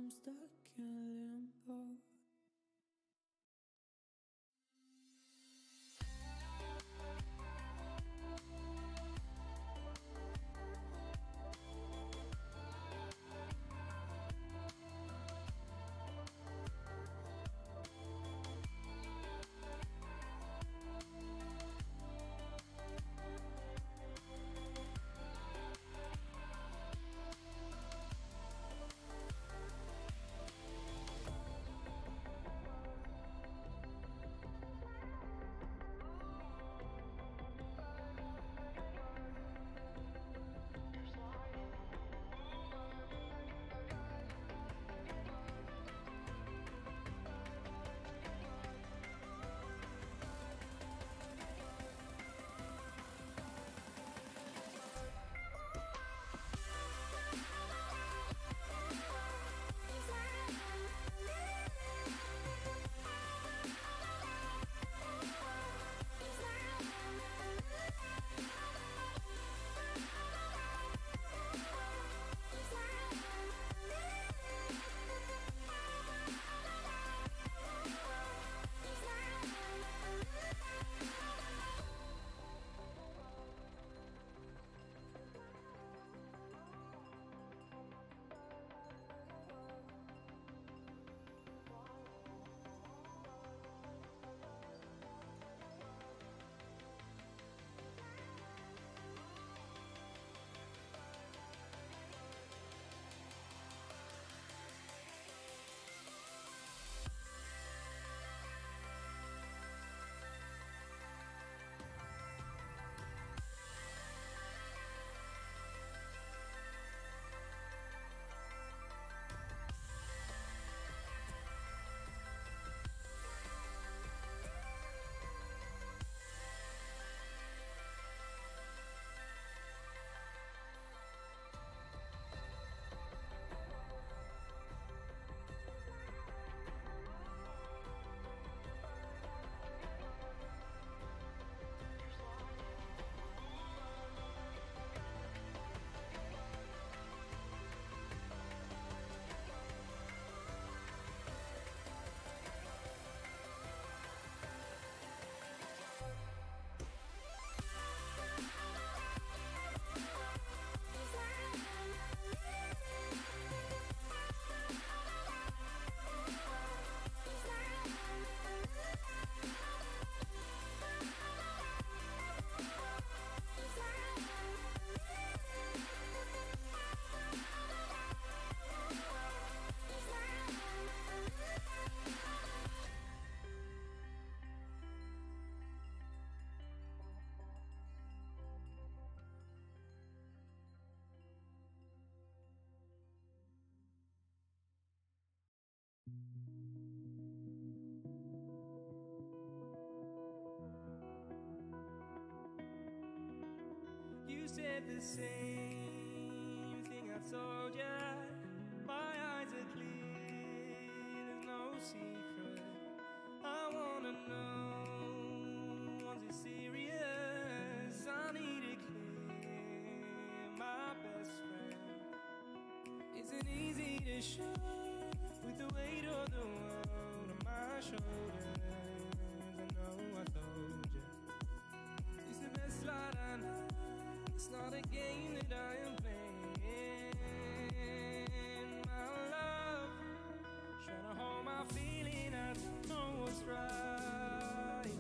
I'm stuck in limbo. You said the same thing I told ya. My eyes are clear, there's no secret. I wanna know, was it serious? I need it clear, my best friend. Isn't easy to show with the weight of the world on my shoulders. I know I told you, it's the best light I know. It's not a game that I am playing, my love. Trying to hold my feeling, I don't know what's right.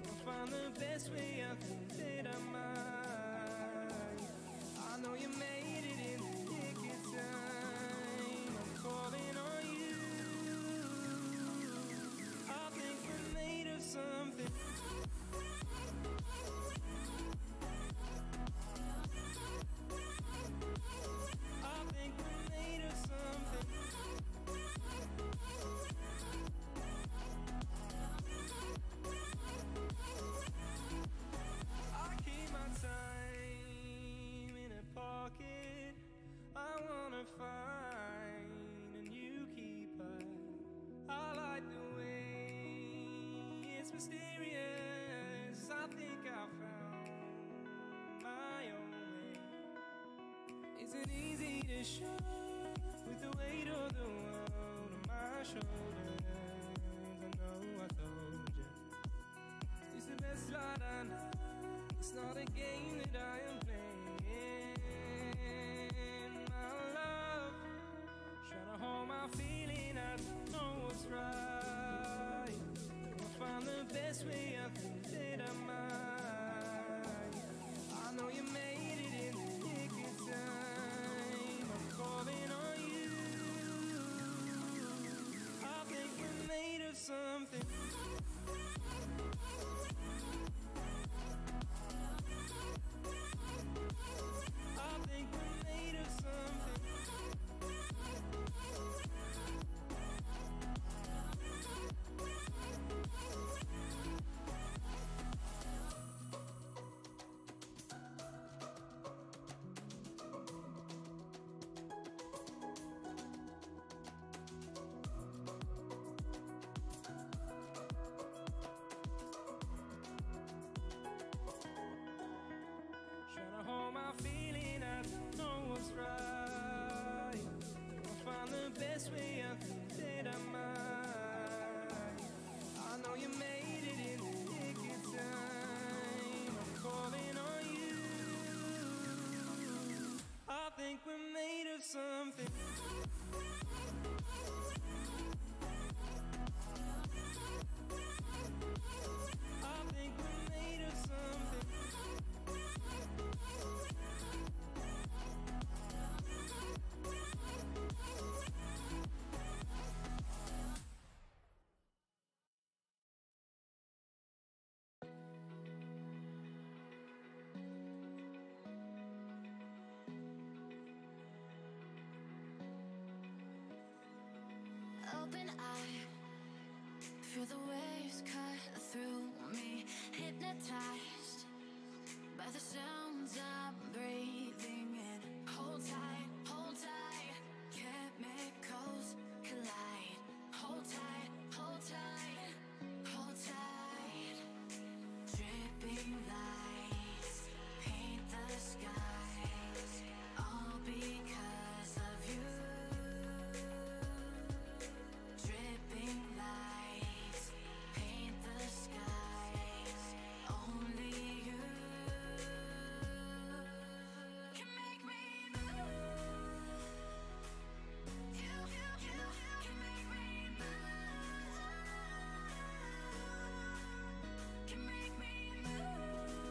I'll find the best way, I think that I might. I know you made it in the nick of time. I'm calling on you. I think we're made of something. I wanna find a new keeper. I like the way it's mysterious. I think I found my own way. Isn't easy to show with the weight of the world shoulders. I know I told you it's the best light I know. It's not a game that I am playing. My love, trying to hold my feeling. I don't know what's right. I'll find the best way. I think that I might. I know you made it in the nick of time. I'm calling on you. I think we're made of something. I think we're made of something. Trying to hold my feeling, I don't know what's right. I'll find the best way, I think that I might. I know you made it in the nick of time. I'm calling on you. I think we're made of something. I think we're made of something. Open eye, feel the waves cut through me, hypnotized by the sounds I'm breathing in. Hold tight, chemicals collide. Hold tight, hold tight, hold tight. Dripping lights paint the skies, all because of you. Dripping lights paint the skies, only you can make me move. You can make me move. Can make me move.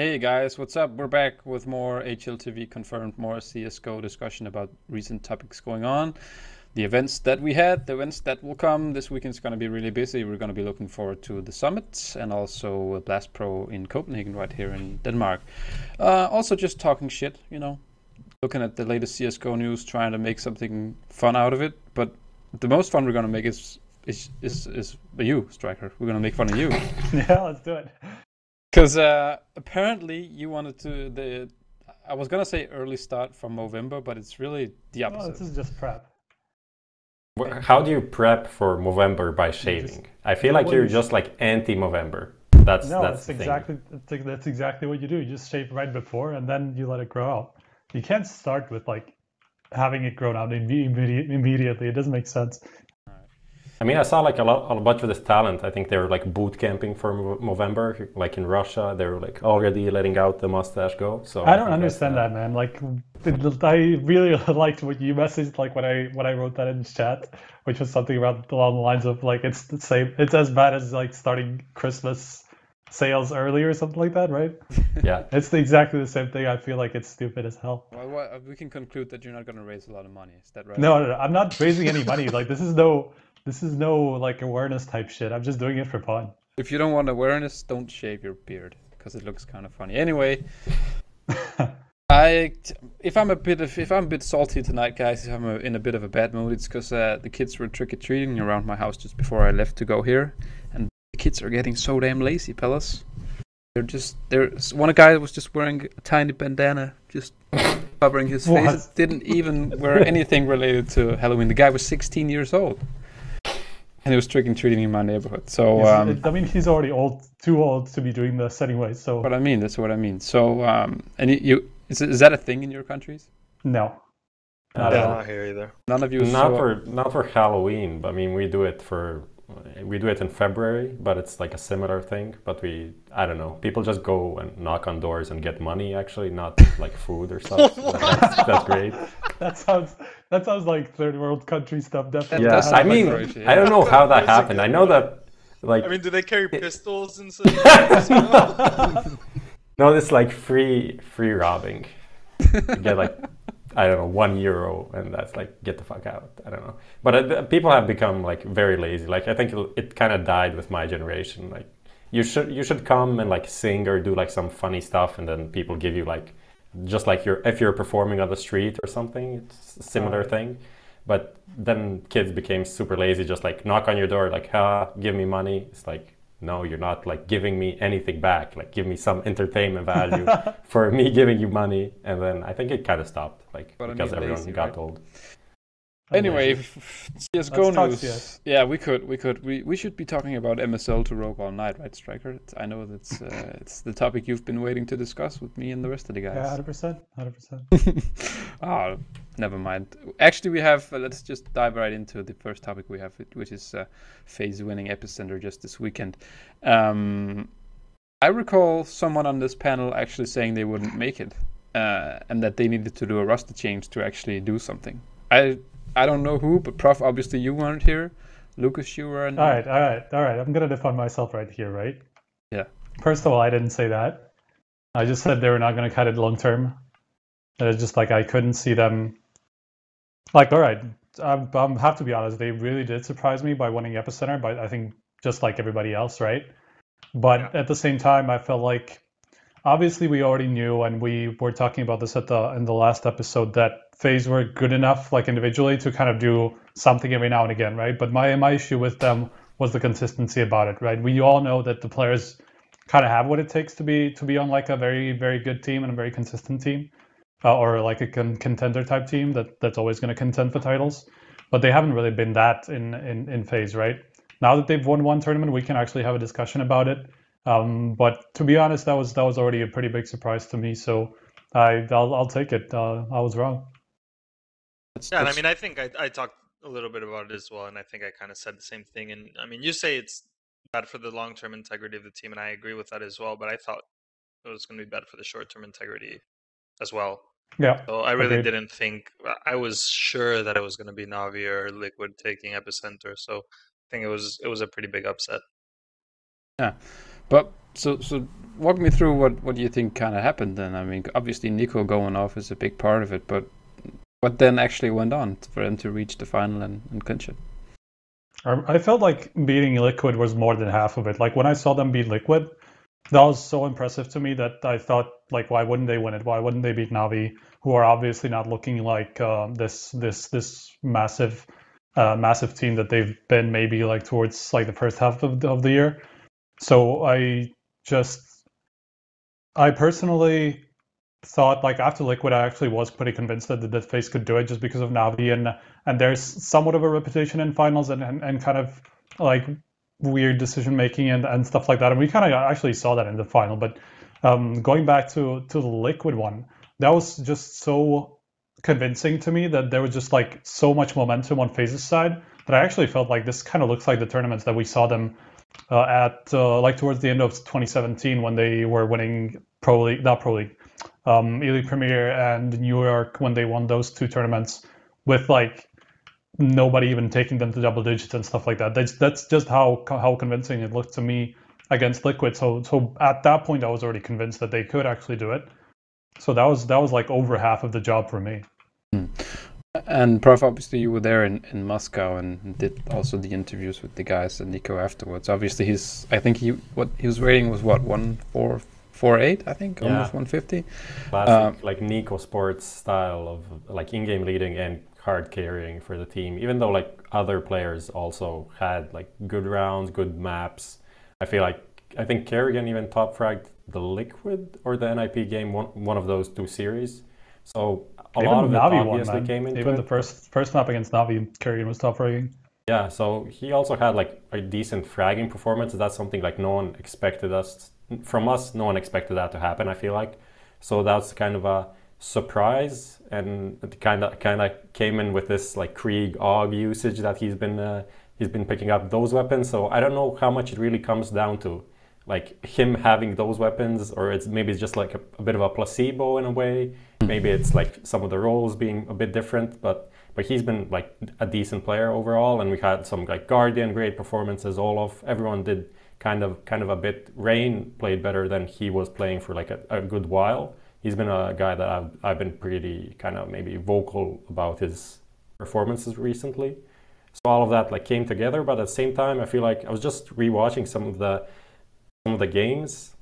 Hey guys, what's up? We're back with more HLTV confirmed, more CSGO discussion about recent topics going on, the events that we had, the events that will come. This weekend's going to be really busy. We're going to be looking forward to the summit and also Blast Pro in Copenhagen right here in Denmark. Also just talking shit, looking at the latest CSGO news, trying to make something fun out of it. But the most fun we're going to make is you, Striker. We're going to make fun of you. Yeah, let's do it. Because apparently you wanted to I was gonna say early start from November, but it's really the opposite. Oh, this is just prep. How do you prep for Movember by shaving? I feel like you're just like anti-Movember. That's exactly what you do. You just shave right before, and then you let it grow out. You can't start with like having it grown out immediately. It doesn't make sense. I mean, I saw like a bunch of this talent. I think they were like boot camping for Movember, like in Russia. They were like already letting out the mustache go. So I don't understand that, man. Like, I really liked what you messaged, like when I wrote that in chat, which was something along the lines of like it's the same. It's as bad as like starting Christmas sales early or something like that, right? Yeah, it's exactly the same thing. I feel like it's stupid as hell. Well, we can conclude that you're not going to raise a lot of money. Is that right? No, I'm not raising any money. Like this is no like awareness type shit. I'm just doing it for fun. If you don't want awareness, don't shave your beard because it looks kind of funny. Anyway, if I'm a bit salty tonight, guys, if I'm in a bit of a bad mood, it's because the kids were trick or treating around my house just before I left to go here, and the kids are getting so damn lazy, fellas. One guy was just wearing a tiny bandana, just covering his face. Didn't even wear anything related to Halloween. The guy was 16 years old. And he was trick and treating in my neighborhood. So I mean, he's already too old to be doing this anyway. So that's what I mean. So and is that a thing in your countries? No, not here either. None of you. Not for Halloween, but I mean, we do it in February, but it's like a similar thing. But I don't know. People just go and knock on doors and get money. Actually, not like food or stuff. That's great. That sounds like third world country stuff. Definitely. Yeah, I mean, I don't know how that happened. I know that, like. I mean, do they carry pistols and stuff? No, it's like free robbing. You get like, I don't know, €1, and that's like get the fuck out. I don't know, but people have become like very lazy. Like I think it kind of died with my generation. Like you should come and like sing or do like some funny stuff, and then people give you like. Just like if you're performing on the street or something, it's a similar thing. But then kids became super lazy, just like knock on your door, like, give me money. It's like, no, you're not like giving me anything back. Like, give me some entertainment value for me giving you money. And then I think it kind of stopped, like, because everyone got old. Anyway, CSGO news. Yes. Yeah, we should be talking about MSL to Rogue all night, right, Striker? I know that's it's the topic you've been waiting to discuss with me and the rest of the guys. Yeah, 100%. Oh, never mind. Actually, we have. Let's just dive right into the first topic we have, which is FaZe winning EPICENTER just this weekend. I recall someone on this panel actually saying they wouldn't make it, and that they needed to do a roster change to actually do something. I don't know who, but Prof, obviously you weren't here. Lucas, you were. All right. I'm going to defend myself right here, right? Yeah. First of all, I didn't say that. I just said they were not going to cut it long term. It's just like I couldn't see them. Like, all right, I have to be honest. They really did surprise me by winning EPICENTER, but I think just like everybody else, right? But at the same time, I felt like obviously we already knew, and we were talking about this in the last episode, that FaZe were good enough, like individually, to kind of do something every now and again, right? But my issue with them was the consistency about it, right? We all know that the players kind of have what it takes to be on like a very, very good team and a very consistent team, or like a contender type team that's always going to contend for titles. But they haven't really been that in FaZe, right? Now that they've won one tournament, we can actually have a discussion about it. But to be honest, that was already a pretty big surprise to me. So I'll take it. I was wrong. Yeah, and I mean, I think I talked a little bit about it as well, and I think I kind of said the same thing. And I mean, you say it's bad for the long-term integrity of the team, and I agree with that as well. But I thought it was going to be bad for the short-term integrity as well. Yeah. So I really didn't think. I was sure that it was going to be Navi or Liquid taking EPICENTER. So I think it was a pretty big upset. Yeah, but So walk me through what you think kind of happened then. I mean, obviously Nico going off is a big part of it, but what then actually went on for them to reach the final and clinch it? I felt like beating Liquid was more than half of it. Like when I saw them beat Liquid, that was so impressive to me that I thought, like, why wouldn't they win it? Why wouldn't they beat Navi, who are obviously not looking like this massive team that they've been maybe like towards like the first half of the year. So I personally thought, like, after Liquid, I actually was pretty convinced that FaZe could do it just because of Navi and there's somewhat of a reputation in finals and kind of like weird decision making and stuff like that. And we kind of actually saw that in the final. But going back to the Liquid one, that was just so convincing to me that there was just like so much momentum on FaZe's side that I actually felt like this kind of looks like the tournaments that we saw them at like towards the end of 2017 when they were winning Elite Premier and New York, when they won those two tournaments with like nobody even taking them to double digits and stuff like that. That's just how convincing it looked to me against Liquid. So at that point, I was already convinced that they could actually do it. So that was like over half of the job for me. And Prof, obviously you were there in Moscow and did also the interviews with the guys and Nico afterwards. Obviously I think he was rating was what 1.448, I think, almost 150. Classic like Nico Sports style of like in-game leading and card carrying for the team. Even though like other players also had like good rounds, good maps. I think Kerrigan even top fragged the Liquid or the NIP game, one of those two series. So a lot of it obviously came into even it. the first map against Navi, Kerrigan was top fragging. Yeah, so he also had like a decent fragging performance. That's something like no one expected from us. No one expected that to happen, I feel like. So that's kind of a surprise, and it kind of came in with this like Krieg AUG usage that he's been picking up those weapons. So I don't know how much it really comes down to like him having those weapons, or maybe it's just like a bit of a placebo in a way. Maybe it's like some of the roles being a bit different, but he's been like a decent player overall, and we had some like Guardian great performances. Everyone did kind of a bit. Rain played better than he was playing for like a good while. He's been a guy that I've been pretty kind of maybe vocal about his performances recently. So all of that like came together, but at the same time I feel like I was just rewatching some of the games,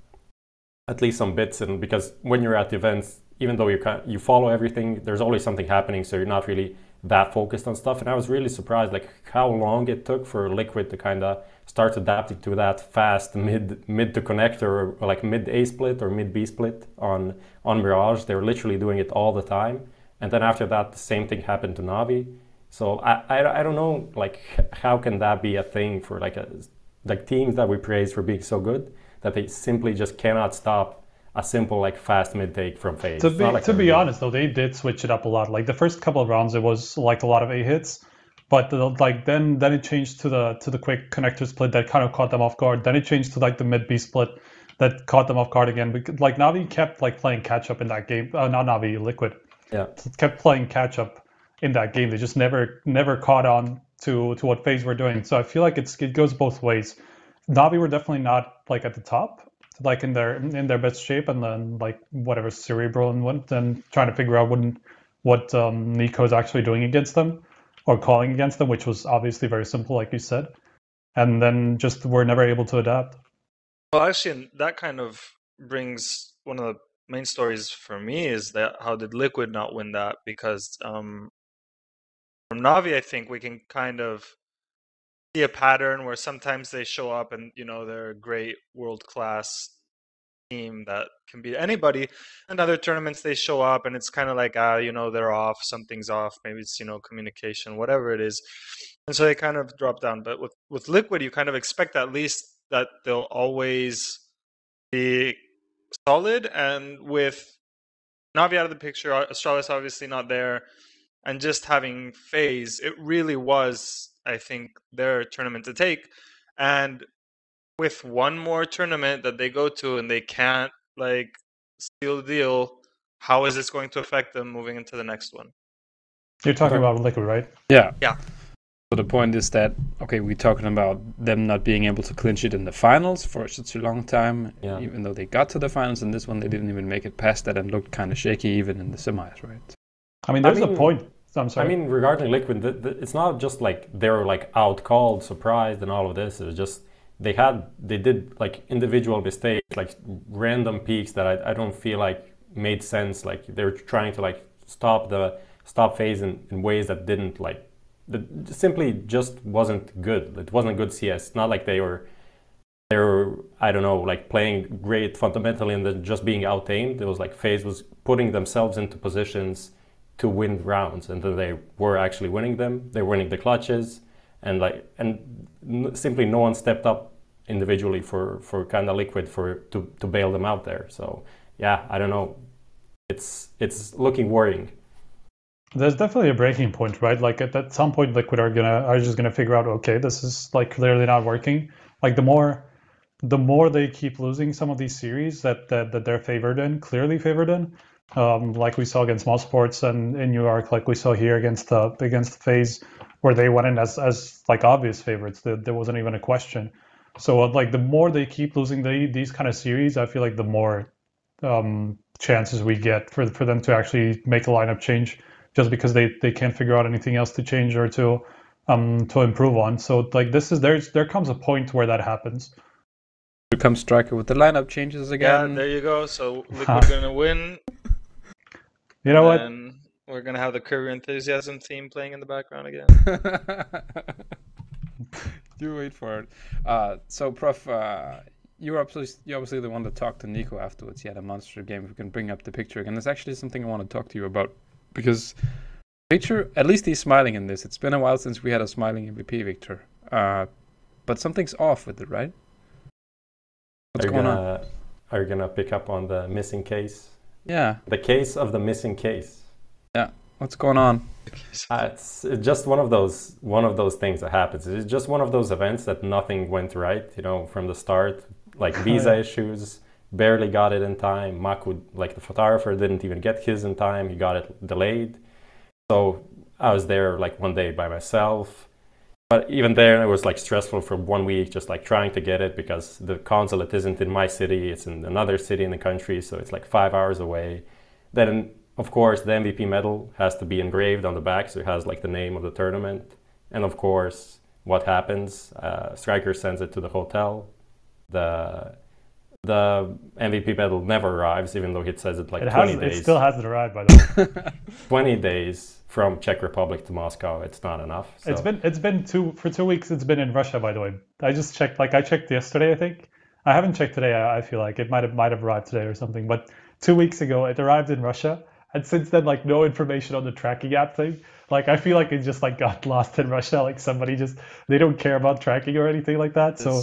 at least some bits, and because when you're at the events, even though you follow everything, there's always something happening, so you're not really that focused on stuff. And I was really surprised like how long it took for Liquid to kind of start adapting to that fast mid to connector, or like mid A split or mid B split on Mirage. They were literally doing it all the time, and then after that the same thing happened to Navi. So I don't know like how can that be a thing for like teams that we praise for being so good that they simply just cannot stop a simple like fast mid take from FaZe. To be honest though, they did switch it up a lot. Like the first couple of rounds, it was like a lot of A hits, but then it changed to the quick connector split that kind of caught them off guard. Then it changed to like the mid B split that caught them off guard again. Because like Navi kept like playing catch up in that game. Not Navi, Liquid. Yeah, kept playing catch up in that game. They just never caught on to what FaZe were doing. So I feel like it goes both ways. Navi were definitely not like at the top, like in their best shape, and then like whatever Cerebral and trying to figure out what Nico's actually doing against them or calling against them, which was obviously very simple, like you said, and then just were never able to adapt. Well, actually, that kind of brings one of the main stories for me is that how did Liquid not win that? Because from Navi, I think we can kind of see a pattern where sometimes they show up and they're a great world-class team that can beat anybody, and other tournaments they show up and it's kind of like they're off, something's off, maybe it's communication, whatever it is, and so they kind of drop down. But with Liquid, you kind of expect at least that they'll always be solid, and with Navi out of the picture, Astralis obviously not there, and just having FaZe, it really was, I think, their tournament to take. And with one more tournament that they go to and they can't like seal the deal, how is this going to affect them moving into the next one? You're talking about Liquid, right? Yeah. So the point is that, okay, we're talking about them not being able to clinch it in the finals for such a long time, even though they got to the finals. And this one, they didn't even make it past that and looked kind of shaky even in the semis, right? I mean, there's a point. I'm sorry. I mean, regarding Liquid, it's not just like they were like out-called, surprised, and all of this. It was just they did like individual mistakes, like random peaks that I don't feel like made sense. Like they were trying to like stop FaZe in ways that didn't like. That simply just wasn't good. It wasn't good CS. Not like they were I don't know, like playing great fundamentally and then just being out-aimed. It was like FaZe was putting themselves into positions to win rounds, and then they were actually winning them. They were winning the clutches, and simply no one stepped up individually for kind of Liquid to bail them out there. So yeah, I don't know. It's looking worrying. There's definitely a breaking point, right? Like at some point, Liquid are just gonna figure out, okay, this is like clearly not working. Like the more they keep losing some of these series that they're clearly favored in, like we saw against Small Sports and in New York, like we saw here against FaZe, where they went in as like obvious favorites. There wasn't even a question. So like the more they keep losing these kind of series, I feel like the more chances we get for them to actually make a lineup change, just because they can't figure out anything else to change or to improve on. So like there comes a point where that happens. Here comes Striker with the lineup changes again. Yeah, there you go. So Liquid gonna win. You know what? And we're gonna have the Curry Enthusiasm theme playing in the background again. You wait for it. So Prof, you're obviously the one that talked to Nico afterwards. He had a monster game. If we can bring up the picture again, there's actually something I want to talk to you about. Because Victor, at least he's smiling in this. It's been a while since we had a smiling MVP, Victor. But something's off with it, right? What's going on? Are you gonna pick up on the missing case? Yeah. The case of the missing case. Yeah. What's going on? It's just one of those things that happens. It's just one of those events that nothing went right, from the start. Like visa issues, barely got it in time. Maku, like the photographer, didn't even get his in time. He got it delayed. So I was there like one day by myself. But even there, it was like stressful for 1 week, just like trying to get it because the consulate isn't in my city. It's in another city in the country. So it's like 5 hours away. Then, of course, the MVP medal has to be engraved on the back. So it has like the name of the tournament. And of course, what happens? Striker sends it to the hotel. The MVP medal never arrives, even though it says it like 20 days. It still hasn't arrived, by the way. 20 days from Czech Republic to Moscow. It's not enough. So. It's been 2 weeks. It's been in Russia, by the way. I just checked. Like I checked yesterday, I think. I haven't checked today. I feel like it might have arrived today or something. But 2 weeks ago, it arrived in Russia, and since then, like no information on the tracking app thing. Like I feel like it just like got lost in Russia. Like somebody they don't care about tracking or anything like that. So.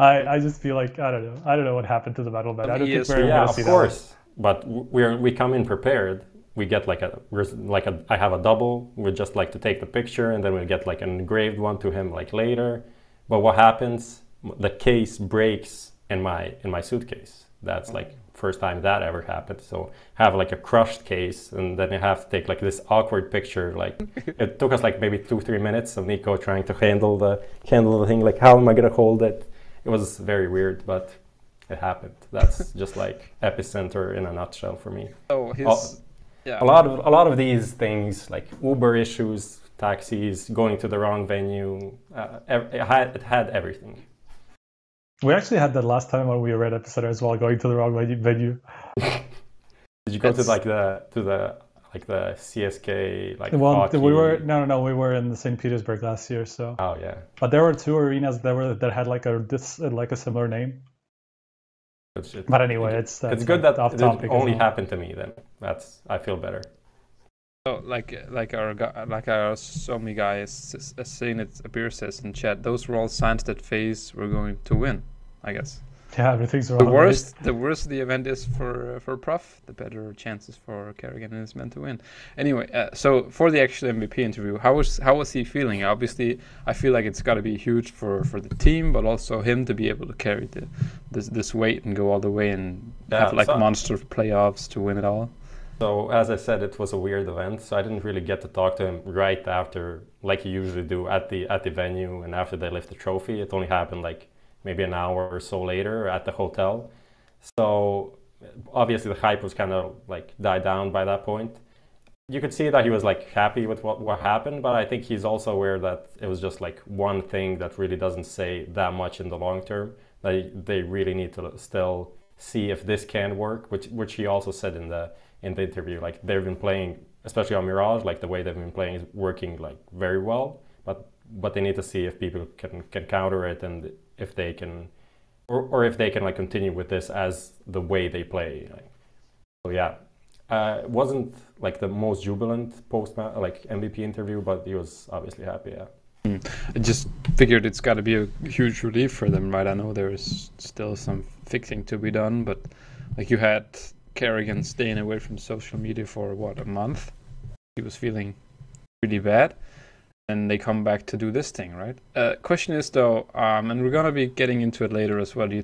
I just feel like I don't know what happened to the medal, but I don't think we're going to see that. Yeah, of course. But we come in prepared. We get I have a double. We just like to take the picture, and then we get like an engraved one to him like later. But what happens? The case breaks in my suitcase. That's like first time that ever happened. So have like a crushed case, and then you have to take like this awkward picture. Like it took us like maybe 2-3 minutes of Nico trying to handle the thing. Like how am I gonna hold it? It was very weird, but it happened. That's just like epicenter in a nutshell for me. Oh, a lot of these things like Uber issues, taxis, going to the wrong venue. It had everything. We actually had that last time when we were at epicenter as well, going to the wrong venue. Did you go to the CSK like? Well, hockey? we were in St. Petersburg last year. So. Oh yeah. But there were 2 arenas that had like a similar name. But anyway, it's good that it only happened to me. Then I feel better. So like our Somi guy is saying it appears in chat. Those were all signs that FaZe were going to win, I guess. Yeah, everything's wrong. The worse the event is for Prof, the better chances for Kerrigan is meant to win. Anyway, so for the actual MVP interview, how was he feeling? Obviously, I feel like it's got to be huge for the team, but also him to be able to carry this weight and go all the way and have like monster playoffs to win it all. So as I said, it was a weird event, so I didn't really get to talk to him right after, like you usually do at the venue and after they lift the trophy. It only happened like maybe an hour or so later at the hotel. So obviously the hype was kind of like died down by that point. You could see that he was like happy with what happened, but I think he's also aware that it was just like one thing that really doesn't say that much in the long term. They really need to still see if this can work, which he also said in the interview. Like they've been playing, especially on Mirage, like the way they've been playing is working like very well, but they need to see if people can counter it and if they can, or if they can like continue with this as the way they play. Like, so yeah. It wasn't like the most jubilant like MVP interview, but he was obviously happy. Yeah. I just figured it's got to be a huge relief for them, right? I know there's still some fixing to be done, but like you had Kerrigan staying away from social media for a month. He was feeling really bad, and they come back to do this thing, right? Question is though, and we're gonna be getting into it later as well. Do you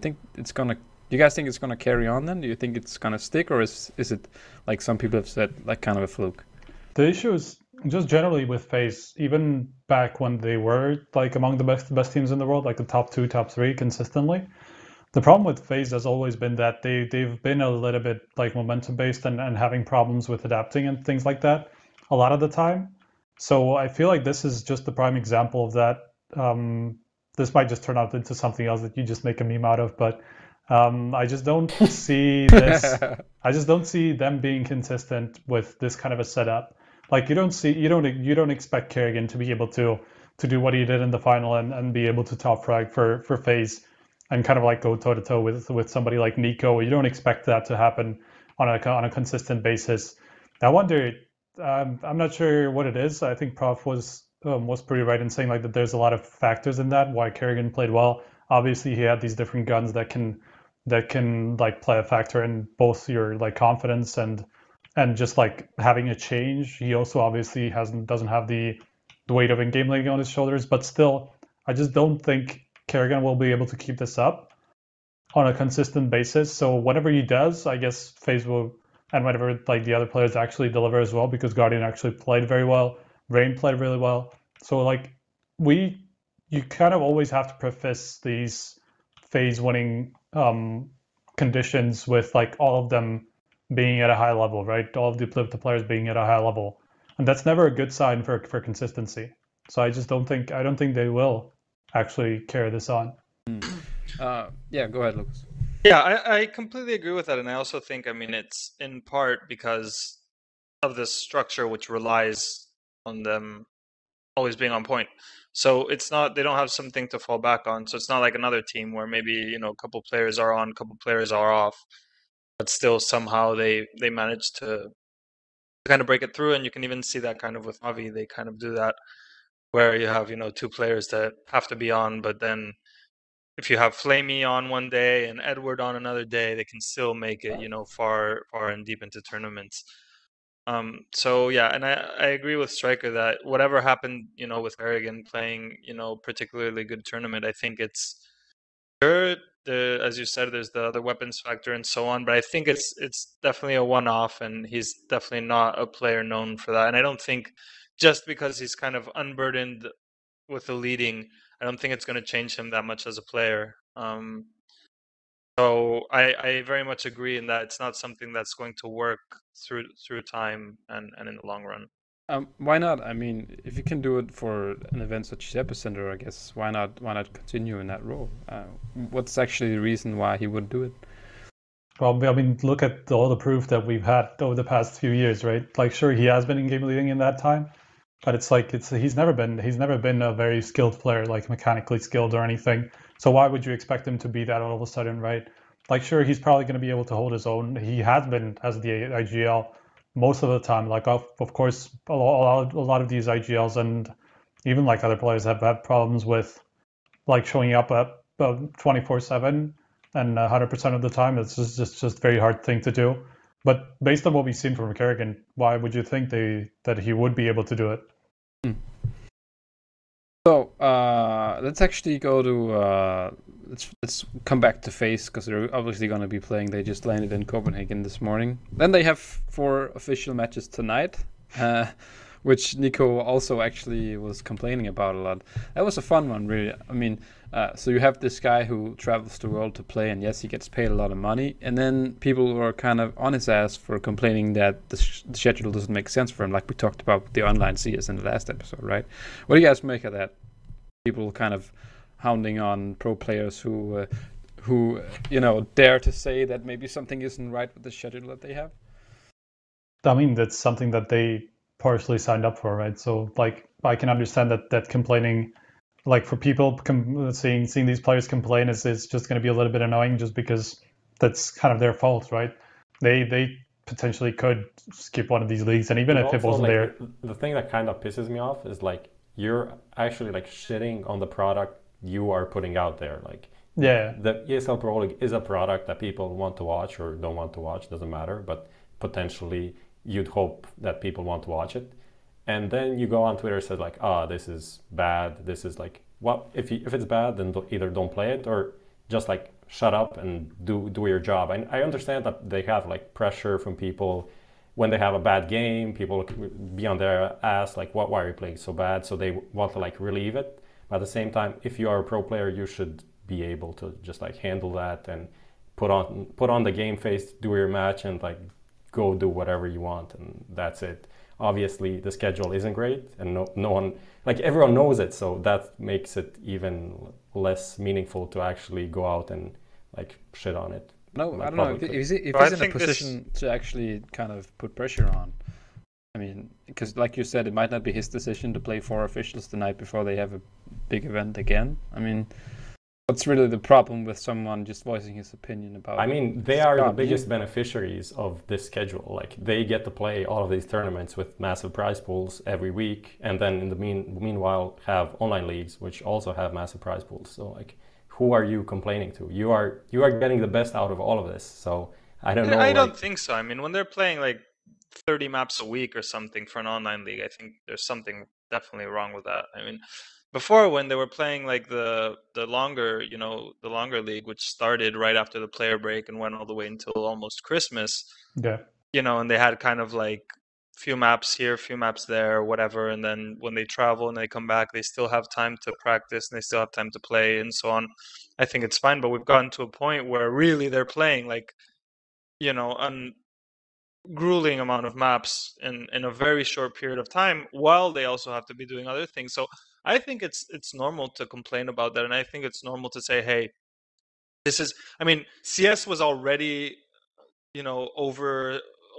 guys think it's gonna carry on then? Do you think it's gonna stick, or is it like some people have said, like kind of a fluke? The issue is just generally with FaZe, even back when they were like among the best teams in the world, like the top 2, top 3 consistently. The problem with FaZe has always been that they've been a little bit like momentum based and having problems with adapting and things like that a lot of the time. So I feel like this is just the prime example of that. This might just turn out into something else that you just make a meme out of, but I just don't see this. I just don't see them being consistent with this kind of a setup. Like you don't expect Kerrigan to be able to do what he did in the final and be able to top frag for FaZe and kind of like go toe to toe with somebody like Nico. You don't expect that to happen on a consistent basis. I wonder. I'm not sure what it is. I think Prof was pretty right in saying like that there's a lot of factors in that why Kerrigan played well. Obviously, he had these different guns that can like play a factor in both your like confidence and just like having a change. He also obviously doesn't have the weight of in-game league on his shoulders, but still, I just don't think Kerrigan will be able to keep this up on a consistent basis. So whatever he does, I guess FaZe will, and whenever like the other players actually deliver as well, because Guardian actually played very well, Rain played really well. So like you kind of always have to preface these FaZe winning conditions with like all of them being at a high level, right? All of the players being at a high level, and that's never a good sign for consistency. So I don't think they will actually carry this on. Yeah, go ahead, Lucas. Yeah, I completely agree with that, and I also think, I mean, it's in part because of this structure which relies on them always being on point. So it's not, they don't have something to fall back on. So it's not like another team where maybe, you know, a couple players are on, a couple players are off, but still somehow they manage to kind of break it through. And you can even see that kind of with Avi. They kind of do that where you have, you know, 2 players that have to be on, but then if you have Flamey on one day and Edward on another day, they can still make it, you know, far and deep into tournaments. So yeah, and I agree with Striker that whatever happened, you know, with Kerrigan playing, you know, particularly good tournament, I think it's sure as you said, there's the other weapons factor and so on, but I think it's definitely a one-off, and he's definitely not a player known for that. And I don't think just because he's kind of unburdened with the leading, I don't think it's going to change him that much as a player. So I very much agree in that it's not something that's going to work through time and in the long run. Why not? I mean, if you can do it for an event such as EPICENTER, I guess why not continue in that role? What's actually the reason why he would do it? Well, I mean, look at all the proof that we've had over the past few years, right? Like, sure, he has been in game leading in that time, but he's never been a very skilled player, like mechanically skilled or anything. So why would you expect him to be that all of a sudden, right? Like, sure, he's probably going to be able to hold his own. He has been as the IGL most of the time. Like, of course, a lot of these IGLs and even like other players have had problems with like showing up at 24/7 and 100% of the time. It's just very hard thing to do. But based on what we've seen from Kerrigan, why would you think that he would be able to do it? So let's actually go to let's come back to FaZe, because they're obviously going to be playing. They just landed in Copenhagen this morning. Then they have 4 official matches tonight, which Nico also actually was complaining about a lot. That was a fun one, really. I mean, so you have this guy who travels the world to play, and yes, he gets paid a lot of money. And then people were kind of on his ass for complaining that the schedule doesn't make sense for him, like we talked about with the online CS in the last episode, right? What do you guys make of that? People kind of hounding on pro players who dare to say that maybe something isn't right with the schedule that they have. I mean, that's something that they partially signed up for, right? So like, I can understand that complaining, like for people seeing these players complain is just going to be a little bit annoying, just because that's kind of their fault, right? They potentially could skip one of these leagues, and even if it wasn't there. The thing that kind of pisses me off is like, you're actually like shitting on the product you are putting out there. Like, yeah, the ESL Pro League is a product that people want to watch or don't want to watch, doesn't matter, but potentially you'd hope that people want to watch it. And then you go on Twitter and says like, this is bad, this is like, well, if it's bad, then either don't play it or just like shut up and do your job. And I understand that they have like pressure from people when they have a bad game. People be on their ass like, why are you playing so bad? So they want to like relieve it. But at the same time, if you are a pro player, you should be able to just like handle that and put on the game face, do your match, and like go do whatever you want, and that's it. Obviously, the schedule isn't great, and no one, like everyone knows it, so that makes it even less meaningful to actually go out and like shit on it. No, like, I don't know if he's in a position to actually kind of put pressure on. I mean, because like you said, it might not be his decision to play 4 officials the night before they have a big event again. I mean, what's really the problem with someone just voicing his opinion about it? I mean, they are the biggest beneficiaries of this schedule. Like, they get to play all of these tournaments with massive prize pools every week, and then in the meanwhile have online leagues, which also have massive prize pools. So, like, who are you complaining to? You are getting the best out of all of this. So, I don't know. I don't think so. I mean, when they're playing, like, 30 maps a week or something for an online league, I think there's something definitely wrong with that. I mean, before, when they were playing like the longer league, which started right after the player break and went all the way until almost Christmas, and they had kind of like few maps here, few maps there, whatever, and then when they travel and they come back, they still have time to practice and they still have time to play and so on. I think it's fine, but we've gotten to a point where really they're playing like, a grueling amount of maps in a very short period of time, while they also have to be doing other things. So I think it's normal to complain about that, and I think it's normal to say, hey, CS was already,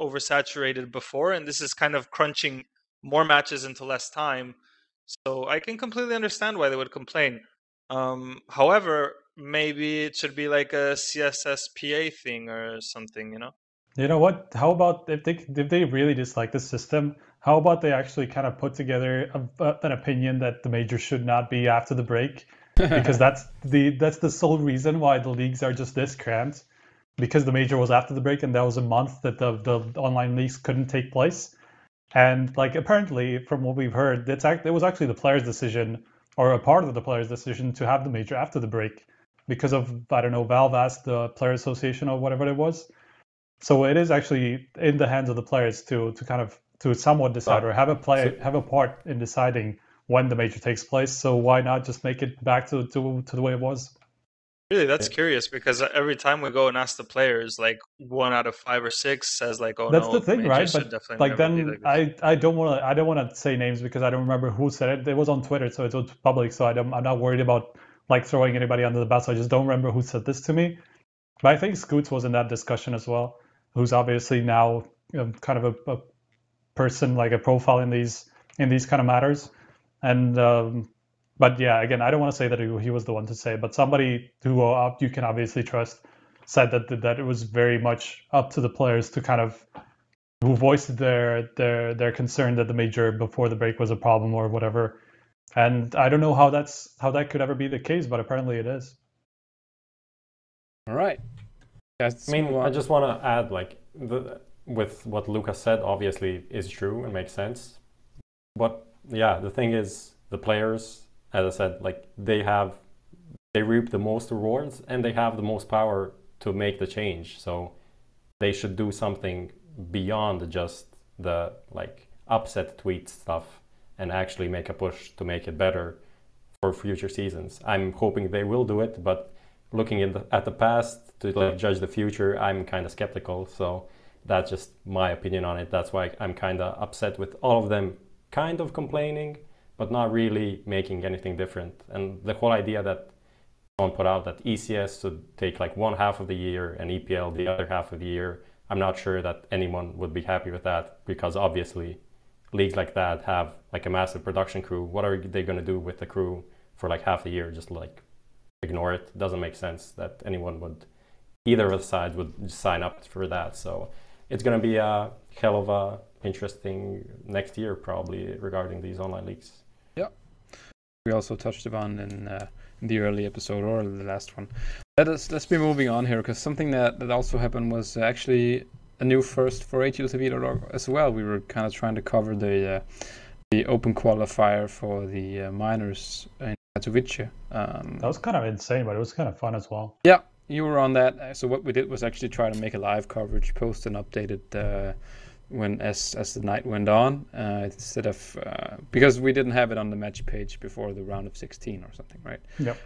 oversaturated before, and this is kind of crunching more matches into less time. So I can completely understand why they would complain. However, maybe it should be like a CSSPA thing or something, You know what? How about if they really dislike the system? How about they actually kind of put together an opinion that the major should not be after the break, because that's the sole reason why the leagues are just this cramped, because the major was after the break and that was a month that the online leagues couldn't take place. And like, apparently, from what we've heard, it was actually the players' decision, or a part of the players' decision, to have the major after the break, because of, I don't know, Valve asked the player association or whatever it was. So it is actually in the hands of the players to somewhat decide, or have a part in deciding when the major takes place. So why not just make it back to the way it was? Really, that's curious, because every time we go and ask the players, like 1 out of 5 or 6 says like, "Oh, that's no, the thing, right?" But like, then I don't want to say names because I don't remember who said it. It was on Twitter, so it was public. So I'm not worried about like throwing anybody under the bus. I just don't remember who said this to me. But I think Scoots was in that discussion as well, who's obviously now kind of a person, like a profile in these kind of matters. And but yeah, again, I don't want to say that he was the one to say, but somebody who you can obviously trust said that it was very much up to the players to kind of, who voiced their concern that the major before the break was a problem or whatever. And I don't know how that could ever be the case, but apparently it is. All right. I mean, I just want to add, like, with what Lucas said, obviously is true and makes sense. But yeah, the thing is, the players as I said, like they reap the most rewards and they have the most power to make the change. So they should do something beyond just the like upset tweet stuff and actually make a push to make it better for future seasons. I'm hoping they will do it, but looking at the past to like judge the future, I'm kind of skeptical. So that's just my opinion on it. That's why I'm kind of upset with all of them kind of complaining, but not really making anything different. And the whole idea that someone put out that ECS should take like one half of the year and EPL the other half of the year, I'm not sure that anyone would be happy with that, because obviously leagues like that have like a massive production crew. What are they going to do with the crew for like half the year? Just like ignore it. It doesn't make sense that anyone would, either of the sides would sign up for that. So it's going to be a hell of a interesting next year probably regarding these online leagues. Yeah, we also touched upon in the early episode or the last one. Let's be moving on here, because something that also happened was actually a new first for HLTV.org as well. We were kind of trying to cover the open qualifier for the minors in Katowice. That was kind of insane, but it was kind of fun as well. Yeah, you were on that. So what we did was actually try to make a live coverage, post and update it when as the night went on, instead of because we didn't have it on the match page before the round of 16 or something, right? Yep.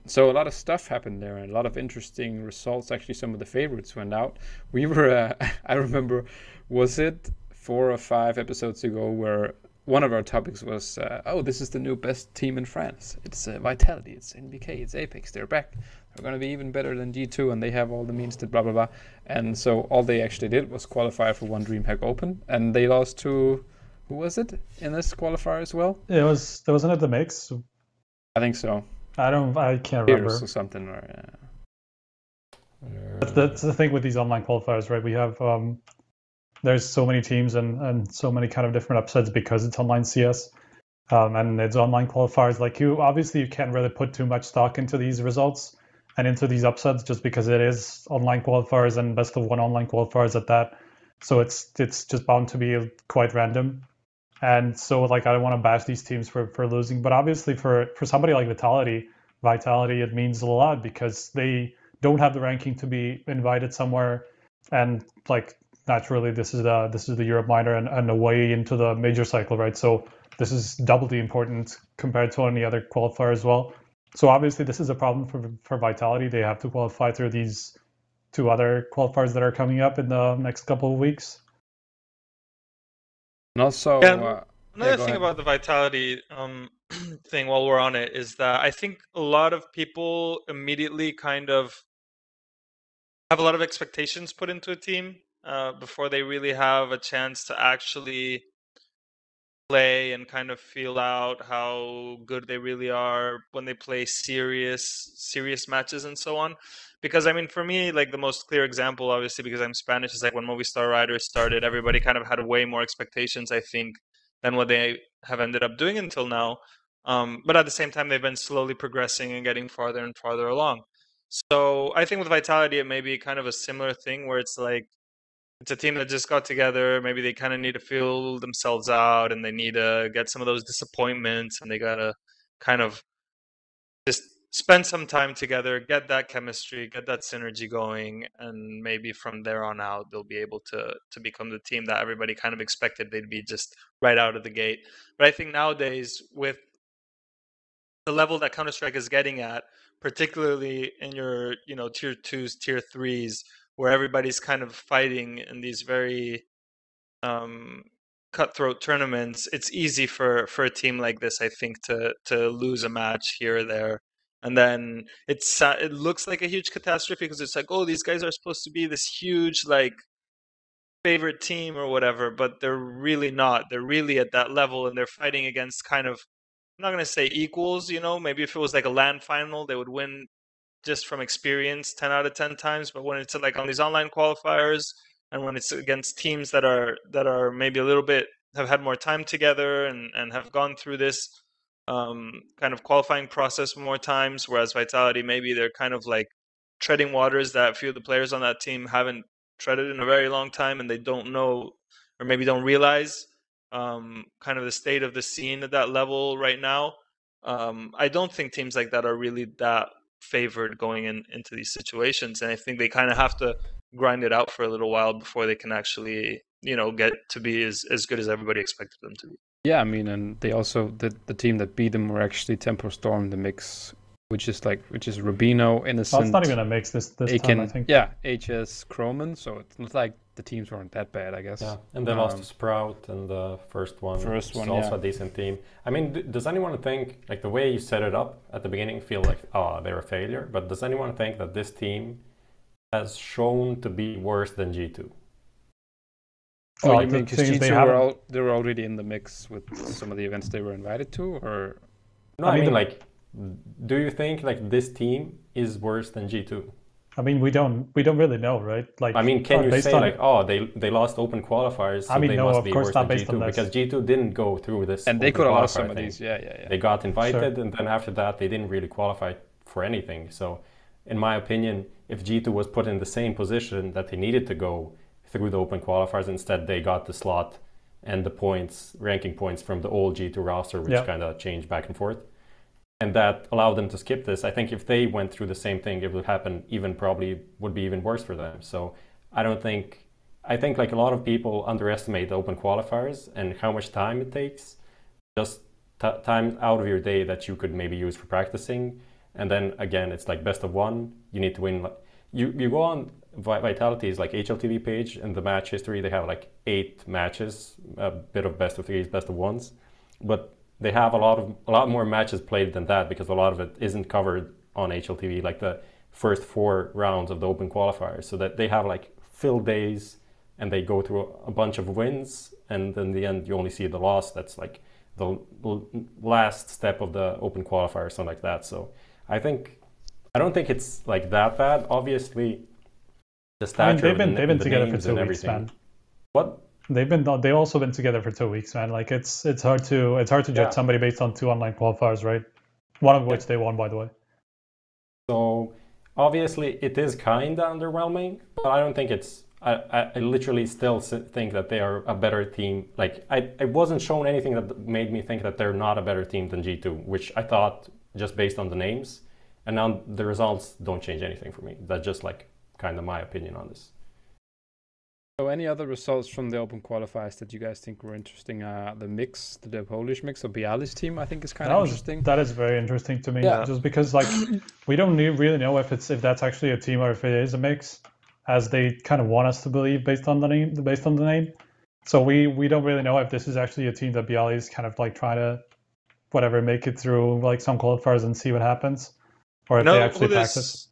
So a lot of stuff happened there and a lot of interesting results. Actually, some of the favorites went out. We were I remember, was it 4 or 5 episodes ago, where one of our topics was, oh, this is the new best team in France. It's Vitality, it's NBK, it's Apex, they're back. They're going to be even better than G2, and they have all the means to blah, blah, blah. And so all they actually did was qualify for one DreamHack Open, and they lost to, who was it in this qualifier as well? Wasn't it the mix? I think so. I can't remember. Or something. Or, That's the thing with these online qualifiers, right? We have there's so many teams and so many kind of different upsets because it's online CS, and it's online qualifiers. Like you can't really put too much stock into these results and into these upsets, just because it is online qualifiers and best of one online qualifiers at that. So it's just bound to be quite random. And so like I don't want to bash these teams for losing, but obviously for somebody like Vitality, it means a lot, because they don't have the ranking to be invited somewhere, and like naturally this is the Europe minor and a way into the major cycle, right? So this is doubly important compared to any other qualifier as well. So obviously this is a problem for Vitality. They have to qualify through these 2 other qualifiers that are coming up in the next couple of weeks. and also, another thing about the Vitality thing while we're on it is that I think a lot of people immediately kind of have a lot of expectations put into a team before they really have a chance to actually play and kind of feel out how good they really are when they play serious matches and so on. Because I mean, for me, like the most clear example, obviously because I'm Spanish, is like when Movistar Riders started, everybody kind of had way more expectations, I think, than what they have ended up doing until now. But at the same time, they've been slowly progressing and getting farther and farther along. So I think with Vitality, it may be kind of a similar thing where it's like, it's a team that just got together. Maybe they kind of need to feel themselves out, and they need to get some of those disappointments, and they got to kind of just spend some time together, get that chemistry, get that synergy going, and maybe from there on out, they'll be able to become the team that everybody kind of expected they'd be just right out of the gate. But I think nowadays, with the level that Counter-Strike is getting at, particularly in your, tier 2s, tier 3s, where everybody's kind of fighting in these very cutthroat tournaments, it's easy for a team like this, I think, to lose a match here or there. And then it looks like a huge catastrophe, because it's like, oh, these guys are supposed to be this huge, like, favorite team or whatever, but they're really not. They're really at that level, and they're fighting against kind of, I'm not going to say equals, maybe if it was like a LAN final, they would win just from experience 10 out of 10 times. But when it's like on these online qualifiers, and when it's against teams that are maybe a little bit, have had more time together and have gone through this kind of qualifying process more times, whereas Vitality, maybe they're kind of like treading waters that a few of the players on that team haven't treaded in a very long time, and they don't know, or maybe don't realize kind of the state of the scene at that level right now. I don't think teams like that are really that favored going into these situations, and I think they kind of have to grind it out for a little while before they can actually, get to be as good as everybody expected them to be. Yeah, I mean, and they also the team that beat them were actually Tempo Storm, the mix, which is Rubino, Innocent. Well, it's not even a mix this time, I think. Yeah, HS, Croman, so it's not like the teams weren't that bad, I guess. Yeah, and they lost to Sprout in the first one. It's also a decent team. I mean, does anyone think, like the way you set it up at the beginning, feel like, oh, they're a failure? But does anyone think that this team has shown to be worse than G2? Oh, you mean because G2 they were already in the mix with some of the events they were invited to, or? No, I mean, like, do you think like this team is worse than G2? I mean, we don't really know, right? Like, I mean, can you say like, oh, they lost open qualifiers, so they must be worse than G2? Because G2 didn't go through this. And they could have lost some of these, yeah. They got invited, and then after that, they didn't really qualify for anything. So, in my opinion, if G2 was put in the same position that they needed to go through the open qualifiers, instead they got the slot and the points, ranking points from the old G2 roster, which kind of changed back and forth. And that allowed them to skip this. I think if they went through the same thing, it would happen probably would be even worse for them. So I think like a lot of people underestimate the open qualifiers and how much time it takes, just time out of your day that you could maybe use for practicing. And then again, it's like best of one. You need to win. You go on Vitality's like HLTV page, and the match history, they have like 8 matches, a bit of best of 3s, best of 1s. But they have a lot more matches played than that, because a lot of it isn't covered on HLTV, like the first 4 rounds of the open qualifiers. So that they have like fill days, and they go through a bunch of wins, and then in the end you only see the loss. That's like the last step of the open qualifier or something like that. So I don't think it's like that bad. Obviously, the stature, they've been together for 2 weeks, man. What? They've also been together for 2 weeks, man. Like it's hard to judge somebody based on 2 online qualifiers, right? One of which they won, by the way. So obviously it is kind of underwhelming, but I don't think it's. I literally still think that they are a better team. Like I wasn't shown anything that made me think that they're not a better team than G2, which I thought just based on the names, and now the results don't change anything for me. That's just like kind of my opinion on this. So any other results from the open qualifiers that you guys think were interesting? The Polish mix of Bialy's team, I think, is kind of interesting. That is very interesting to me, just because like we don't really know if that's actually a team or if it is a mix, as they kind of want us to believe based on the name. So we don't really know if this is actually a team that Bialy is kind of like trying to make it through like some qualifiers and see what happens, or if they actually practice.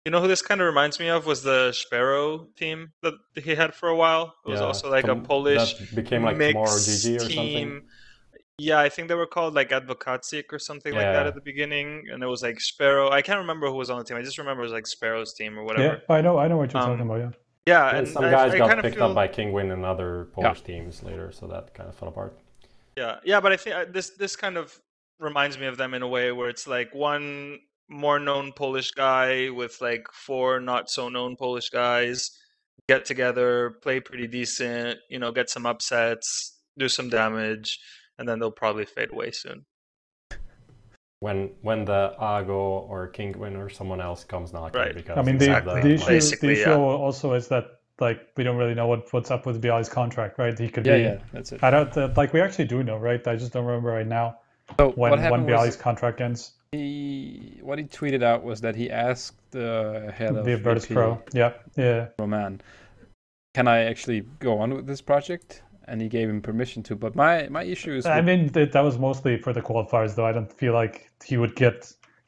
You know who this kind of reminds me of was the Sparrow team that he had for a while. It was also like a Polish that became like Tomorrow GG or team. Something. Yeah, I think they were called like Advocatic or something like that at the beginning, and it was like Sparrow. I can't remember who was on the team. I just remember it was like Sparrow's team or whatever. Yeah, I know what you're talking about. Yeah, and some guys got picked up by Kingwin and other Polish teams later, so that kind of fell apart. Yeah, but I think this kind of reminds me of them in a way where it's like one more known Polish guy with like 4 not so known Polish guys get together, play pretty decent, get some upsets, do some damage, and then they'll probably fade away soon. When the Ago or Kingwin or someone else comes knocking, right? Because I mean, the issue also is that like we don't really know what's up with Bialy's contract, right? He could be. That's it. I don't like we actually do know, right? I just don't remember right now when Bialy's contract ends. What he tweeted out was that he asked the head of the Virtus Pro, Roman, can I actually go on with this project? And he gave him permission to. But my issue is, I mean, that was mostly for the qualifiers, though. I don't feel like he would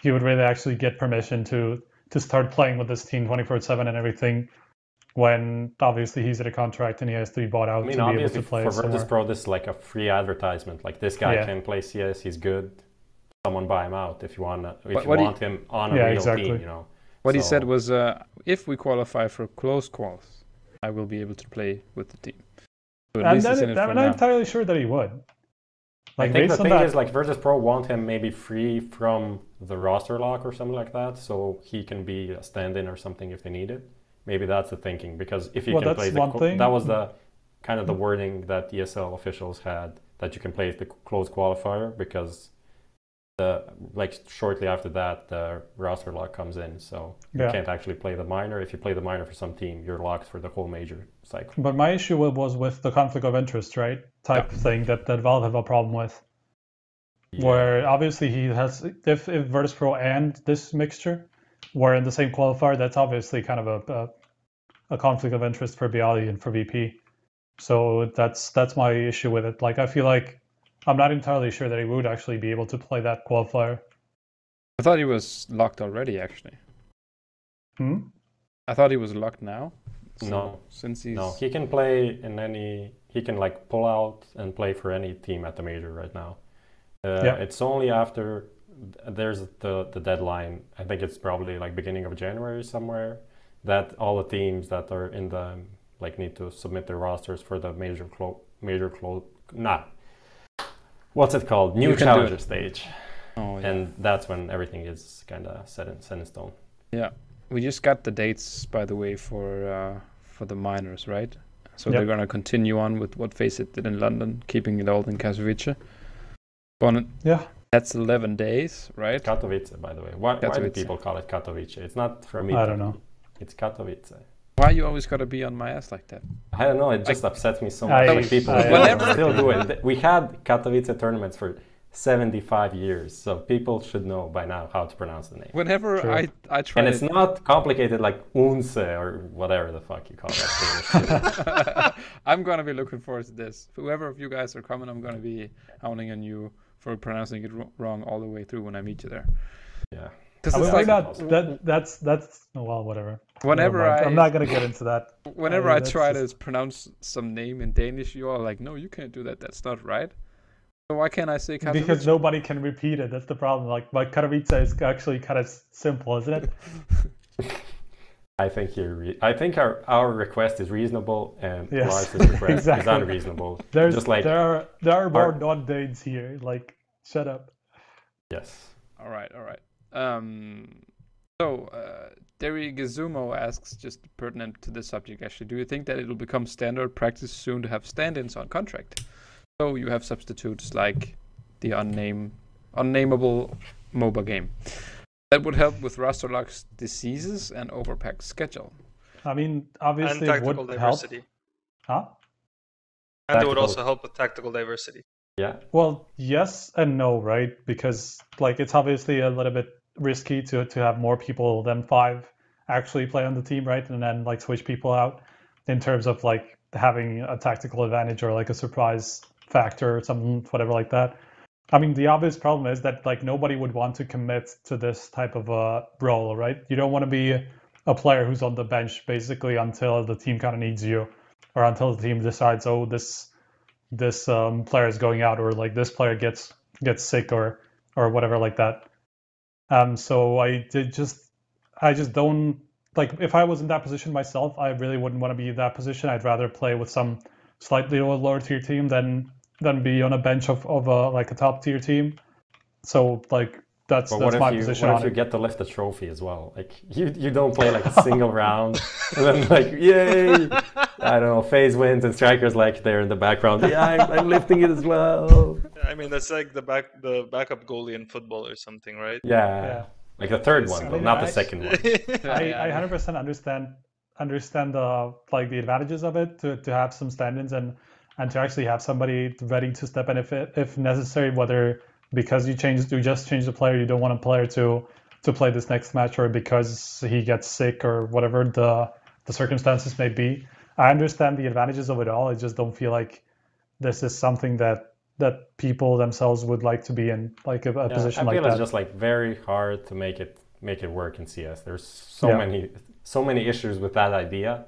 really actually get permission to start playing with this team 24/7 and everything, when obviously he's in a contract and he has to be bought out to be able to play. For Virtus Pro, this is like a free advertisement. Like, this guy can play CS, he's good. Someone buy him out if you want him on a real team, What he said was, if we qualify for close quals, I will be able to play with the team. So I'm not entirely sure that he would. Like, I think the thing is, like, Virtus Pro want him maybe free from the roster lock or something like that, so he can be a stand-in or something if they need it. Maybe that's the thinking, because if you can play that was the kind of the wording that ESL officials had, that you can play the close qualifier, because shortly after that, the roster lock comes in, so you can't actually play the minor. If you play the minor for some team, you're locked for the whole major cycle. But my issue was with the conflict of interest, right? Type thing that Valve have a problem with. Yeah. Where obviously he has, if Virtus Pro and this mixture were in the same qualifier, that's obviously kind of a conflict of interest for Bialy and for VP. So that's my issue with it. Like, I feel like I'm not entirely sure that he would actually be able to play that qualifier. I thought he was locked already, actually. I thought he was locked now. So No. Since he's... No, he can play in any... He can like pull out and play for any team at the major right now. It's only after there's the deadline, I think it's probably like beginning of January somewhere, that all the teams that are in the... like need to submit their rosters for the what's it called? New Challenger stage. Oh, yeah. And that's when everything is kind of set in stone. Yeah, we just got the dates, by the way, for the minors, right? So they're gonna continue on with what FaZe did in London, keeping it all in Katowice. That's 11 days, right? Katowice, by the way. Why do people call it Katowice? It's not from Italy. I don't know. It's Katowice. Why you always gotta be on my ass like that? I don't know. It just upsets me so much. Like people still do it. We had Katowice tournaments for 75 years, so people should know by now how to pronounce the name. Whenever I try, and it's not complicated like Unse or whatever the fuck you call that. I'm gonna be looking forward to this. Whoever of you guys are coming, I'm gonna be hounding on you for pronouncing it wrong all the way through when I meet you there. Yeah. That's well, whatever. Whenever I'm not gonna get into that. Whenever I try to pronounce some name in Danish, you are like, no, you can't do that. That's not right. So why can't I say Katowice? Because nobody can repeat it. That's the problem. Like Katowice is actually kind of simple, isn't it? I think our request is reasonable, and Lars' request is unreasonable. There are more non-Danes here. Like, shut up. Yes. All right. So, Derry Gazumo asks, just pertinent to this subject actually, do you think that it will become standard practice soon to have stand-ins on contract? So you have substitutes like the unnameable MOBA game. That would help with roster locks, diseases, and overpack schedule. I mean, obviously and it would tactical diversity. Help. Huh? And it would also help with tactical diversity. Yeah. Well, yes and no, right? Because like it's obviously a little bit risky to have more people than 5 actually play on the team, right? And then like switch people out in terms of like having a tactical advantage or like a surprise factor or something, whatever like that. I mean, the obvious problem is that like nobody would want to commit to this type of a role, right? You don't want to be a player who's on the bench basically until the team kind of needs you, or until the team decides, oh, this player is going out, or like this player gets sick or whatever like that. So I just don't like, if I was in that position myself, I really wouldn't want to be in that position. I'd rather play with some slightly lower tier team than be on a bench of like a top tier team. So like that's my position. What if you get to lift the trophy as well? Like you don't play like a single round, and then like yay, I don't know, FaZe wins and Striker's like there in the background. Yeah, I'm lifting it as well. I mean, that's like the backup goalie in football or something, right? Yeah. Like the third one, but not the second one. I 100% understand like the advantages of it to have some stand-ins and to actually have somebody ready to step in if necessary, whether because you just change the player, you don't want a player to play this next match, or because he gets sick or whatever the circumstances may be. I understand the advantages of it all. I just don't feel like this is something that people themselves would like to be in, like a position like that. I feel it's just like very hard to make it work in CS. There's so many issues with that idea.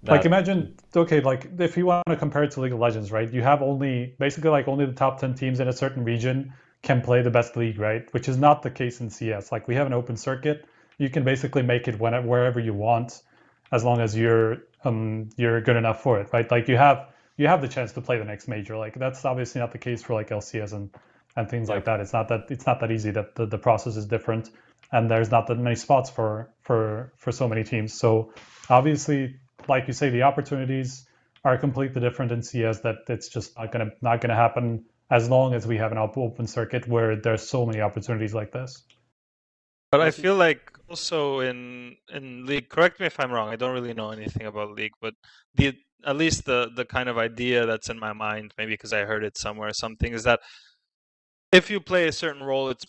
Like imagine, okay, like if you want to compare it to League of Legends, right? You have only the top 10 teams in a certain region can play the best league, right? Which is not the case in CS. Like we have an open circuit. You can basically make it wherever you want, as long as you're good enough for it, right? Like you have the chance to play the next major. Like that's obviously not the case for like LCS and things like that. It's not that easy. That the process is different, and there's not that many spots for so many teams. So obviously, like you say, the opportunities are completely different in CS. That it's just not gonna happen as long as we have an open circuit where there's so many opportunities like this. But I feel like also in League, correct me if I'm wrong, I don't really know anything about League, but at least the kind of idea that's in my mind, maybe because I heard it somewhere or something, is that if you play a certain role, it's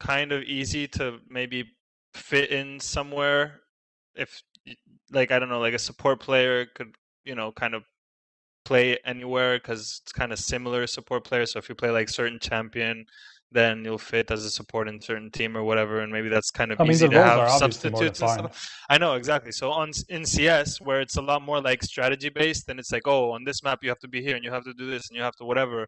kind of easy to maybe fit in somewhere. If, like, I don't know, like a support player could, kind of play anywhere because it's kind of similar support player. So if you play like certain champion, then you'll fit as a support in certain team or whatever, and maybe that's kind of easy the to roles are have obviously more substitutes and defined. stuff. I know, exactly. So in CS, where it's a lot more like strategy based, then it's like, oh, on this map you have to be here and you have to do this and you have to whatever.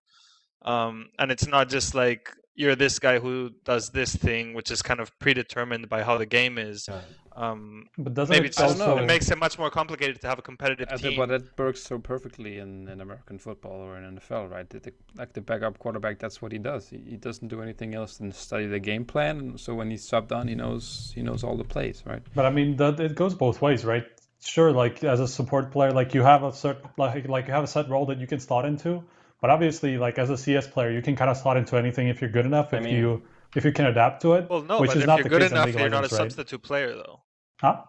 And it's not just like you're this guy who does this thing, which is kind of predetermined by how the game is. But doesn't Maybe it it's just, also... it makes it much more complicated to have a competitive team. But that works so perfectly in American football or in NFL, right? The backup quarterback, that's what he does. He doesn't do anything else than study the game plan. So when he's subbed on, he knows all the plays, right? But I mean, it goes both ways, right? Sure, like as a support player, like you have a certain like you have a set role that you can slot into. But obviously, like as a CS player, you can kind of slot into anything if you're good enough. If you can adapt to it. Well, no, which but is if not you're the good case in enough, League of you're not a Legends, right? substitute player, though. Huh?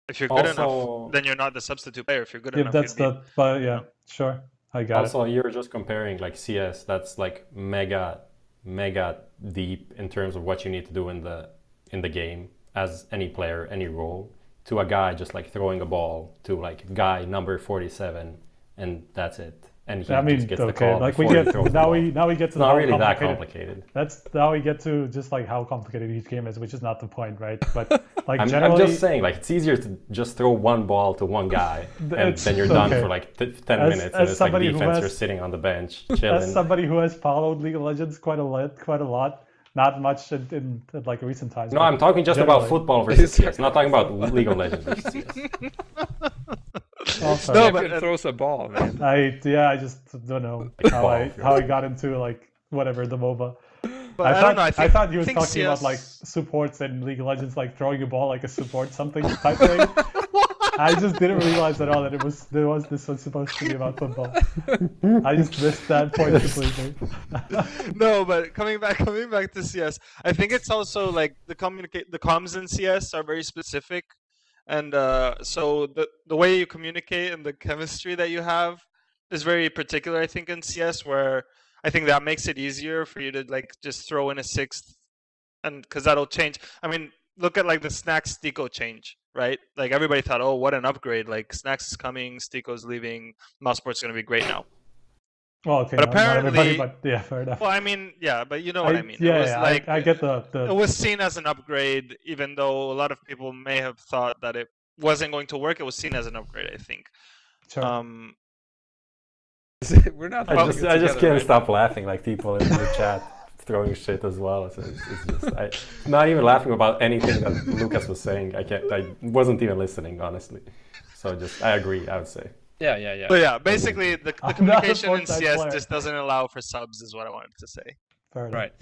If you're good Also- enough, then you're not the substitute player. If you're good Yeah, enough, that's you'd be- but yeah, sure, I got it. Also, you're just comparing like CS, that's like mega deep in terms of what you need to do in the game as any player, any role, to a guy just like throwing a ball to like guy number 47, and that's it. And he I mean, just gets the okay, call like we before he get throws the now ball. we get to It's not how really that complicated. That's now we get to just like how complicated each game is, which is not the point, right? But like I'm generally, just saying, like it's easier to just throw one ball to one guy, and It's- then you're done okay. for like 10 As- minutes, as and it's like somebody who defense, has- you're sitting on the bench, as chilling. somebody who has followed League of Legends quite a lot, not much in like recent times. No, but I'm talking just about generally. football versus CS, not talking about League of Legends versus CS. Oh, sorry. No, Champion but throws a ball, man. I just don't know Like how ball, I got into like whatever the MOBA. But I don't know. I thought he was think talking about CS like supports in League of Legends, like throwing a ball like a support something type thing. I just didn't realize at all that this was supposed to be about football. I just missed that point completely. No, but coming back to CS, I think it's also like the comms in CS are very specific, and so the way you communicate and the chemistry that you have is very particular. I think in CS, where I think that makes it easier for you to like just throw in a sixth, and because that'll change. I mean, look at like the Snacks Stico change, right? Like everybody thought, oh, what an upgrade! Like Snacks is coming, Stico's leaving, Mousesport's going to be great now. Well, okay, But not everybody, apparently- but yeah, fair enough. Well, I mean, yeah, but you know what I mean. Yeah, it was yeah, like I get the it was seen as an upgrade, even though a lot of people may have thought that it wasn't going to work. It was seen as an upgrade, I think. sure. We're not. I holding just it can't together, right? stop laughing, like people in the chat throwing shit as well. So it's just not even laughing about anything that Lucas was saying. I wasn't even listening, honestly. So I agree, I would say. Yeah. But yeah, basically the I'm not a communication in Fortnite CS player. just doesn't allow for subs, is what I wanted to say. Fair enough. Right.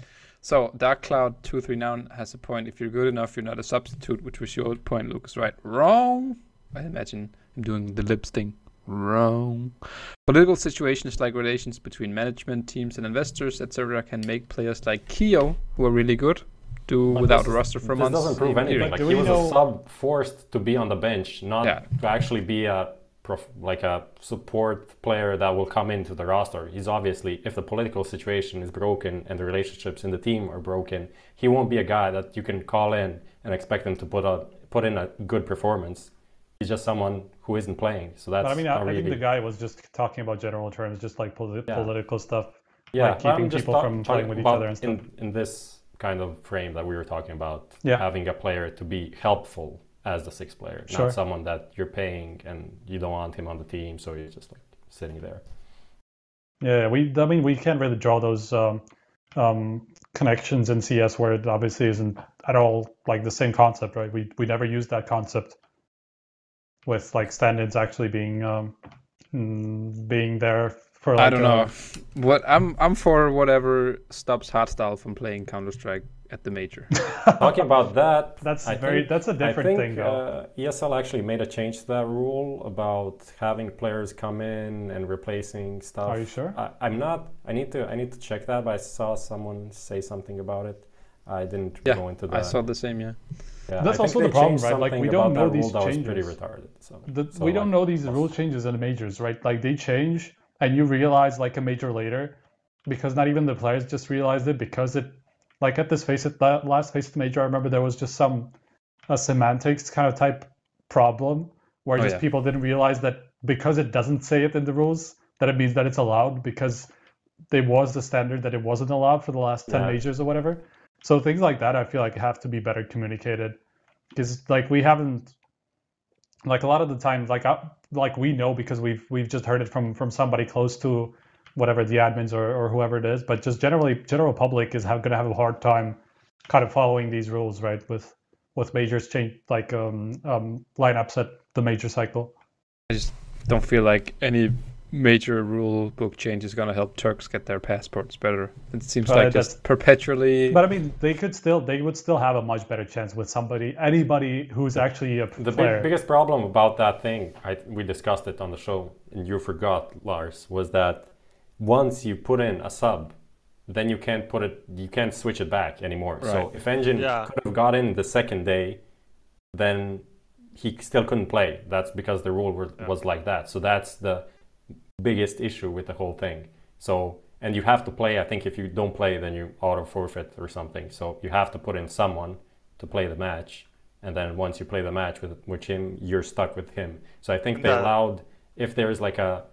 So Dark Cloud 239 has a point. If you're good enough, you're not a substitute, which was your point, Lucas. Right? Wrong. I imagine him doing the lips thing. Wrong. Political situations like relations between management, teams, and investors, etc., can make players like Keo, who are really good, do But without this a roster for this months. doesn't prove even anything. here. Like do he we was know- a sub forced to be on the bench, not Yeah. to actually be a like a support player that will come into the roster. He's obviously, if the political situation is broken and the relationships in the team are broken, he won't be a guy that you can call in and expect him to put in a good performance. He's just someone who isn't playing. So that's But I mean, not I think really. the guy was just talking about general terms, just like political stuff. Yeah, like but I'm keeping just people from playing talking with each about other and stuff. in this kind of frame that we were talking about, Yeah. having a player to be helpful as the sixth player, Sure. not someone that you're paying and you don't want him on the team, so you're just like sitting there. Yeah, we can't really draw those connections in CS where it obviously isn't at all like the same concept, right? We never used that concept with like stand-ins actually being there For I like don't know. What I'm for whatever stops hardstyle from playing Counter-Strike at the major. Talking about that, That's I very. think- That's a different I think, thing, though. ESL actually made a change to that rule about having players come in and replacing stuff. Are you sure? I'm not. I need to check that, but I saw someone say something about it. I didn't Yeah, go into that. I saw the same. Yeah. Yeah, That's I think also they the problem, changed right? Like, something we don't about know that rule these that was pretty changes. retarded. So We don't like, know these rule changes in the majors, right? Like they change, and you realize like a major later, because not even the players just realized it because it, like at this face it last face it major, I remember there was just a semantics kind of type problem where Oh, just yeah. people didn't realize that because it doesn't say it in the rules that it means that it's allowed because there was the standard that it wasn't allowed for the last 10 Yeah. majors or whatever. So things like that I feel like have to be better communicated because like we haven't, like a lot of the times like we know because we've just heard it from somebody close to whatever the admins or whoever it is, but just general public is going to have a hard time kind of following these rules, right? With majors change like lineups at the major cycle. I just don't feel like any major rule book change is gonna help Turks get their passports better. It seems like just perpetually. But I mean, they would still have a much better chance with anybody who's actually a player. Biggest problem about that thing, we discussed it on the show, and you forgot, Lars, was that once you put in a sub, then you can't switch it back anymore. Right. So if Engine could have got in the second day, then he still couldn't play. That's because the rule was like that. So that's the biggest issue with the whole thing. So, and you have to play, I think if you don't play, then you auto forfeit or something. So you have to put in someone to play the match. And then once you play the match with him, you're stuck with him. So I think they allowed, if there's like a,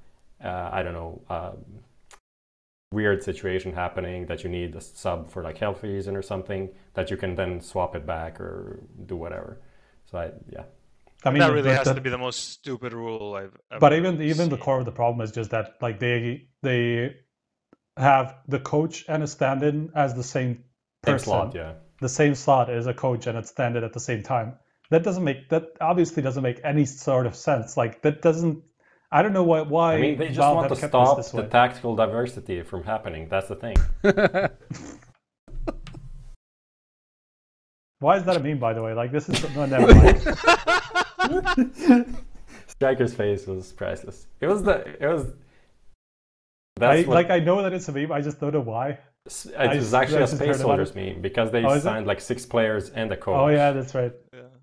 I don't know, weird situation happening that you need a sub for like health reason or something, that you can then swap it back or do whatever. So I mean, that really has to be the most stupid rule I've ever But even seen. the core of the problem is just that like they have the coach and a stand-in as the same person. Slot, yeah. The same slot as a coach and a stand-in at the same time. That obviously doesn't make any sort of sense. Like that doesn't. I don't know why. I mean, they just Valve want to have kept stop this the way. tactical diversity from happening. That's the thing. Why is that a meme, by the way? Like this is no, never mind. Striker's face was priceless. I know that it's a meme. I just don't know why. It was actually a Space Soldiers meme because they signed like 6 players and a coach. Oh yeah, that's right.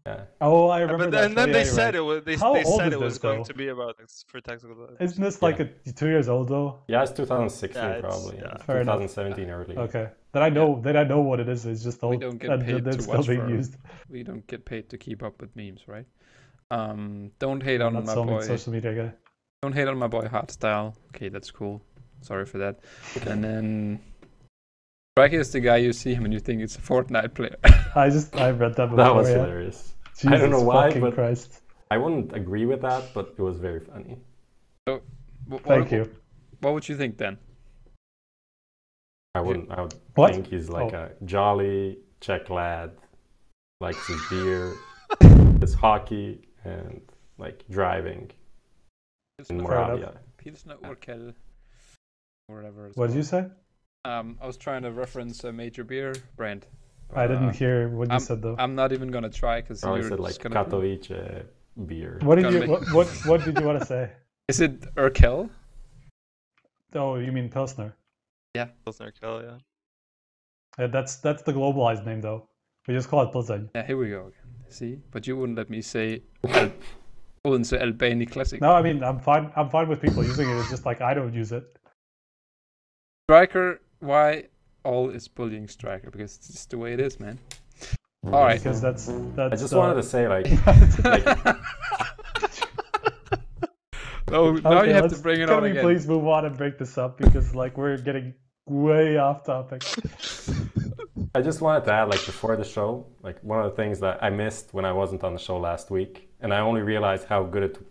Yeah. Oh, I remember that. And then Yeah, they you're said right. it was. They How old said is it was this, going though? to be about for tactical. Isn't this like 2 years old though? Yeah, it's 2016 Yeah, it's- probably. yeah. Fair enough. 2017 early. Okay. Then I know what it is. It's just old. We don't get and paid they're to still watch being for. used. We don't get paid to keep up with memes, right? Don't hate on Not my so many boy. social media guy. Don't hate on my boy Hardstyle. Okay, that's cool. Sorry for that. And then Striker is the guy you see him and you think it's a Fortnite player. I read that before. That was yeah. hilarious. Jesus I don't know why, fucking but Christ. I wouldn't agree with that, but it was very funny. So, Thank you. What would you think then? I would What? think he's like a jolly Czech lad, likes his beer, his hockey, and like driving in Moravia. Pilsner Urquell, or whatever. What did you say? I was trying to reference a major beer brand. I didn't hear what you said though. I'm not even gonna try because Probably you're said just like gonna. Katowice beer. What did Gonna you what did you want to say? Is it Urquell? Oh, you mean Pilsner? Pilsner Urquell, yeah. That's the globalized name though. We just call it Plzeň. Yeah, here we go again. See, but you wouldn't let me say Odense Albany Classic. No, I mean I'm fine with people using it. It's just like I don't use it. Striker, why all is bullying Striker? Because it's just the way it is, man. All right. Because that's I just wanted to say like Oh, now Okay, you have to bring it on Can we again. please move on and break this up because like we're getting way off topic. I just wanted to add, like, before the show, like, one of the things that I missed when I wasn't on the show last week, and I only realized how good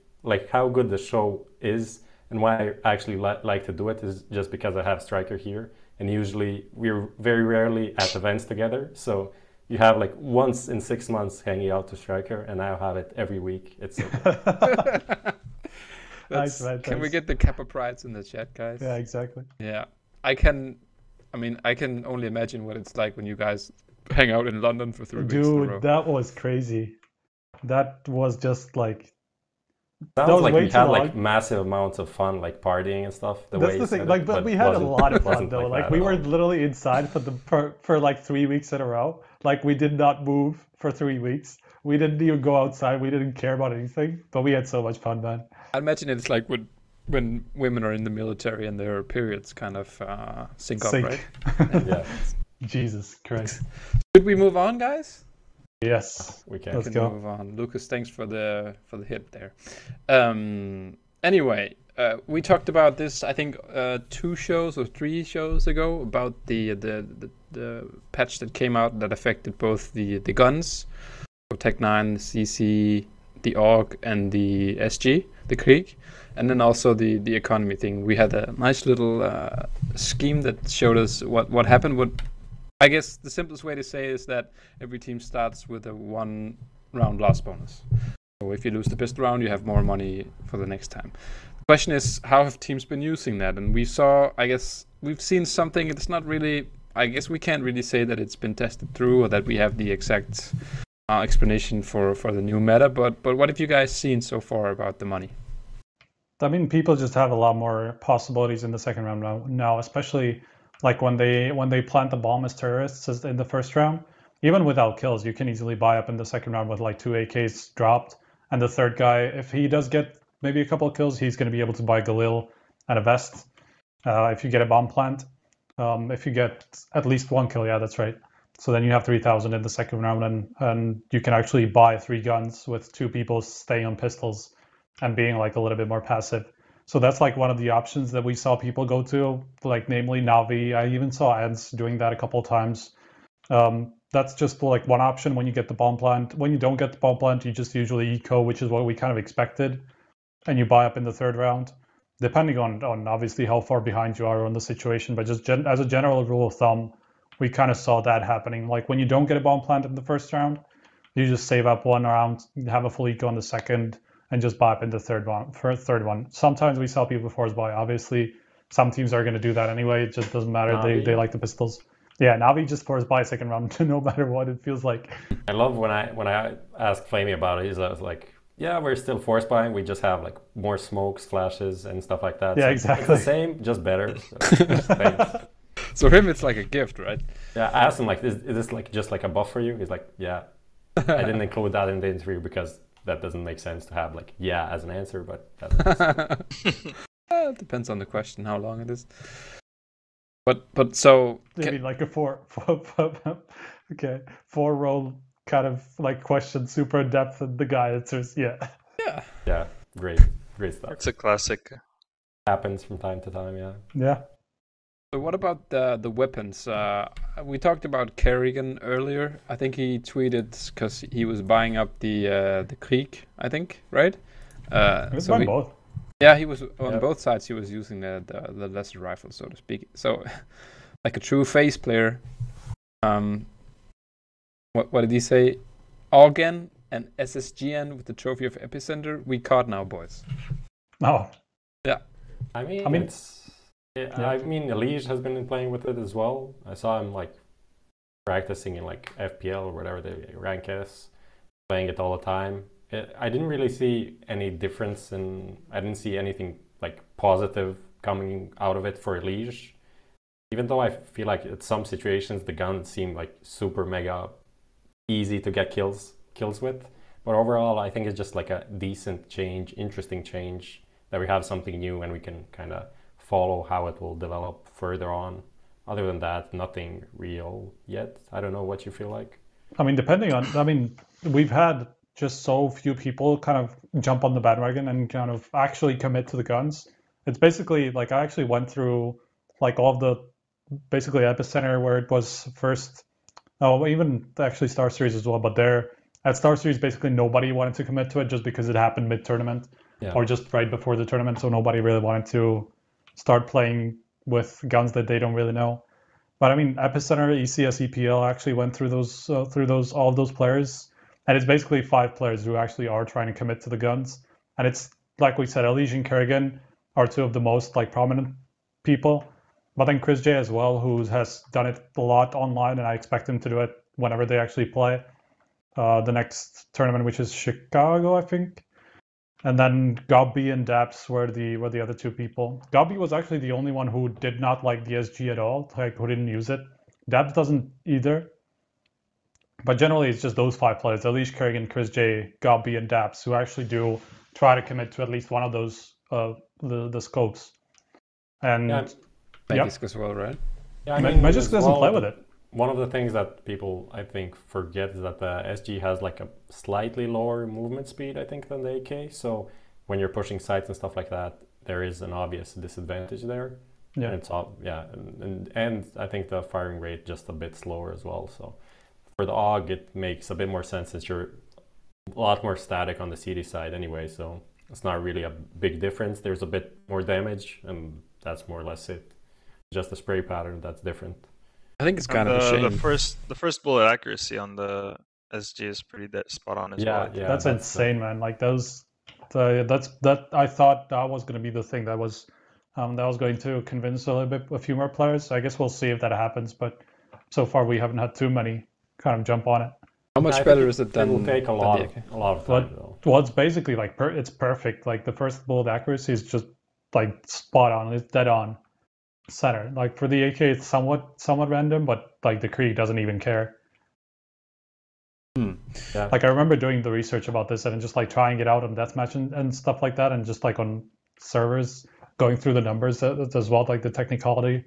how good the show is, and why I actually like to do it is just because I have Striker here, and usually we're very rarely at events together, so you have like once in 6 months hanging out to Striker, and I have it every week. It's so good. Nice, man. Can we Thanks. get the Kappa Prides in the chat, guys? Yeah, exactly. Yeah. I can only imagine what it's like when you guys hang out in London for 3 weeks in a row. Dude, that was crazy. That was just like Sounds was like way we too had like long. massive amounts of fun, like partying and stuff. The that's way the you thing. said Like, it, but we had a wasn't- lot of fun wasn't though. Like that we at were all. literally inside for like 3 weeks in a row. Like we did not move for 3 weeks. We didn't even go outside. We didn't care about anything. But we had so much fun, man. I imagine it's like when women are in the military and their periods kind of sync up, Sync. right? Yeah, Jesus Christ. Should we move on, guys? Yes. we can. Let's Can go. move on. Lucas, thanks for the hit there. Anyway, we talked about this, I think, 2 shows or 3 shows ago about the patch that came out that affected both the guns, Tech 9, the CC, the AUG, and the SG, the Krieg, and then also the economy thing. We had a nice little scheme that showed us what happened. What I guess the simplest way to say is that every team starts with a 1 round loss bonus. So if you lose the pistol round, you have more money for the next time. The question is, how have teams been using that? And we've seen something. It's not really, I guess we can't really say that it's been tested through or that we have the exact explanation for the new meta. But what have you guys seen so far about the money? I mean, people just have a lot more possibilities in the second round now, especially like when they plant the bomb as terrorists in the first round. Even without kills, you can easily buy up in the second round with like 2 AKs dropped. And the third guy, if he does get maybe a couple of kills, he's going to be able to buy Galil and a vest. If you get a bomb plant, if you get at least 1 kill, yeah, that's right. So then you have 3,000 in the second round, and you can actually buy 3 guns with 2 people staying on pistols and being like a little bit more passive. So that's like one of the options that we saw people go to, like namely Navi. I even saw ads doing that a couple of times. That's just like one option when you get the bomb plant. When you don't get the bomb plant, you just usually eco, which is what we kind of expected, and you buy up in the third round, depending on obviously how far behind you are on the situation. But just as a general rule of thumb, we kind of saw that happening. Like when you don't get a bomb plant in the first round, you just save up 1 round, have a full eco in the second, and just buy up in the third one. Sometimes we saw people force buy. Obviously, some teams are going to do that anyway. It just doesn't matter. They like the pistols. Yeah, Navi just force buy second round no matter what it feels like. I love when I asked Flamey about it. I was like, yeah, we're still force buying. We just have like more smokes, flashes, and stuff like that. Yeah, So exactly. It's the same, just better. So, thanks. So him, it's like a gift, right? Yeah, I asked him like, is this like just like a buff for you? He's like, yeah. I didn't include that in the interview because that doesn't make sense to have like yeah as an answer, but It depends on the question, how long it is. But so Maybe like a four roll kind of like question, super in depth, and the guy answers yeah. yeah, great stuff. It's a classic. Happens from time to time, yeah. Yeah. So what about the weapons? We talked about Kerrigan earlier. I think he tweeted because he was buying up the Krieg, I think, right? It was by both. Yeah, he was on Yep. both sides. He was using the lesser rifle, so to speak. So, like a true FaZe player. What did he say? Organ and SSGN with the trophy of Epicenter. We caught now, boys. Oh. Yeah. I mean, Yeah. I mean, Elige has been playing with it as well. I saw him like practicing in like FPL or whatever the rank is, playing it all the time. I didn't really see any difference, and I didn't see anything like positive coming out of it for Elige. Even though I feel like at some situations the gun seemed like super mega easy to get kills with, but overall I think it's just like a decent change, interesting change, that we have something new and we can kind of follow how it will develop further on. Other than that, nothing real yet. I don't know what you feel like. I mean, we've had just so few people kind of jump on the bandwagon and kind of actually commit to the guns. It's basically like I actually went through like all of the basically Epicenter where it was first. Oh, even actually Star Series as well. But there at Star Series, basically nobody wanted to commit to it just because it happened mid-tournament or just right before the tournament. So nobody really wanted to start playing with guns that they don't really know. But I mean, Epicenter, ECS, EPL actually went through all of those players, and it's basically 5 players who actually are trying to commit to the guns. And it's like we said, Elise and Kerrigan are two of the most like prominent people. But then Chris J as well, who has done it a lot online, and I expect him to do it whenever they actually play the next tournament, which is Chicago, I think. And then Gobby and Daps were the other two people. Gobby was actually the only one who did not like the SG at all, like who didn't use it. Daps doesn't either. But generally, it's just those 5 players: Elise, Kerrigan, Chris J, Gobby, and Daps, who actually do try to commit to at least one of those the scopes. And Magisk as well, right? Yeah, I mean, Magisk doesn't play with it. One of the things that people, I think, forget is that the SG has like a slightly lower movement speed, I think, than the AK. So when you're pushing sights and stuff like that, there is an obvious disadvantage there. Yeah. And it's all, yeah, and I think the firing rate just a bit slower as well. So for the AUG, it makes a bit more sense since you're a lot more static on the CD side anyway. So it's not really a big difference. There's a bit more damage, and that's more or less it. Just the spray pattern that's different. I think it's kind of a shame. The first bullet accuracy on the SG is pretty spot on as well. Yeah, that's insane, man. Like those, that I thought that was going to be the thing that was going to convince a few more players. I guess we'll see if that happens, but so far we haven't had too many kind of jump on it. How much better is it than? It will take a lot of time. Well, it's basically like it's perfect. Like the first bullet accuracy is just like spot on. It's dead on center. Like for the AK, it's somewhat random, but like the Krieg doesn't even care. Yeah. Like I remember doing the research about this and just like trying it out on deathmatch and stuff like that, and just like on servers going through the numbers as well, like the technicality,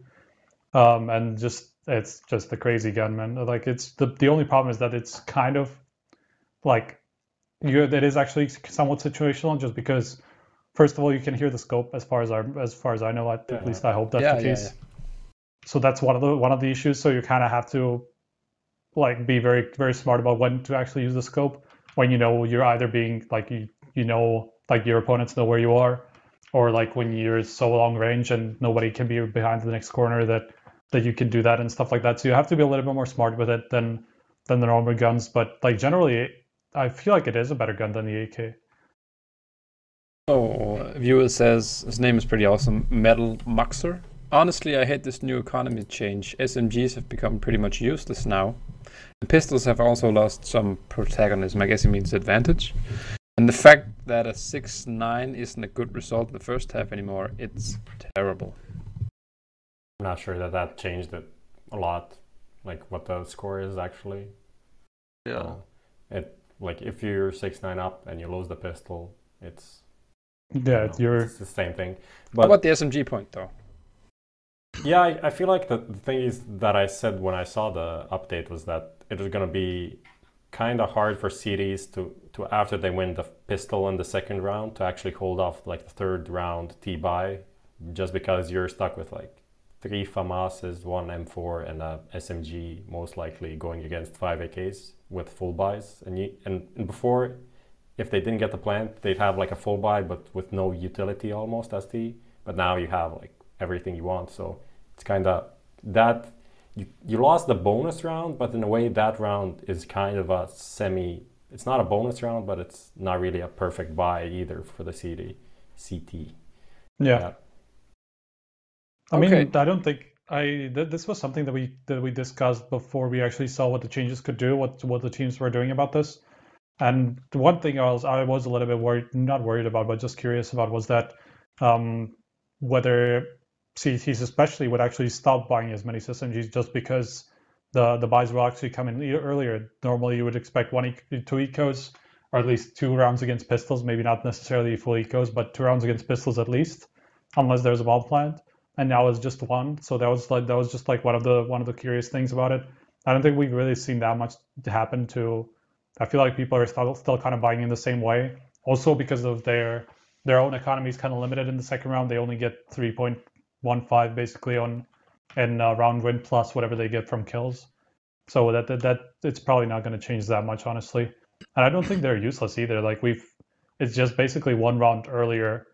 and just it's just a crazy gun, man. Like it's the only problem is that it's kind of like it is actually somewhat situational, just because first of all you can hear the scope as far as I know. At least I hope that's the case. Yeah. So that's one of the issues. So you kind of have to like be very, very smart about when to actually use the scope, when you know you're either being like you know like your opponents know where you are, or like when you're so long range and nobody can be behind the next corner that you can do that and stuff like that. So you have to be a little bit more smart with it than the normal guns. But like generally, I feel like it is a better gun than the AK. Oh, viewer says his name is pretty awesome. Metal Muxer. Honestly, I hate this new economy change. SMGs have become pretty much useless now. The pistols have also lost some protagonism. I guess it means advantage. And the fact that a 6.9 isn't a good result in the first half anymore, it's terrible. I'm not sure that changed it a lot, like what the score is actually. Yeah. So it like if you're 6.9 up and you lose the pistol, it's it's the same thing. But how about the SMG point though? Yeah, I feel like the thing is that I said when I saw the update was that it was going to be kind of hard for CDs to after they win the pistol in the second round to actually hold off like the third round T-buy, just because you're stuck with like 3 FAMASs, 1 M4 and a SMG, most likely going against 5 AKs with full buys. And before, if they didn't get the plant, they'd have like a full buy but with no utility almost as T. But now you have like everything you want, so it's kind of that you lost the bonus round, but in a way that round is kind of a it's not a bonus round, but it's not really a perfect buy either for the CT. Yeah. I mean, I don't think this was something that we discussed before we actually saw what the changes could do, what the teams were doing about this. And one thing I was a little bit not worried about, but just curious about was that whether CTs especially would actually stop buying as many SMGs just because the buys will actually come in earlier. Normally you would expect 2 ecos, or at least 2 rounds against pistols, maybe not necessarily full ecos, but 2 rounds against pistols at least, unless there's a bomb plant. And now it's just 1. So that was just like one of the curious things about it. I don't think we've really seen that much happen to. I feel like people are still kind of buying in the same way. Also because of their own economy is kind of limited in the second round. They only get 3.15 basically in round win plus whatever they get from kills. So that it's probably not going to change that much, honestly. And I don't think they're useless either. Like it's just basically 1 round earlier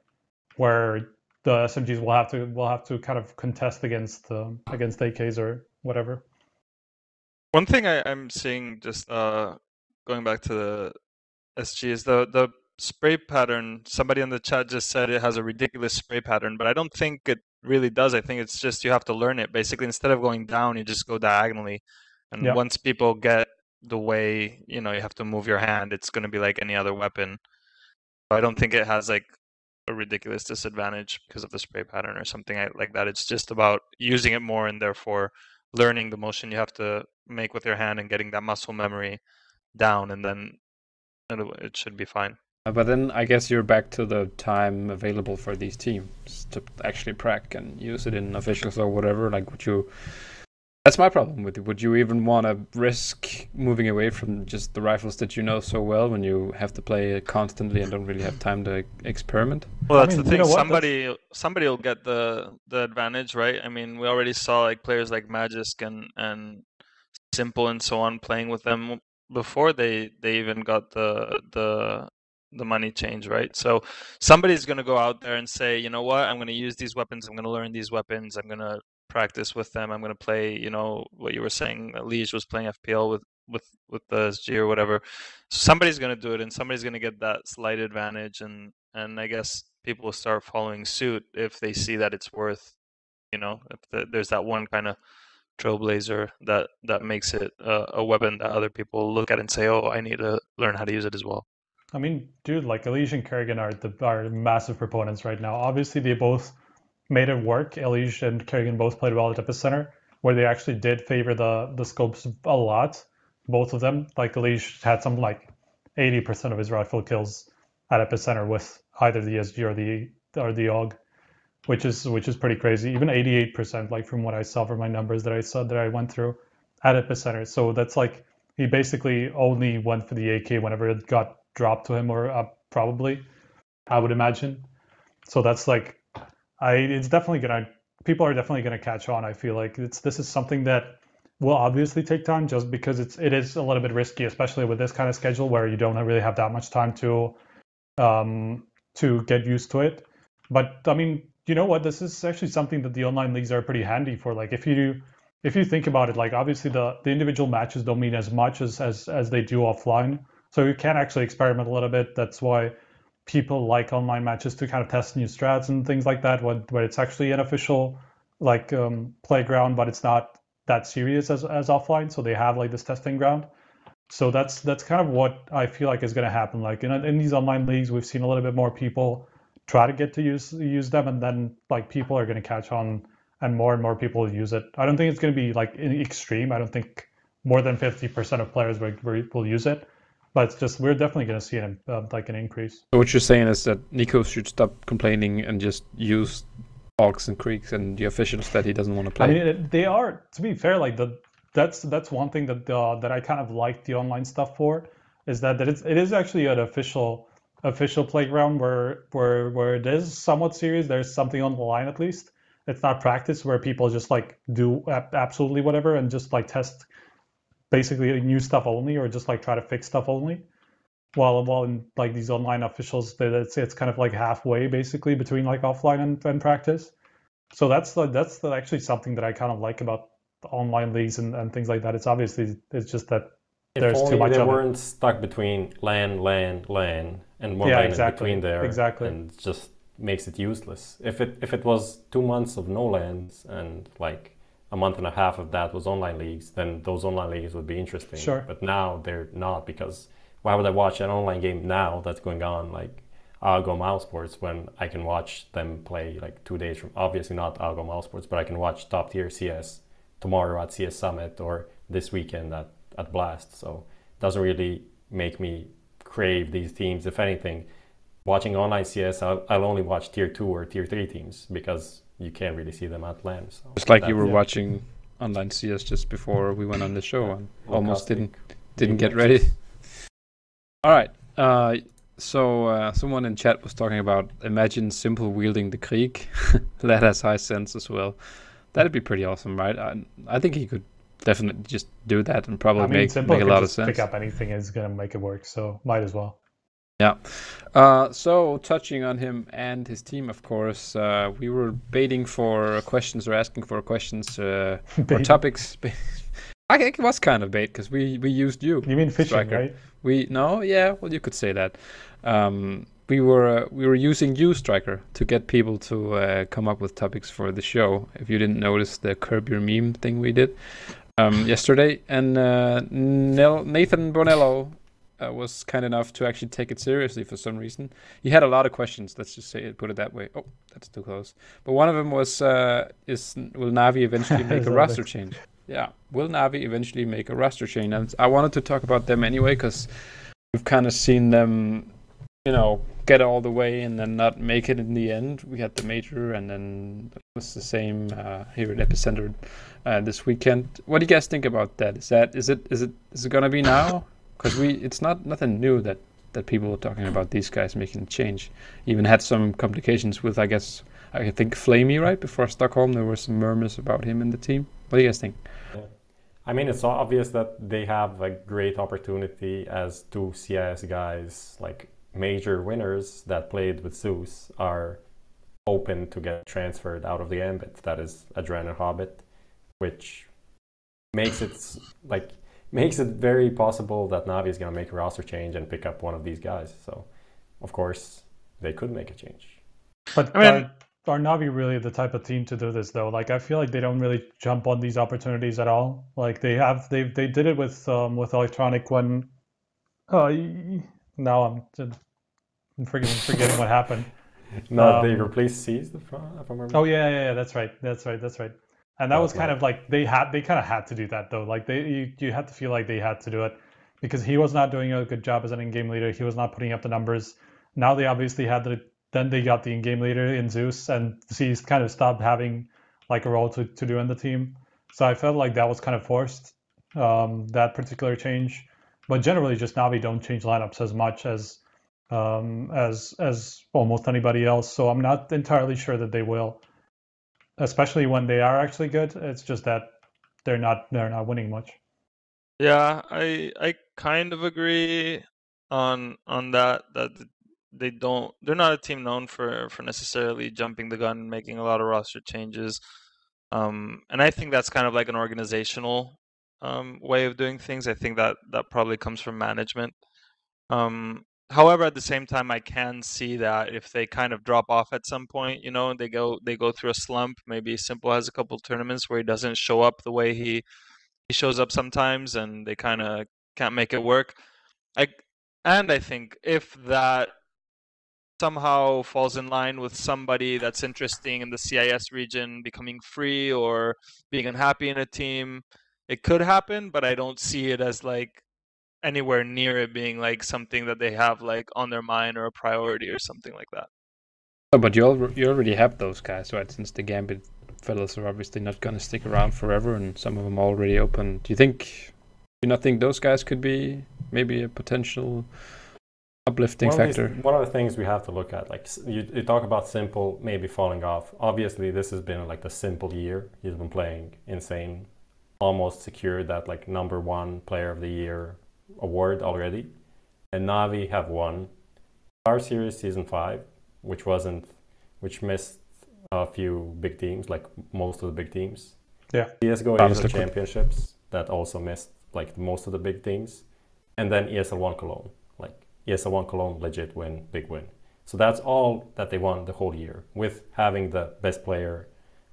where the SMGs will have to kind of contest against AKs or whatever. One thing I'm seeing, just going back to the SG, is the spray pattern, somebody in the chat just said it has a ridiculous spray pattern, but I don't think it really does. I think it's just you have to learn it. Basically, instead of going down, you just go diagonally. And Yeah. once people get the way, you have to move your hand, it's going to be like any other weapon. I don't think it has like a ridiculous disadvantage because of the spray pattern or something like that. It's just about using it more and therefore learning the motion you have to make with your hand and getting that muscle memory down, and then it should be fine. But then I guess you're back to the time available for these teams to actually prac and use it in officials or whatever. Like, that's my problem with it. Would you even want to risk moving away from just the rifles that you know so well when you have to play it constantly and don't really have time to experiment? Well, that's the thing. Somebody will get the advantage, right? I mean, we already saw like players like Magisk and Simple and so on playing with them before they even got the money change, right? So somebody's going to go out there and say, you know what, I'm going to use these weapons, I'm going to learn these weapons, I'm going to practice with them, I'm going to play, what you were saying, Liege was playing FPL with the SG or whatever. Somebody's going to do it, and somebody's going to get that slight advantage, and I guess people will start following suit if they see that it's worth, if there's that one kind of trailblazer that makes it a weapon that other people look at and say, oh, I need to learn how to use it as well. I mean, dude, like Elige and Kerrigan are massive proponents right now. Obviously, they both made it work. Elige and Kerrigan both played well at Epicenter, where they actually did favor the scopes a lot. Both of them. Like Elige had some like 80% of his rifle kills at Epicenter with either the SG or the AUG, which is pretty crazy. Even 88%, like from what I saw from my numbers that I went through at Epicenter. So that's like he basically only went for the AK whenever it got dropped to him, or probably, I would imagine. So that's like, people are definitely gonna catch on. I feel like this is something that will obviously take time, just because it is a little bit risky, especially with this kind of schedule where you don't really have that much time to get used to it. But I mean, you know what? This is actually something that the online leagues are pretty handy for. Like if you think about it, like obviously the individual matches don't mean as much as they do offline. So you can actually experiment a little bit. That's why people like online matches, to kind of test new strats and things like that, where it's actually an official like playground, but it's not that serious as offline. So they have like this testing ground. So that's kind of what I feel like is going to happen. Like in these online leagues, we've seen a little bit more people try to get to use them, and then like people are going to catch on, and more people will use it. I don't think it's going to be like extreme. I don't think more than 50% of players will use it. But it's just, we're definitely going to see an increase. So what you're saying is that Nico should stop complaining and just use Augs and Creeks and the officials that he doesn't want to play. I mean, they are, to be fair, like that's one thing that I kind of like the online stuff for, is that it is actually an official playground where it is somewhat serious. There's something on the line at least. It's not practice where people just like do absolutely whatever and just like test basically new stuff only, or just like try to fix stuff only. While in like these online officials, it's kind of like halfway basically between like offline and practice. So that's actually something that I kind of like about the online leagues and things like that. It's just that there's too much of it. If only they weren't stuck between LAN, and one LAN in between there. Exactly. And just makes it useless. If it was 2 months of no LANs and like a month and a half of that was online leagues, then those online leagues would be interesting. Sure. But now they're not, because why would I watch an online game now that's going on like Algo Mousesports when I can watch them play like 2 days from, obviously not Algo Mousesports, but I can watch top tier CS tomorrow at CS Summit or this weekend at Blast. So it doesn't really make me crave these teams. If anything, watching online CS, I'll only watch tier 2 or tier 3 teams because you can't really see them at LAN. So just like you were watching online CS just before we went on the show and almost didn't get ready. All right. So someone in chat was talking about, imagine Simple wielding the Krieg. That has high sense as well. That'd be pretty awesome, right? I think he could definitely just do that and probably make a lot of sense. Pick up anything is going to make it work, so might as well. Yeah. So touching on him and his team, of course, we were baiting for questions or asking for questions or topics. I think it was kind of bait because we used you. You mean fishing, Striker. right? Well, you could say that. We were using you, Striker, to get people to come up with topics for the show. If you didn't notice the curb your meme thing we did yesterday, and Nathan Bonello was kind enough to actually take it seriously for some reason. He had a lot of questions. Let's just say it, put it that way. Oh, that's too close. But one of them was, will Navi eventually make a roster change? Yeah, will Navi eventually make a roster change? And I wanted to talk about them anyway because we've kind of seen them, get all the way and then not make it in the end. We had the major, and then it was the same here at Epicenter this weekend. What do you guys think about that? Is it gonna be now? Because it's nothing new that people were talking about these guys making a change. Even had some complications with, I think Flamey, right before Stockholm. There were some murmurs about him in the team. What do you guys think? Yeah. I mean, it's obvious that they have a great opportunity as two CIS guys, like major winners that played with Zeus, are open to get transferred out of the Ambit. That is Adren and Hobbit, which makes it very possible that Navi is going to make a roster change and pick up one of these guys. So, of course, they could make a change. But are Navi really the type of team to do this though? Like, I feel like they don't really jump on these opportunities at all. Like they did it with Electronic when. Now I'm forgetting what happened. No, they replaced C's if I remember. Oh yeah, that's right. And that was kind of like they kind of had to do that though. Like you had to feel like they had to do it because he was not doing a good job as an in-game leader. He was not putting up the numbers. Now they obviously had then they got the in-game leader in Zeus, and C's kind of stopped having like a role to do in the team. So I felt like that was kind of forced, that particular change. But generally, just Navi don't change lineups as much as almost anybody else. So I'm not entirely sure that they will, especially when they are actually good. It's just that they're not winning much. Yeah, I kind of agree on that they're not a team known for necessarily jumping the gun and making a lot of roster changes. And I think that's kind of like an organizational way of doing things. I think that probably comes from management. However, at the same time, I can see that if they kind of drop off at some point, and they go through a slump. Maybe Simple has a couple tournaments where he doesn't show up the way he shows up sometimes, and they kind of can't make it work. I think if that somehow falls in line with somebody that's interesting in the CIS region becoming free or being unhappy in a team, it could happen, but I don't see it as like anywhere near it being like something that they have like on their mind or a priority or something like that. Oh, but you already have those guys, right? Since the Gambit fellas are obviously not going to stick around forever, and some of them are already open. Do you not think those guys could be maybe a potential uplifting factor? One of the things we have to look at, like you talk about Simple maybe falling off. Obviously, this has been like the Simple year. He's been playing insane, almost secured that like #1 player of the year award already. And Navi have won Pro Series Season 5, which missed a few big teams, like most of the big teams. Yeah. CSGO ESL Championships that also missed like most of the big teams. And then ESL1 Cologne. ESL1 Cologne, legit win, big win. So that's all that they won the whole year, with having the best player,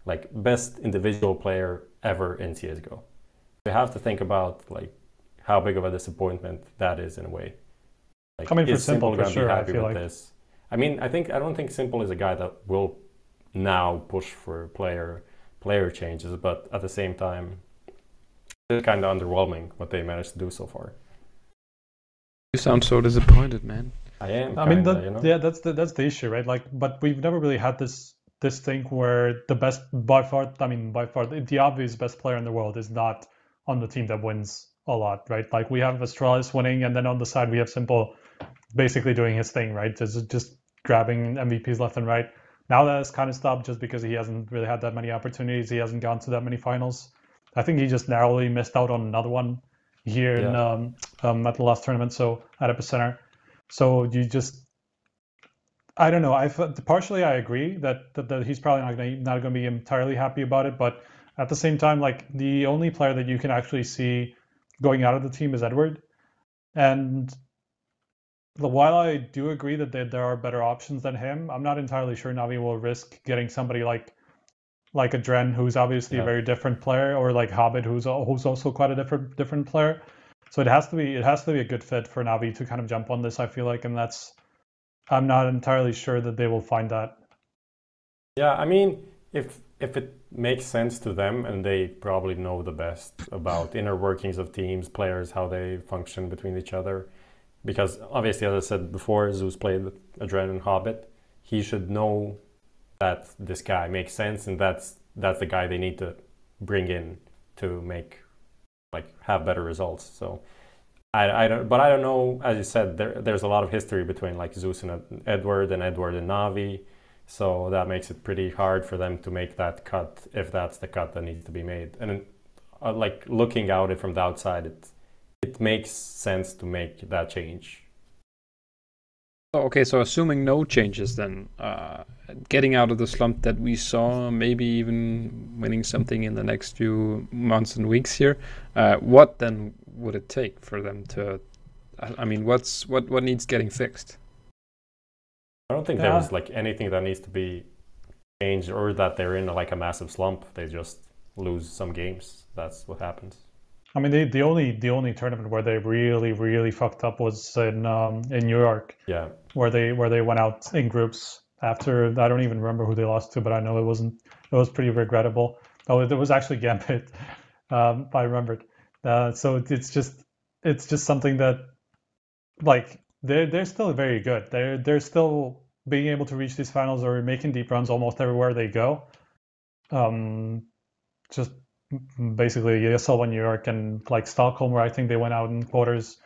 like best individual player ever in CSGO. You have to think about like how big of a disappointment that is in a way. Like, coming from Simple, for gonna sure, be happy I feel with like this? I mean, I don't think Simple is a guy that will now push for player changes, but at the same time, it's kind of underwhelming what they managed to do so far. You sound so disappointed, man. I am. I mean, yeah, that's the issue, right? Like, but we've never really had this thing where the best, by far, the obvious best player in the world is not on the team that wins a lot, right? Like, we have Astralis winning, and then on the side we have Simple basically doing his thing, right? Just grabbing MVPs left and right. Now that has kind of stopped just because he hasn't really had that many opportunities. He hasn't gone to that many finals. I think he just narrowly missed out on another one here in at the last tournament, so at Epicenter. So I don't know. Partially I agree that he's probably not going to be entirely happy about it, but At the same time, like the only player that you can actually see going out of the team is Edward. And while I do agree that there are better options than him, I'm not entirely sure Navi will risk getting somebody like a Dren, who's obviously a very different player, or like Hobbit, who's also quite a different player. So it has to be a good fit for Navi to kind of jump on this, I feel like, and I'm not entirely sure that they will find that. Yeah, I mean, if it makes sense to them, and they probably know the best about inner workings of teams, players, how they function between each other, because obviously, as I said before, Zeus played with Adren and Hobbit. He should know that this guy makes sense, and that's the guy they need to bring in to make have better results. So I don't know. As you said, there's a lot of history between like Zeus and Edward and Navi. So that makes it pretty hard for them to make that cut, if that's the cut that needs to be made. And like looking at it from the outside, it makes sense to make that change. Okay, so assuming no changes then, getting out of the slump that we saw, maybe even winning something in the next few months and weeks here, what then would it take for them to, I mean, what needs getting fixed? I don't think there's like anything that needs to be changed, or that they're in like a massive slump. They just lose some games. That's what happens. I mean, the only tournament where they really fucked up was in New York. Yeah. Where they went out in groups after, I don't even remember who they lost to, but I know it was pretty regrettable. Oh, it was actually Gambit. I remembered. So it's just something that, like, they're still very good. They're still being able to reach these finals or making deep runs almost everywhere they go. Just basically ESL in New York and like Stockholm, where I think they went out in quarters,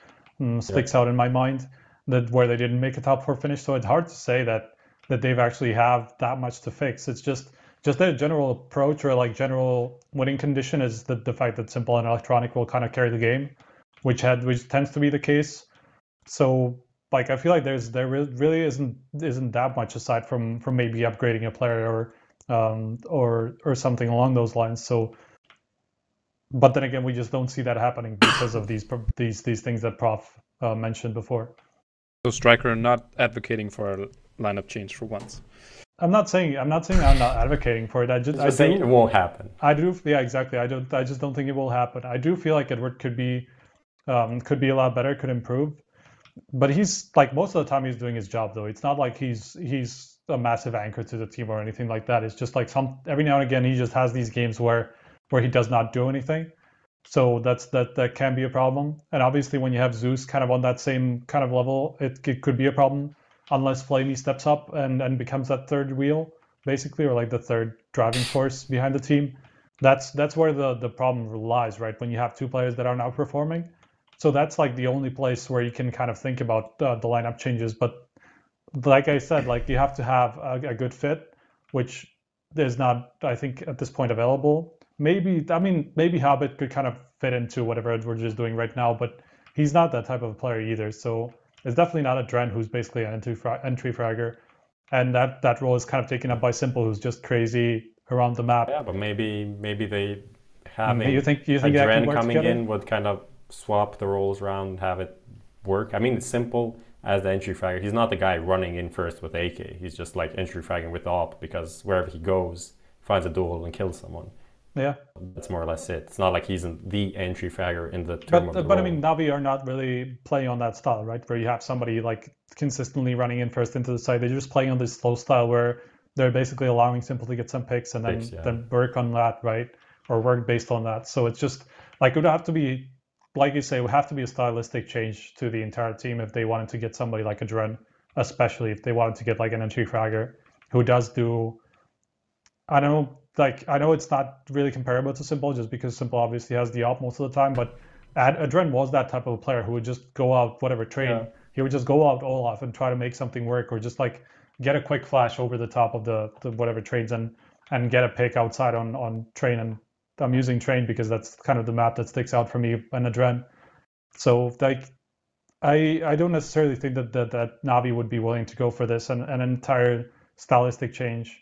sticks out in my mind, that where they didn't make a top 4 finish. So it's hard to say that they've actually have that much to fix. It's just their general approach, or like general winning condition, is the fact that Simple and Electronic will kind of carry the game, which tends to be the case. So like I feel like there really isn't that much aside from maybe upgrading a player or something along those lines. So, but then again, we just don't see that happening because of these things that Prof mentioned before. So Striker not advocating for a lineup change for once. I'm not saying I'm not advocating for it. I just saying it won't happen. I do, yeah, exactly. I just don't think it will happen. I do feel like Edward could be a lot better, could improve. But he's like, most of the time he's doing his job though. It's not like he's a massive anchor to the team or anything like that. It's just like every now and again he just has these games where he does not do anything. So that can be a problem. And obviously when you have Zeus kind of on that same kind of level, it could be a problem unless Flamey steps up and becomes that third wheel, basically, or like the third driving force behind the team. That's where the problem lies, right? When you have two players that are now performing. So that's like the only place where you can kind of think about the lineup changes. But like I said, like you have to have a good fit, which is not, I think, at this point available. Maybe Hobbit could kind of fit into whatever Edwards is doing right now, but he's not that type of player either. So it's definitely not a Dren, who's basically an entry fragger. And that role is kind of taken up by Simple, who's just crazy around the map. Yeah, but maybe they have you think a Dren coming together? in would kind of swap the roles around and have it work. I mean, it's Simple as the entry fragger. He's not the guy running in first with AK. He's just like entry fragging with the op, because wherever he goes, finds a duel and kills someone. Yeah, that's more or less it. It's not like he's the entry fragger in the term of the but role. I mean, Navi are not really playing on that style, right? Where you have somebody like consistently running in first into the site. They're just playing on this slow style where they're basically allowing Simple to get some picks and then work on that, right? Or work based on that. So it's just like, it would have to be, like you say, it would have to be a stylistic change to the entire team if they wanted to get somebody like a Dren, especially if they wanted to get like an entry fragger who does do, I know it's not really comparable to Simple, just because Simple obviously has the op most of the time, but Adren was that type of a player who would just go out, whatever train, he would just go out all off and try to make something work, or just like get a quick flash over the top of the whatever trains and get a pick outside on train. And I'm using train because that's kind of the map that sticks out for me and Adren. So like, I don't necessarily think that Navi would be willing to go for this and an entire stylistic change.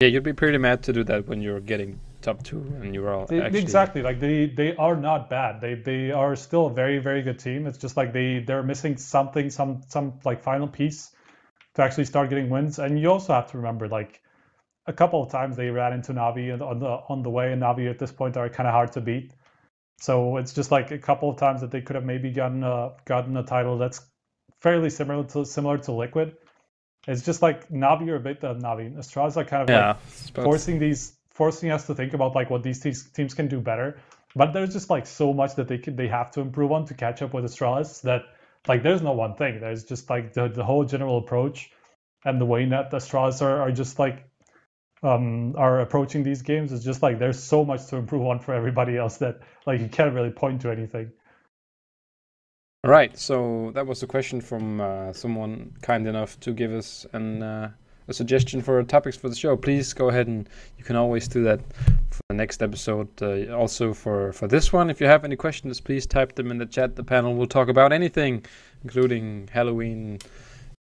Yeah, you'd be pretty mad to do that when you're getting top 2, and you're all actually... Exactly. Like they are not bad. They are still a very, very good team. It's just like they're missing something, some like final piece to actually start getting wins. And you also have to remember, like, a couple of times they ran into Navi on the way, and Navi at this point are kind of hard to beat. So it's just like a couple of times that they could have maybe gotten a title that's fairly similar to Liquid. It's just like Navi or Navi. Astralis are kind of forcing us to think about like what these teams can do better. But there's just like so much that they have to improve on to catch up with Astralis that like there's no one thing. There's just like the whole general approach and the way that the Astralis are just like are approaching these games is just like there's so much to improve on for everybody else that like you can't really point to anything. All right, so that was a question from someone kind enough to give us a suggestion for topics for the show. Please go ahead, and you can always do that for the next episode. Also for this one, if you have any questions, please type them in the chat. The panel will talk about anything, including Halloween,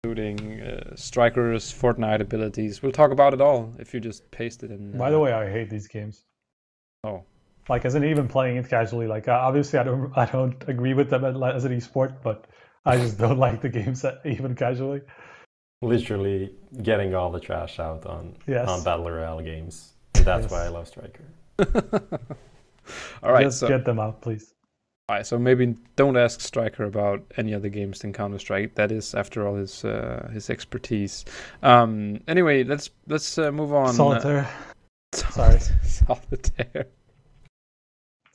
including strikers, Fortnite abilities. We'll talk about it all if you just paste it in. By the way, I hate these games. Oh. Like, as in even playing it casually. Like, obviously, I don't agree with them as an esport, but I just don't like the games even casually. Literally getting all the trash out on Battle Royale games. And that's why I love Striker. All right, just get them out, please. All right, so maybe don't ask Striker about any other games than Counter-Strike. That is, after all, his expertise. Anyway, let's move on. Solitaire. Sorry. Solitaire.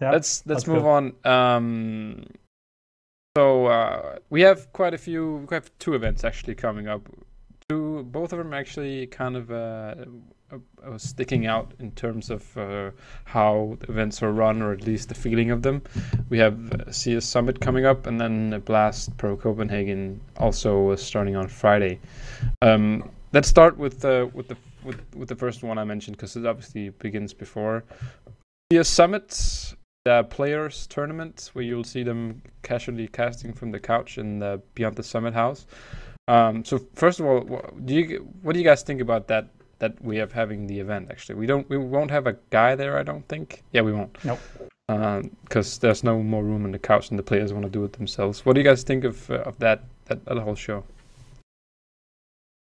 Yep, let's move on. So we have quite a few. We have 2 events actually coming up. Both of them actually kind of sticking out in terms of how the events are run, or at least the feeling of them. We have CS Summit coming up, and then Blast Pro Copenhagen also starting on Friday. Let's start with the first one I mentioned, because it obviously begins before CS Summit. The players tournament, where you'll see them casually casting from the couch in the Beyond the Summit house. So first of all, what do you guys think about that we have having the event? Actually, we won't have a guy there, I don't think. Yeah, we won't. Nope. Because there's no more room in the couch, and the players want to do it themselves. What do you guys think of that whole show?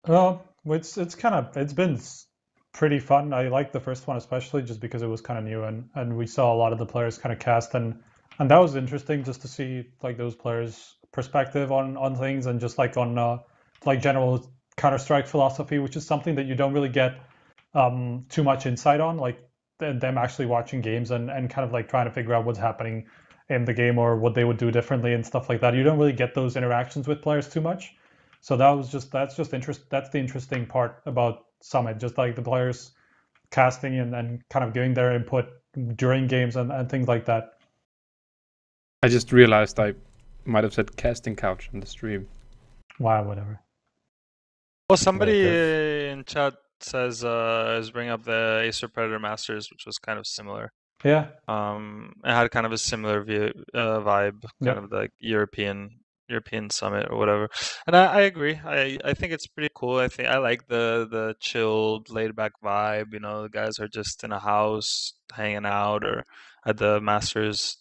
It's been pretty fun. I liked the first one especially just because it was kind of new, and we saw a lot of the players kind of cast, and that was interesting just to see like those players' perspective on things, and just like on like general Counter-Strike philosophy, which is something that you don't really get too much insight on, like them actually watching games and kind of like trying to figure out what's happening in the game or what they would do differently and stuff like that. You don't really get those interactions with players too much. So that's the interesting part about Summit, just like the players casting and kind of giving their input during games and things like that. I just realized I might have said casting couch on the stream. Wow, whatever. Well, somebody in chat says is bringing up the Acer Predator Masters, which was kind of similar. Yeah. It had kind of a similar vibe, kind of like European Summit or whatever, and I agree. I think it's pretty cool. I like the chilled, laid back vibe. You know, the guys are just in a house hanging out, or at the Masters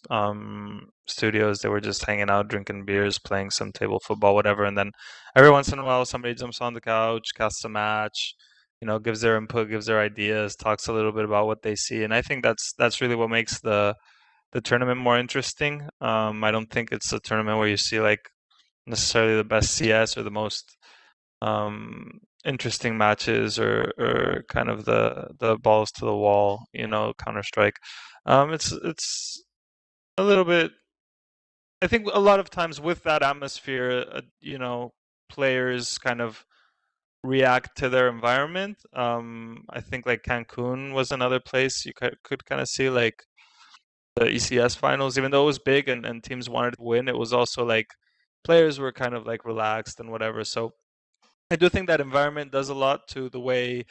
studios, they were just hanging out, drinking beers, playing some table football, whatever. And then every once in a while, somebody jumps on the couch, casts a match, you know, gives their input, gives their ideas, talks a little bit about what they see, and I think that's really what makes the tournament more interesting. I don't think it's a tournament where you see like necessarily the best CS or the most interesting matches or kind of the balls to the wall, you know, Counter-Strike. It's a little bit, I think a lot of times with that atmosphere, you know, players kind of react to their environment. I think like Cancun was another place you could kind of see like the ECS finals, even though it was big and teams wanted to win, it was also like players were kind of like relaxed and whatever. So I do think that environment does a lot to the way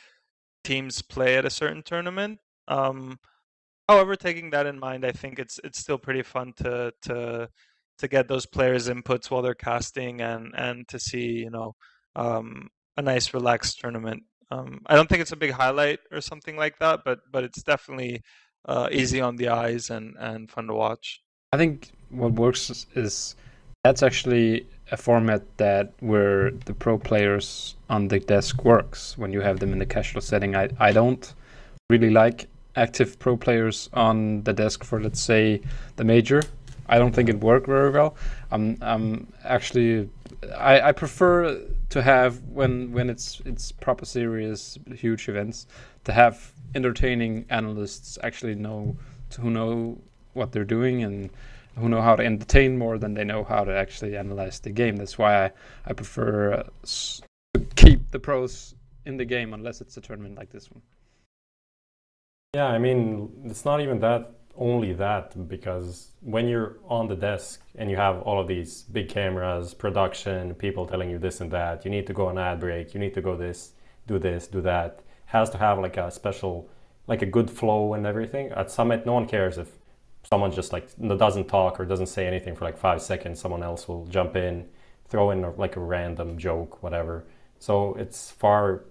teams play at a certain tournament. However, taking that in mind, I think it's still pretty fun to get those players' inputs while they're casting and to see, you know, a nice relaxed tournament. I don't think it's a big highlight or something like that, but it's definitely easy on the eyes and fun to watch. I think what works is that's actually a format that where the pro players on the desk works when you have them in the casual setting. I don't really like active pro players on the desk for, let's say, the major. I don't think it worked very well. Actually, I prefer to have when it's proper serious huge events to have entertaining analysts actually who know what they're doing and who know how to entertain more than they know how to actually analyze the game. That's why I prefer to keep the pros in the game unless it's a tournament like this one. Yeah, I mean, it's not even only that, because when you're on the desk and you have all of these big cameras, production, people telling you this and that, you need to go on ad break, you need to go this, do that, has to have like a special, like a good flow and everything. At Summit, no one cares if someone just like doesn't talk or doesn't say anything for like 5 seconds. Someone else will jump in, throw in like a random joke, whatever. So it's far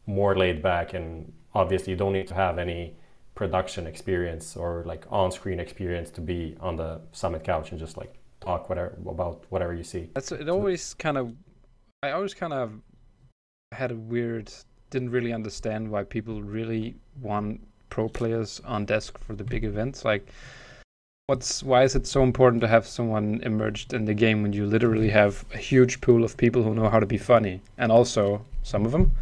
more laid back, and obviously you don't need to have any production experience or like on-screen experience to be on the Summit couch and just like talk about whatever you see. I always kind of had a weird, didn't really understand why people really want pro players on desk for the big events. Like, why is it so important to have someone immersed in the game when you literally have a huge pool of people who know how to be funny, and some of them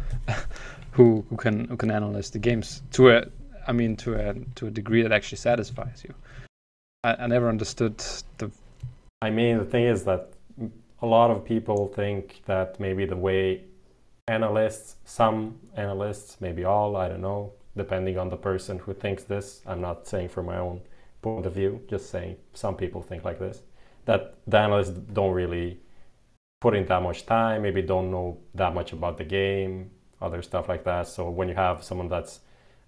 who can analyze the games to a degree that actually satisfies you. I never understood the. I mean, the thing is that a lot of people think that maybe the way some analysts, maybe all, I don't know, depending on the person who thinks this. I'm not saying from my own point of view, just saying some people think like this, that the analysts don't really put in that much time, maybe don't know that much about the game, other stuff like that. So when you have someone that's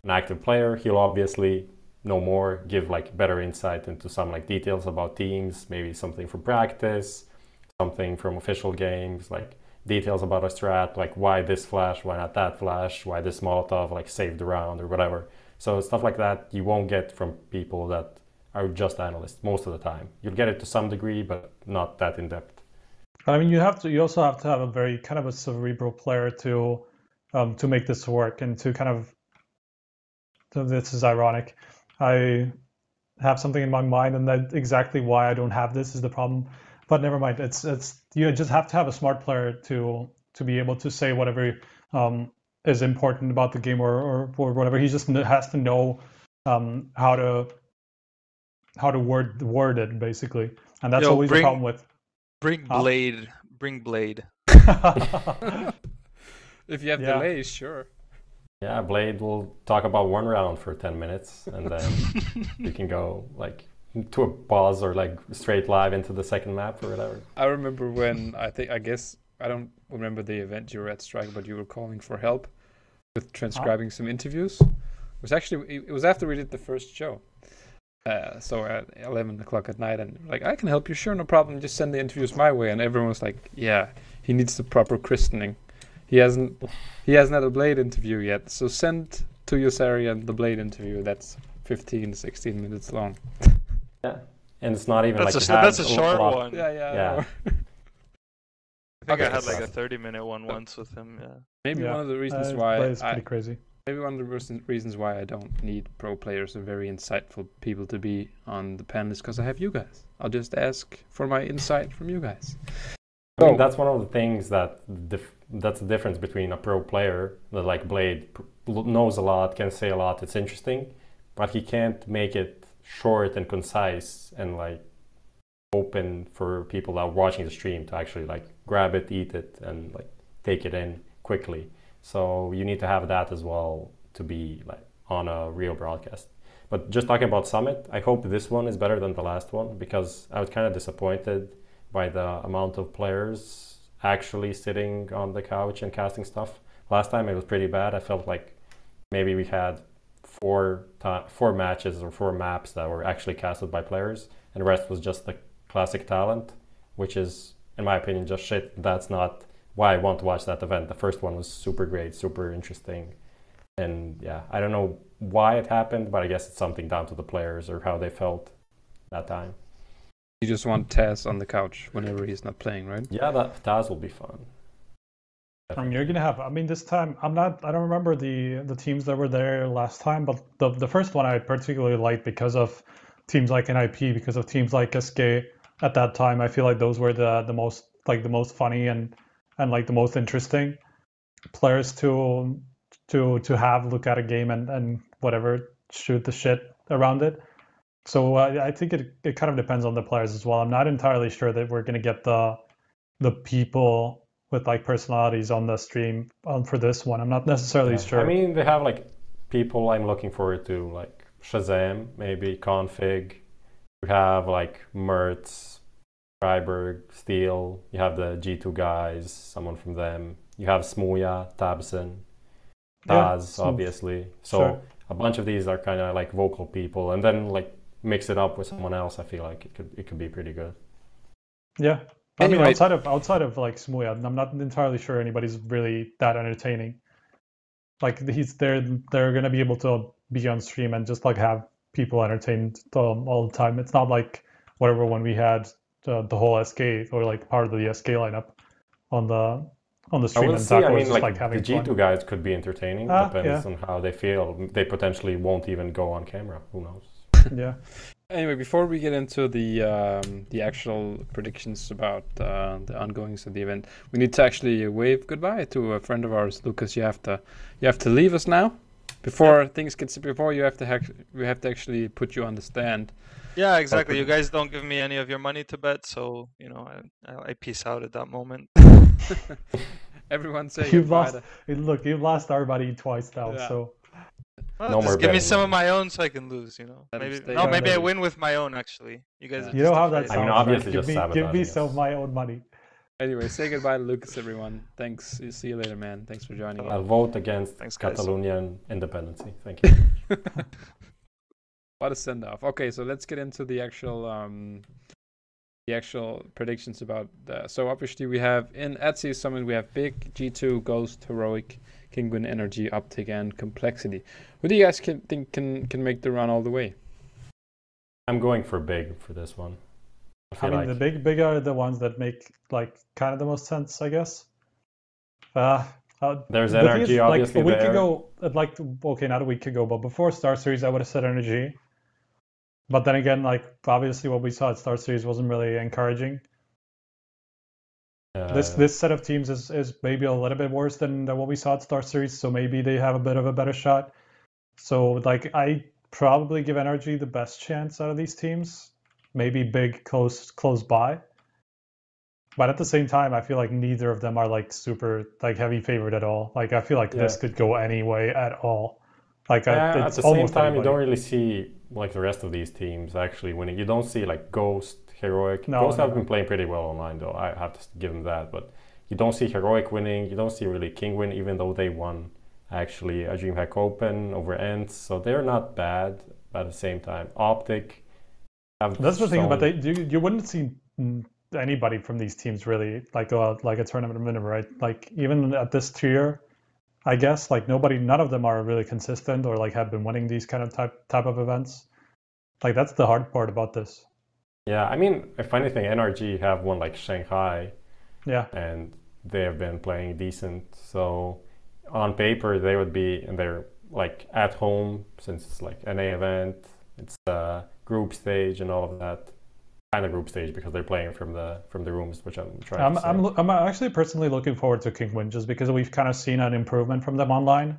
an active player, he'll obviously know more, give like better insight into some like details about teams, maybe something from practice, something from official games, like details about a strat, like why this flash, why not that flash, why this Molotov like saved the round or whatever. So stuff like that you won't get from people that are just analysts most of the time. You'll get it to some degree, but not that in depth. I mean, you also have to have a very kind of a cerebral player to make this work, and to kind of. So this is ironic. I have something in my mind, and that exactly why I don't have this is the problem. But never mind. It's you just have to have a smart player to be able to say whatever is important about the game or whatever. He just has to know how to word it basically, and that's always the problem with. Bring Blade. Bring Blade. If you have delays, sure. Yeah, Blade will talk about one round for 10 minutes, and then you can go like to a pause or like straight live into the second map or whatever. I remember when I don't remember the event you were at Strike, but you were calling for help with transcribing some interviews. It was after we did the first show. So at 11 o'clock at night, and like, I can help you, sure, no problem, just send the interviews my way. And everyone was like, yeah, he needs the proper christening. He hasn't had a Blade interview yet, so send to Yossarian the Blade interview. That's 15-16 minutes long. Yeah, and it's not even that's a short one. Yeah. I think I had like a 30-minute one once with him. Yeah. Maybe one of the reasons why it's pretty crazy. Maybe one of the reasons why I don't need pro players or very insightful people to be on the panel is because I have you guys. I'll just ask for my insight from you guys. I mean, that's one of the things that's the difference between a pro player that like Blade knows a lot, can say a lot, it's interesting, but he can't make it short and concise and like open for people that are watching the stream to actually like grab it, eat it, and like take it in quickly. So you need to have that as well to be like on a real broadcast. But just talking about Summit, I hope this one is better than the last one, because I was kind of disappointed by the amount of players actually sitting on the couch and casting stuff. Last time it was pretty bad. I felt like maybe we had four matches or 4 maps that were actually casted by players, and the rest was just the classic talent, which is, in my opinion, just shit. That's not why I want to watch that event. The first one was super great, super interesting. And yeah, I don't know why it happened, but I guess it's something down to the players or how they felt that time. You just want Taz on the couch whenever he's not playing, right? Yeah, that will be fun. I mean, you're gonna have. I mean, this time I don't remember the teams that were there last time, but the first one I particularly liked because of teams like NIP, because of teams like SK at that time. I feel like those were the most funny and like the most interesting players to have look at a game and whatever, shoot the shit around it. So I think it kind of depends on the players as well. I'm not entirely sure that we're gonna get the people with like personalities on the stream for this one. I'm not necessarily sure. I mean, they have like people I'm looking forward to, like Shazam, maybe Config. You have like Mertz, Freiberg, Steel. You have the G2 guys, someone from them. You have Smuja, Tabson, Taz, obviously. So sure. A bunch of these are kind of like vocal people, and then like mix it up with someone else. I feel like it could be pretty good. Yeah. I Anyway. mean, outside of like Smuja, I'm not entirely sure anybody's really that entertaining. Like they're gonna be able to be on stream and just like have people entertained all the time. It's not like whatever when we had the whole SK or like part of the SK lineup on the stream. And I mean, just, like having the G2 fun. guys could be entertaining. Depends on how they feel. They potentially won't even go on camera. Who knows? Yeah. Anyway, before we get into the actual predictions about the ongoings of the event, we need to actually wave goodbye to a friend of ours, Lucas. You have to leave us now. Before things get before you have to we have to actually put you on the stand. Yeah, exactly. You guys don't give me any of your money to bet, so you know I peace out at that moment. Everyone say You've lost our money twice now, Yeah. so Well, No more just give me betting. some of my own so I can lose. You know, Let him maybe stay maybe I on. win with my own. Actually, you guys. Yeah. Are you know just how that afraid. sounds. I mean, right? obviously Give just me sabotaging some of us. my own money. Anyway, say goodbye to Lucas, everyone. Thanks. See you later, man. Thanks for joining. I'll vote against Thanks, guys. Catalonian independency. Thank you. What a send off. Okay, so let's get into the actual predictions about so obviously we have in Etsy Summon we have Big, G2, Ghost, Heroic, Kinguin, Energy, Optic, and Complexity. Who do you guys think can make the run all the way? I'm going for Big for this one. I mean, the big are the ones that make like kind of the most sense, I guess. There's the thing Energy, is, obviously, like a week there. ago, okay, not a week ago, but before Star Series, I would have said Energy. But then again, like obviously, what we saw at Star Series wasn't really encouraging. This set of teams is maybe a little bit worse than what we saw at Star Series, so maybe they have a bit of a better shot. So like I probably give Energy the best chance out of these teams. Maybe Big close by. But at the same time, I feel like neither of them are like super like heavy favorite at all. Like I feel like this could go any way at all. Like at the same time, you don't really see like the rest of these teams actually winning. You don't see like Ghost, Heroic. Ghost have been playing pretty well online though. I have to give them that. But you don't see Heroic winning. You don't see really King win, even though they won actually a DreamHack Open over Ents. So they're not bad. But at the same time, Optic. That's the thing about you wouldn't see anybody from these teams really like a tournament winner, right? Like even at this tier, I guess like none of them are really consistent or like have been winning these kind of type of events. Like that's the hard part about this. Yeah, I mean, if anything, NRG have won like Shanghai. Yeah. And they have been playing decent. So on paper they would be, and they're like at home since it's like an NA event. It's a group stage and all of that. Kind of group stage because they're playing from the rooms, which I'm trying to say. I'm actually personally looking forward to Kinguin just because we've kind of seen an improvement from them online,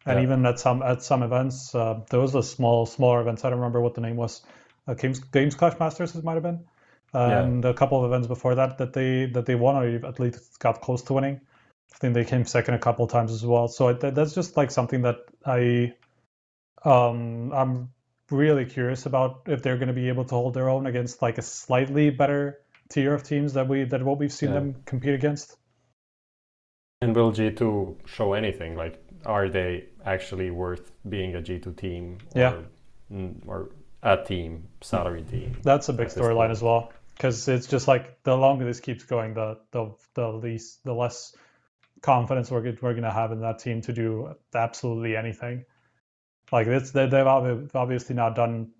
and even at some events. There was a smaller events. I don't remember what the name was. Games Clash Masters it might have been, and a couple of events before that they won or at least got close to winning. I think they came second a couple of times as well. So that's just like something that I'm really curious about if they're going to be able to hold their own against like a slightly better tier of teams than what we've seen them compete against. And will G2 show anything? Like, are they actually worth being a G2 team? Or a team, salary team? That's a big storyline as well, because it's just like the longer this keeps going, the less confidence we're going to have in that team to do absolutely anything. Like they've obviously not done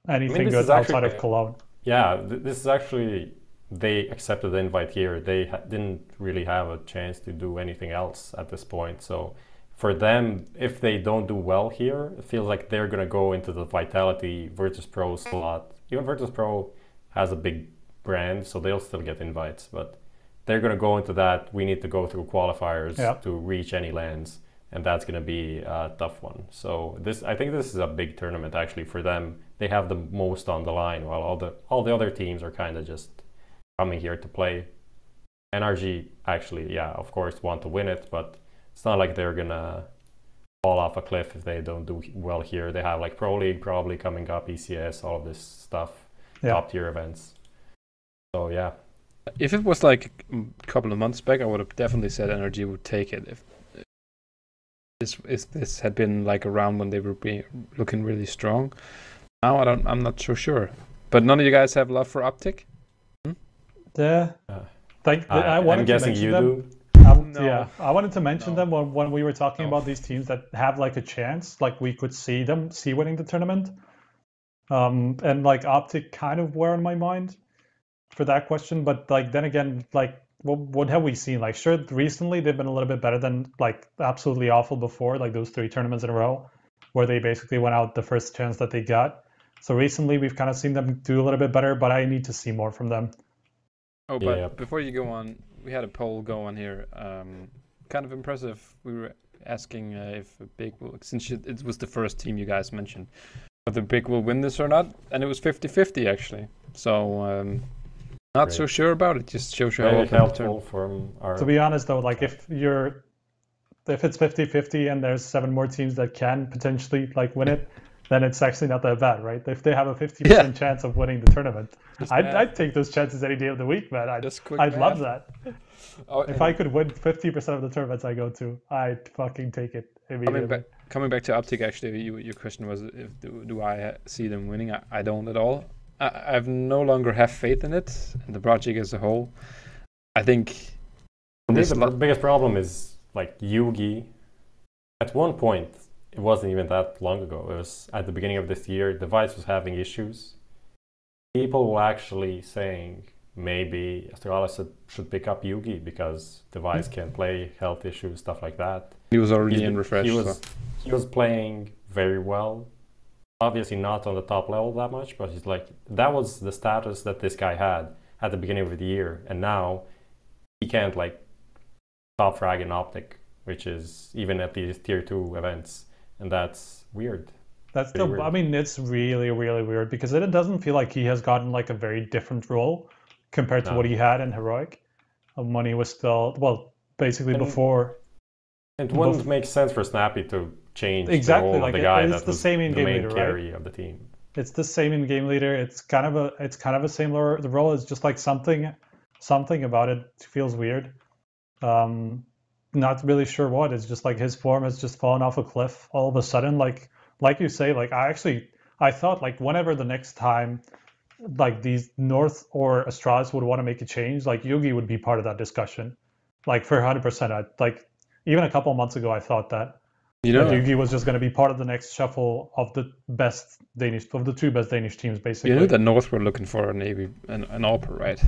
anything this good is actually- outside of Cologne. Yeah, this is actually, they accepted the invite here. They didn't really have a chance to do anything else at this point. So for them, if they don't do well here, it feels like they're going to go into the Vitality Virtus Pro slot. Even Virtus Pro has a big brand, so they'll still get invites. But they're going to go into that. We need to go through qualifiers to reach any lands. And that's going to be a tough one. So I think this is a big tournament actually for them. They have the most on the line, while all the other teams are kind of just coming here to play. NRG actually, yeah, of course, want to win it, but it's not like they're gonna fall off a cliff if they don't do well here. They have like Pro League probably coming up, ECS, all of this stuff, top tier events. So yeah. If it was like a couple of months back, I would have definitely said NRG would take it. If this had been like around when they were looking really strong. Now I'm not so sure. But none of you guys have love for Optic? Yeah. I wanted I'm guessing to you them. do. No. Yeah, I wanted to mention No. them when we were talking about these teams that have like a chance, like we could see winning the tournament. And like Optic kind of were in my mind for that question, but like then again, like what have we seen? Like sure, recently they've been a little bit better than like absolutely awful before, like those 3 tournaments in a row where they basically went out the first chance that they got. So recently we've kind of seen them do a little bit better, but I need to see more from them. Oh, but before you go on, we had a poll go on here. Kind of impressive. We were asking if Big will, since it was the first team you guys mentioned, whether Big will win this or not, and it was 50-50 actually. So not so sure about it. Just shows you how Very open the helpful from our... To be honest though, like if it's 50-50 and there's 7 more teams that can potentially like win it, then it's actually not that bad, right? If they have a 50% chance of winning the tournament, I'd take those chances any day of the week, man. I'd love that. If I could win 50% of the tournaments I go to, I'd fucking take it immediately. Coming back to Optic, actually, your question was, do I see them winning? I don't at all. I've no longer have faith in it, and the project as a whole. I think... For me, the biggest problem is, like, Yugi. At one point, it wasn't even that long ago. It was at the beginning of this year. Device was having issues. People were actually saying maybe Astralis should pick up Yugi because Device can't play, health issues, stuff like that. He was already in refresh. He was playing very well. Obviously not on the top level that much, but he's like, that was the status that this guy had at the beginning of the year. And now he can't like top frag in Optic, which is even at these tier 2 events. And that's weird. Weird. I mean, it's really, really weird because it doesn't feel like he has gotten like a very different role compared to what he had in Heroic when he was still, well, basically before. It wouldn't make sense for Snappy to change the role like of the guy that was the main carry leader, of the team. It's the same in-game leader. It's kind of a same the role is just like something about it feels weird. Not really sure what. It's just like his form has just fallen off a cliff all of a sudden. Like you say, like I thought like whenever the next time like these North or Astralis would want to make a change, like Yugi would be part of that discussion. Like for 100%. Like even a couple of months ago I thought that. Yugi was just going to be part of the next shuffle of the two best Danish teams, basically. You knew that North were looking for an AWP, right?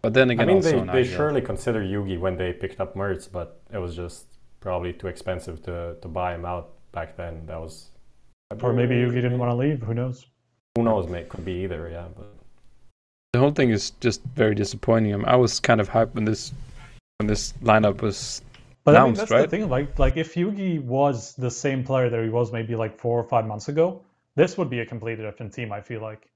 But then again, I mean, also they surely considered Yugi when they picked up Mertz, but it was just probably too expensive to buy him out back then. That was. Or maybe Yugi didn't want to leave. Who knows? Who knows? Could be either. Yeah. But the whole thing is just very disappointing. I was kind of hyped when this lineup was. But I mean, that's the thing. Like if Yugi was the same player that he was maybe like 4 or 5 months ago, this would be a completely different team. I feel like.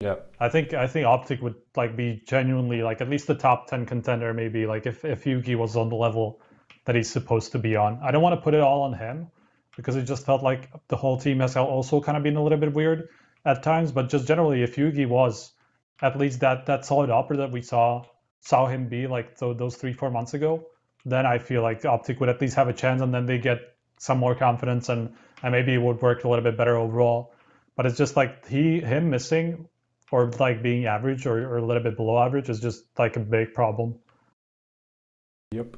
Yeah. I think Optic would like be genuinely like at least the top 10 contender. Maybe like if Yugi was on the level that he's supposed to be on. I don't want to put it all on him because it just felt like the whole team has also kind of been a little bit weird at times. But just generally, if Yugi was at least that solid opera that we saw him be like those 3-4 months ago, then I feel like Optic would at least have a chance, and then they get some more confidence, and maybe it would work a little bit better overall. But it's just like him missing or like being average or a little bit below average is just like a big problem. Yep.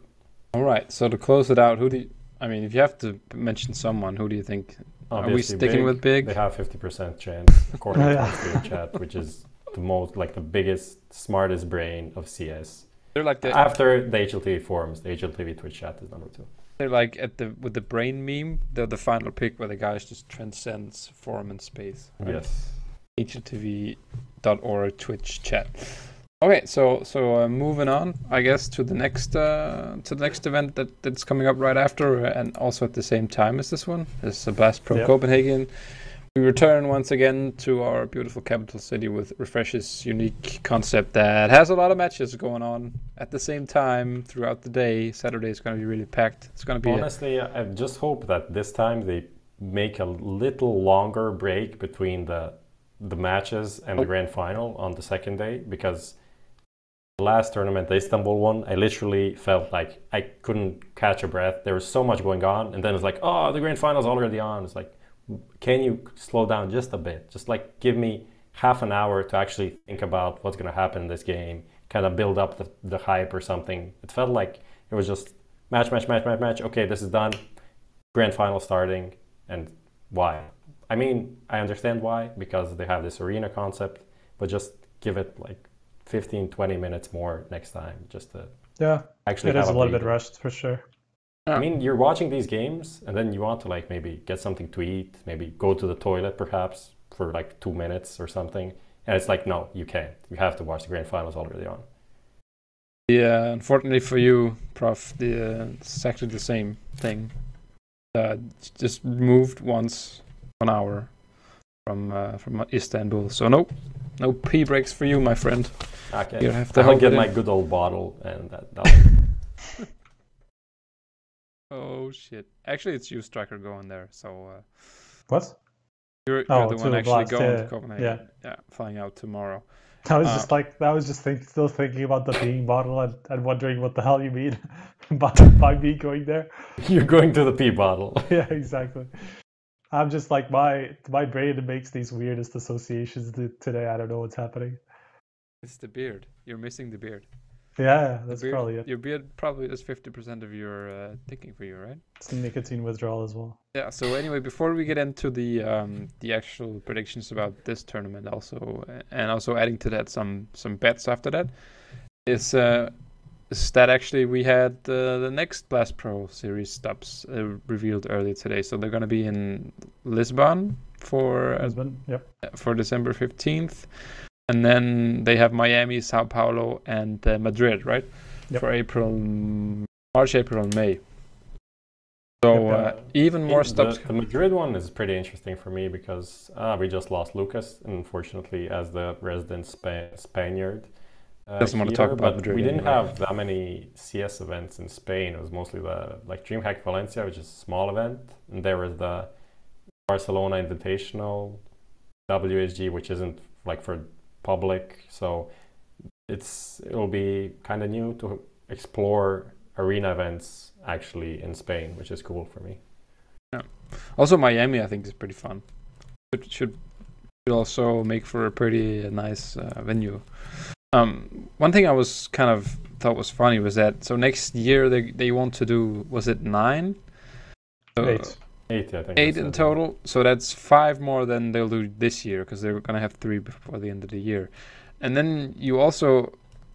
All right. So to close it out, who do I mean, if you have to mention someone, who do you think? Are we Obviously sticking with Big? They have 50% chance, according to the chat, which is the most, like the biggest, smartest brain of CS. They're like the After the HLTV forums, the HLTV Twitch chat is number 2. They're like with the brain meme. They're the final pick where the guys just transcends form and space. Right? Yes. HLTV.org Twitch chat. Okay, so moving on, I guess, to the next event that's coming up right after, and also at the same time as this one. This is Blast Pro Copenhagen. We return once again to our beautiful capital city with Refresh's unique concept that has a lot of matches going on at the same time throughout the day. Saturday is going to be really packed. It's going to be honestly, I just hope that this time they make a little longer break between the matches and the grand final on the second day, because the last tournament, the Istanbul one, I literally felt like I couldn't catch a breath. There was so much going on, and then it's like, oh, the grand final's already on. It's like, can you slow down just a bit? Just like give me half an hour to actually think about what's going to happen in this game, kind of build up the hype or something. It felt like it was just match. Okay, this is done. Grand final starting. And why? I mean, I understand why, because they have this arena concept, but just give it like 15-20 minutes more next time, just to actually it is a little bit rushed for sure. I mean, you're watching these games and then you want to like maybe get something to eat, maybe go to the toilet perhaps for like 2 minutes or something, and it's like, no, you can't. You have to watch the grand finals already on. Yeah, unfortunately for you, Prof, it's actually the same thing. Just moved 1 hour from Istanbul, so no pee breaks for you, my friend. Okay, you have to I'll get my good old bottle and that. Oh shit! Actually, it's you, Striker, going there. So what? You're the one actually going to Copenhagen. Yeah, flying out tomorrow. I was just still thinking about the peeing bottle and wondering what the hell you mean by me going there. You're going to the pee bottle. Yeah, exactly. I'm just like my brain makes these weirdest associations today. I don't know what's happening. It's the beard. You're missing the beard. Yeah, that's probably it. Your beard probably is 50% of your thinking for you, right? It's nicotine withdrawal as well. Yeah. So anyway, before we get into the actual predictions about this tournament, also adding to that some bets after that, is that actually we had the next Blast Pro Series stops revealed earlier today. So they're going to be in Lisbon for December 15th. And then they have Miami, Sao Paulo, and Madrid, right? Yep. For March, April, and May. So even more stops. The Madrid one is pretty interesting for me because we just lost Lucas, unfortunately, as the resident Spaniard. Doesn't want to talk about Madrid. We didn't have that many CS events in Spain. It was mostly the DreamHack Valencia, which is a small event, and there was the Barcelona Invitational, WSG, which isn't like for public, so it'll be kind of new to explore arena events actually in Spain, which is cool for me. Yeah. Also, Miami I think is pretty fun. It should also make for a pretty nice venue. One thing I was kind of thought was funny was that next year they want to do, was it 9? 8. 8, I think. 8 in total, so that's 5 more than they'll do this year, because they're going to have 3 before the end of the year. And then you also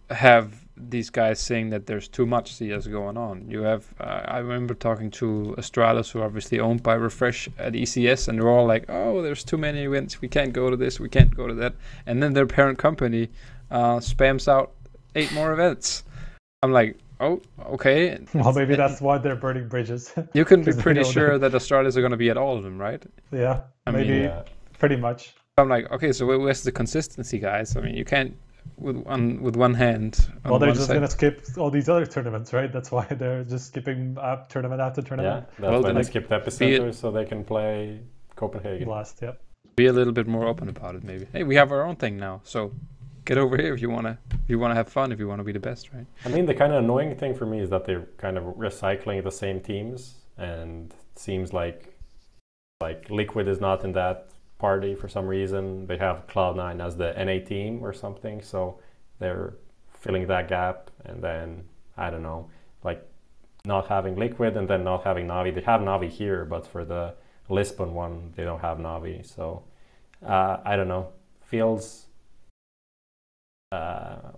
have these guys saying that there's too much CS going on. You have, I remember talking to Astralis, who are obviously owned by Refresh at ECS, and they're all like, oh, there's too many events, we can't go to this, we can't go to that. And then their parent company spams out 8 more events. I'm like, oh, okay. Well, maybe that's why they're burning bridges. You can be pretty sure that Australians are going to be at all of them, right? Yeah, pretty much. I'm like, okay, so where's the consistency, guys? I mean, you can't with one hand. Well, they're just going to skip all these other tournaments, right? That's why they're just skipping tournament after tournament. Yeah, that's why they skipped EPICENTER, so they can play Copenhagen. Blast, yep. Be a little bit more open about it, maybe. Hey, we have our own thing now, so get over here if you wanna have fun, if you wanna be the best, right? I mean, the kind of annoying thing for me is that they're kind of recycling the same teams, and it seems like Liquid is not in that party for some reason. They have Cloud9 as the NA team or something, so they're filling that gap. And then I don't know, like not having Liquid and then not having Navi. They have Navi here, but for the Lisbon one, they don't have Navi. So I don't know. Feels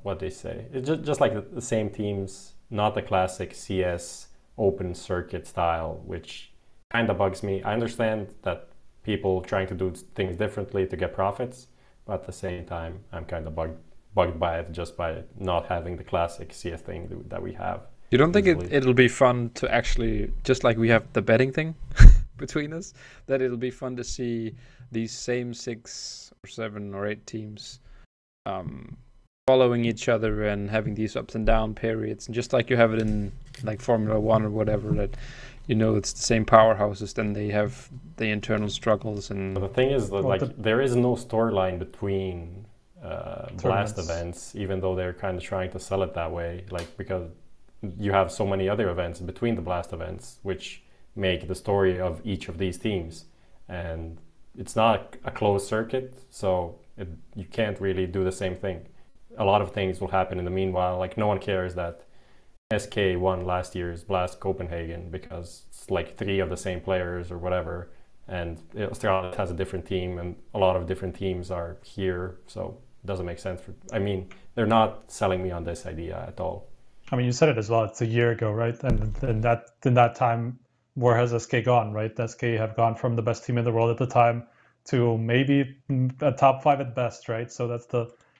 what they say. It's just like the same teams, not the classic CS open circuit style, which kind of bugs me. I understand that people trying to do things differently to get profits, but at the same time, I'm kind of bugged by it just by not having the classic CS thing that we have. You don't think it'll be fun to actually, just like we have the betting thing between us, that it'll be fun to see these same 6 or 7 or 8 teams following each other and having these ups and down periods, and just like you have it in like Formula 1 or whatever, that it's the same powerhouses, then they have the internal struggles. And the thing is that there is no storyline between Blast events, even though they're kind of trying to sell it that way, like because you have so many other events between the Blast events which make the story of each of these teams, and it's not a closed circuit, so you can't really do the same thing. A lot of things will happen in the meanwhile, like no one cares that SK won last year's Blast Copenhagen because it's like 3 of the same players or whatever, and Australia has a different team and a lot of different teams are here, so it doesn't make sense. They're not selling me on this idea at all. I mean, you said it as well. It's a year ago, right? And in that time, where has SK gone, right? SK have gone from the best team in the world at the time to maybe a top 5 at best, right? So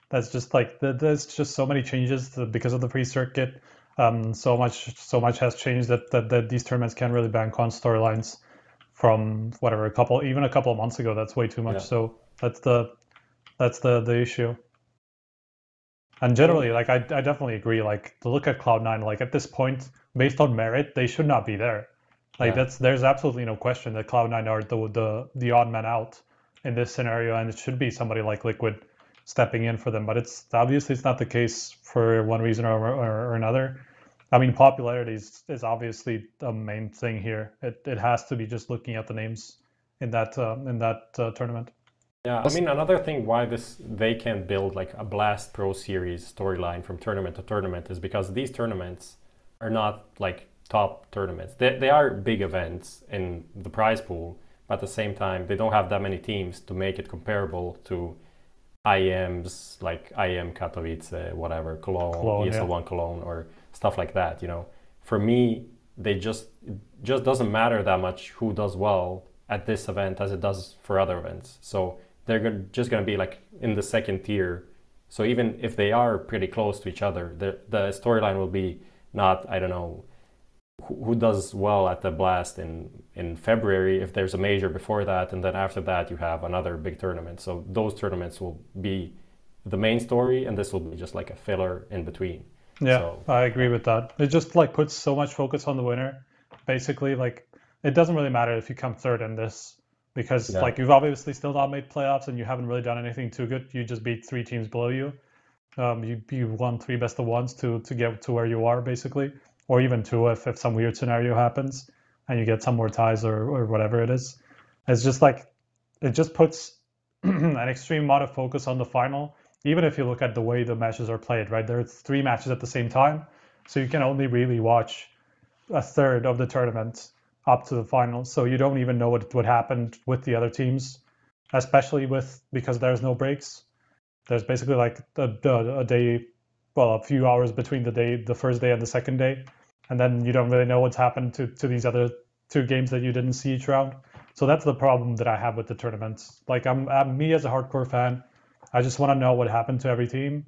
that's just like there's just so many changes because of the pre-circuit. So much has changed that these tournaments can't really bank on storylines from whatever even a couple of months ago. That's way too much. Yeah. So that's the issue. And generally, like I definitely agree. Like to look at Cloud9, like at this point, based on merit, they should not be there. Like there's absolutely no question that Cloud9 are the odd man out in this scenario, and it should be somebody like Liquid stepping in for them. But it's obviously not the case for one reason or another. I mean, popularity is obviously the main thing here. It has to be just looking at the names in that tournament. Yeah, I mean, another thing why they can build like a Blast Pro Series storyline from tournament to tournament is because these tournaments are not like top tournaments. They are big events in the prize pool, but at the same time, they don't have that many teams to make it comparable to IEMs like IEM Katowice, whatever, Cologne, ESL One Cologne, or stuff like that. For me, it just doesn't matter that much who does well at this event as it does for other events. So they're just going to be like in the second tier. So even if they are pretty close to each other, the storyline will be not, I don't know, who does well at the Blast in February if there's a major before that, and then after that you have another big tournament. So those tournaments will be the main story, and this will be just like a filler in between. Yeah, so, I agree with that. It just like puts so much focus on the winner. Basically, like it doesn't really matter if you come third in this, because like you've obviously still not made playoffs and you haven't really done anything too good. You just beat 3 teams below you. You won 3 best of ones to get to where you are, basically, or even 2 if some weird scenario happens and you get some more ties or whatever it is. It's just like it just puts an extreme amount of focus on the final. Even if you look at the way the matches are played, right? There are 3 matches at the same time, so you can only really watch a third of the tournament up to the final. So you don't even know what happened with the other teams, especially because there's no breaks. There's basically like a day, a few hours between the first day and the second day, and then you don't really know what's happened to these other 2 games that you didn't see each round. So that's the problem that I have with the tournaments. Like I'm me as a hardcore fan, I just want to know what happened to every team,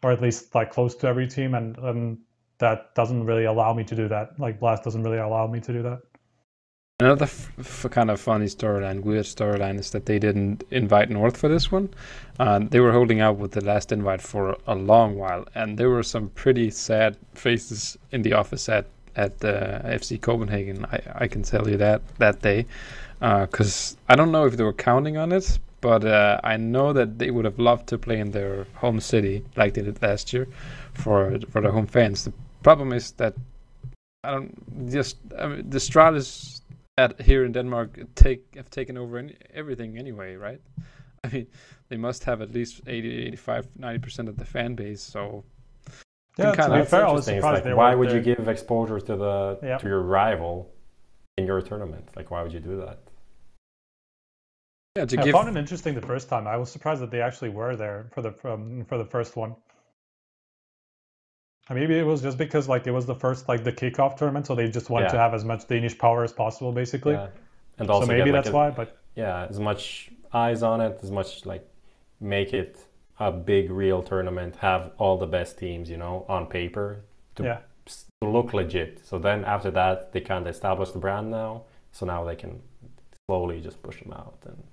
or at least like close to every team, and that doesn't really allow me to do that. Like Blast doesn't really allow me to do that. Another kind of funny storyline, weird storyline, is that they didn't invite North for this one. They were holding out with the last invite for a long while, and there were some pretty sad faces in the office at FC Copenhagen. I can tell you that day, because I don't know if they were counting on it, but I know that they would have loved to play in their home city like they did last year for their home fans. The problem is that the Stralis here in Denmark have taken over everything anyway, right? I mean, they must have at least 80, 85, 90% of the fan base. So Yeah, Kinda- to be That's fair, I was interesting. It's surprised like, they why were would you there. give exposure to the Yeah. to your rival in your tournament? Like, why would you do that? Yeah, to I give found it interesting the first time. I was surprised that they actually were there for the first one. Maybe it was just because like it was the first like the kickoff tournament, so they just wanted to Yeah. have as much Danish power as possible, basically. Yeah, and So also maybe get, like, that's why. But yeah, as much eyes on it, as much like make it a big real tournament, have all the best teams, you know, on paper to yeah, to look legit. So then after that, they kind of establish the brand now. So now they can slowly just push them out, and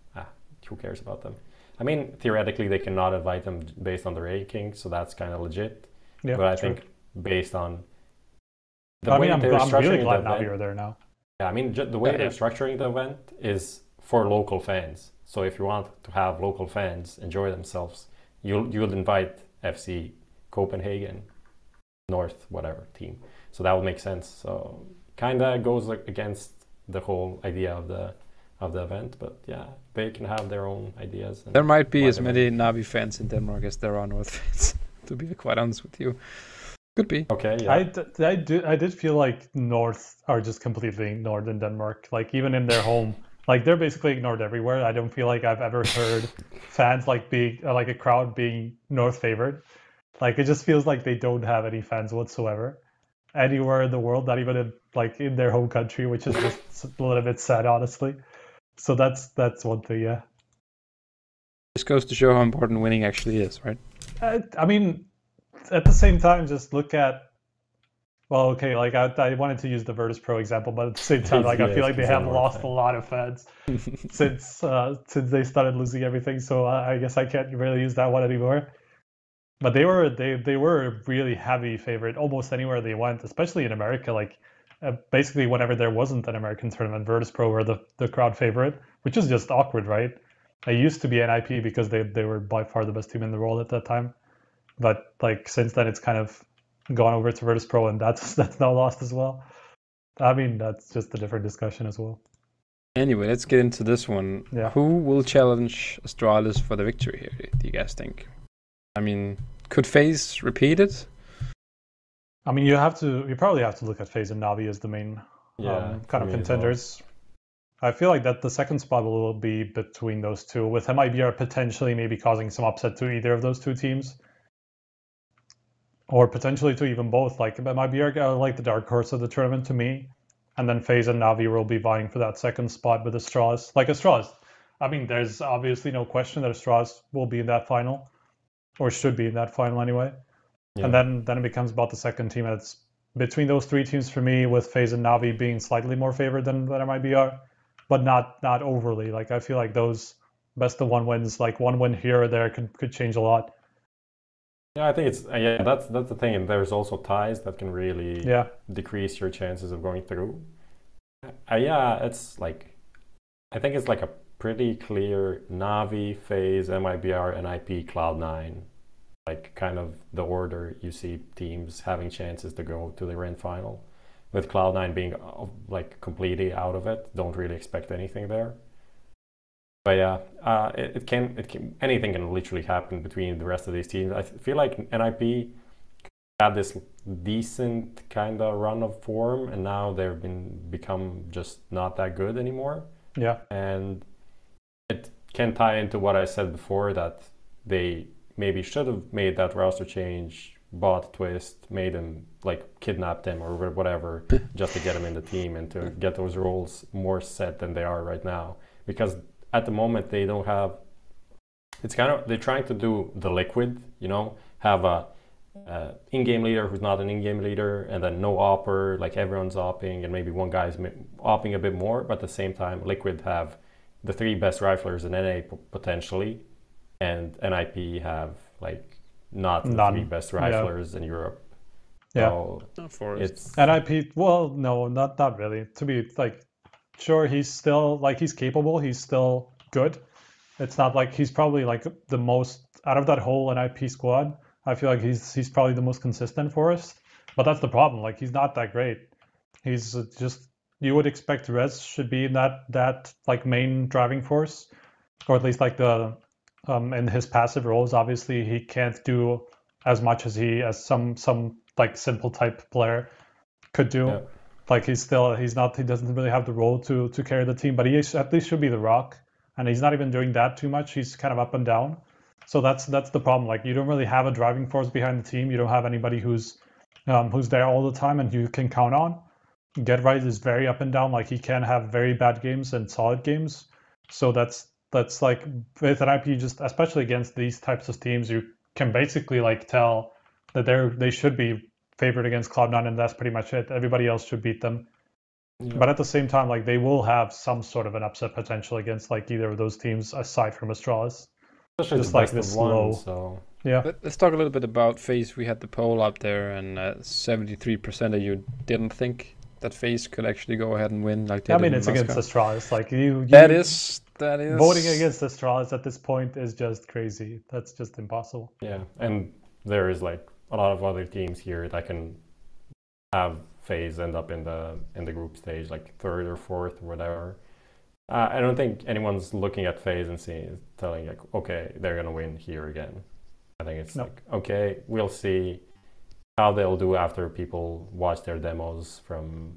who cares about them? I mean, theoretically, they cannot invite them based on the ranking, so that's kind of legit. yeah. But I true. think based on the I way mean, they're I'm really structuring glad the Navi event, are there now. yeah, I mean, the way Yeah, they're yeah. structuring the event is for local fans. So if you want to have local fans enjoy themselves, you'll invite FC Copenhagen, North, whatever team. So that would make sense. So kind of goes like against the whole idea of the event, but yeah, they can have their own ideas. And there might be why as they many Navi fans in Denmark as there are North fans. To be quite honest with you, could be. Okay, yeah. I did feel like North are just completely ignored in Denmark. Like even in their home, like they're basically ignored everywhere. I don't feel like I've ever heard fans like being like a crowd being North favored. Like it just feels like they don't have any fans whatsoever anywhere in the world, not even in like in their home country, which is just a little bit sad, honestly. So that's one thing, yeah. This goes to show how important winning actually is, right? I mean, at the same time, just look at. Well, okay, like I wanted to use the Virtus Pro example, but at the same time, like I feel like they have lost a lot of fans since they started losing everything. So I guess I can't really use that one anymore. But they were a really heavy favorite almost anywhere they went, especially in America. Like basically whenever there wasn't an American tournament, Virtus Pro were the crowd favorite, which is just awkward, right? I used to be NIP because they were by far the best team in the world at that time. But like since then, it's kind of gone over to Virtus Pro, and that's now lost as well. I mean, that's just a different discussion as well. Anyway, let's get into this one. Yeah. Who will challenge Astralis for the victory here, do you guys think? I mean, could FaZe repeat it? I mean, you probably have to look at FaZe and Navi as the main kind of contenders. I feel like that the second spot will be between those two, with MIBR potentially maybe causing some upset to either of those two teams. Or potentially to even both. Like MIBR are like the dark horse of the tournament to me. And then FaZe and Navi will be vying for that second spot with Astralis. Like Astralis, I mean, there's obviously no question that Astralis will be in that final. Or should be in that final anyway. Yeah. And then it becomes about the second team. And it's between those three teams for me, with FaZe and Navi being slightly more favored than MIBR. But not overly. Like I feel like those best of one wins, like one win here or there could change a lot. Yeah, I think it's that's the thing. And there's also ties that can really decrease your chances of going through. It's like I think it's like a pretty clear Navi, FaZe, MIBR, NIP, Cloud9, like kind of the order you see teams having chances to go to the grand final. With Cloud9 being like completely out of it, don't really expect anything there. But yeah, it can anything can literally happen between the rest of these teams. I feel like NIP had this decent kind of run of form, and now they've become just not that good anymore. Yeah, and it can tie into what I said before, that they maybe should have made that roster change, bought Twist, made him like kidnapped him or whatever, just to get him in the team and to get those roles more set than they are right now. Because at the moment they don't have. It's kind of they're trying to do the liquid, you know, have a in-game leader who's not an in-game leader, and then no opper, like everyone's opping, and maybe one guy's opping a bit more. But at the same time, Liquid have the three best riflers in NA potentially, and NIP have like not the three best riflers in Europe. Yeah, so it's NIP. Well, no, not really. To be like, sure, he's still like he's capable. He's still good. It's not like he's probably like the most out of that whole NIP squad. I feel like he's probably the most consistent for us. But that's the problem. Like he's not that great. He's just, you would expect Rez should be in that like main driving force, or at least like the in his passive roles. Obviously he can't do as much as some like simple type player could do. Yeah. Like he doesn't really have the role to carry the team, but he at least should be the rock, and he's not even doing that too much. He's kind of up and down. So that's the problem. Like you don't really have a driving force behind the team. You don't have anybody who's there all the time and you can count on. Get Right is very up and down. Like he can have very bad games and solid games. So that's like with an IP, just especially against these types of teams, you can basically like tell that they should be favored against Cloud9, and that's pretty much it. Everybody else should beat them. Yeah. But at the same time, like they will have some sort of an upset potential against like either of those teams aside from Astralis. Especially just like this low. So yeah. Let's talk a little bit about FaZe. We had the poll up there, and 73% of you didn't think that FaZe could actually go ahead and win. Like they did in it's Moscow. against Astralis. Like you that is voting against Astralis at this point is just crazy. That's just impossible. Yeah, and there is like a lot of other teams here that can have FaZe end up in the group stage, like third or fourth or whatever. I don't think anyone's looking at FaZe and telling like, okay, they're gonna win here again. I think it's like, okay, we'll see how they'll do after people watch their demos from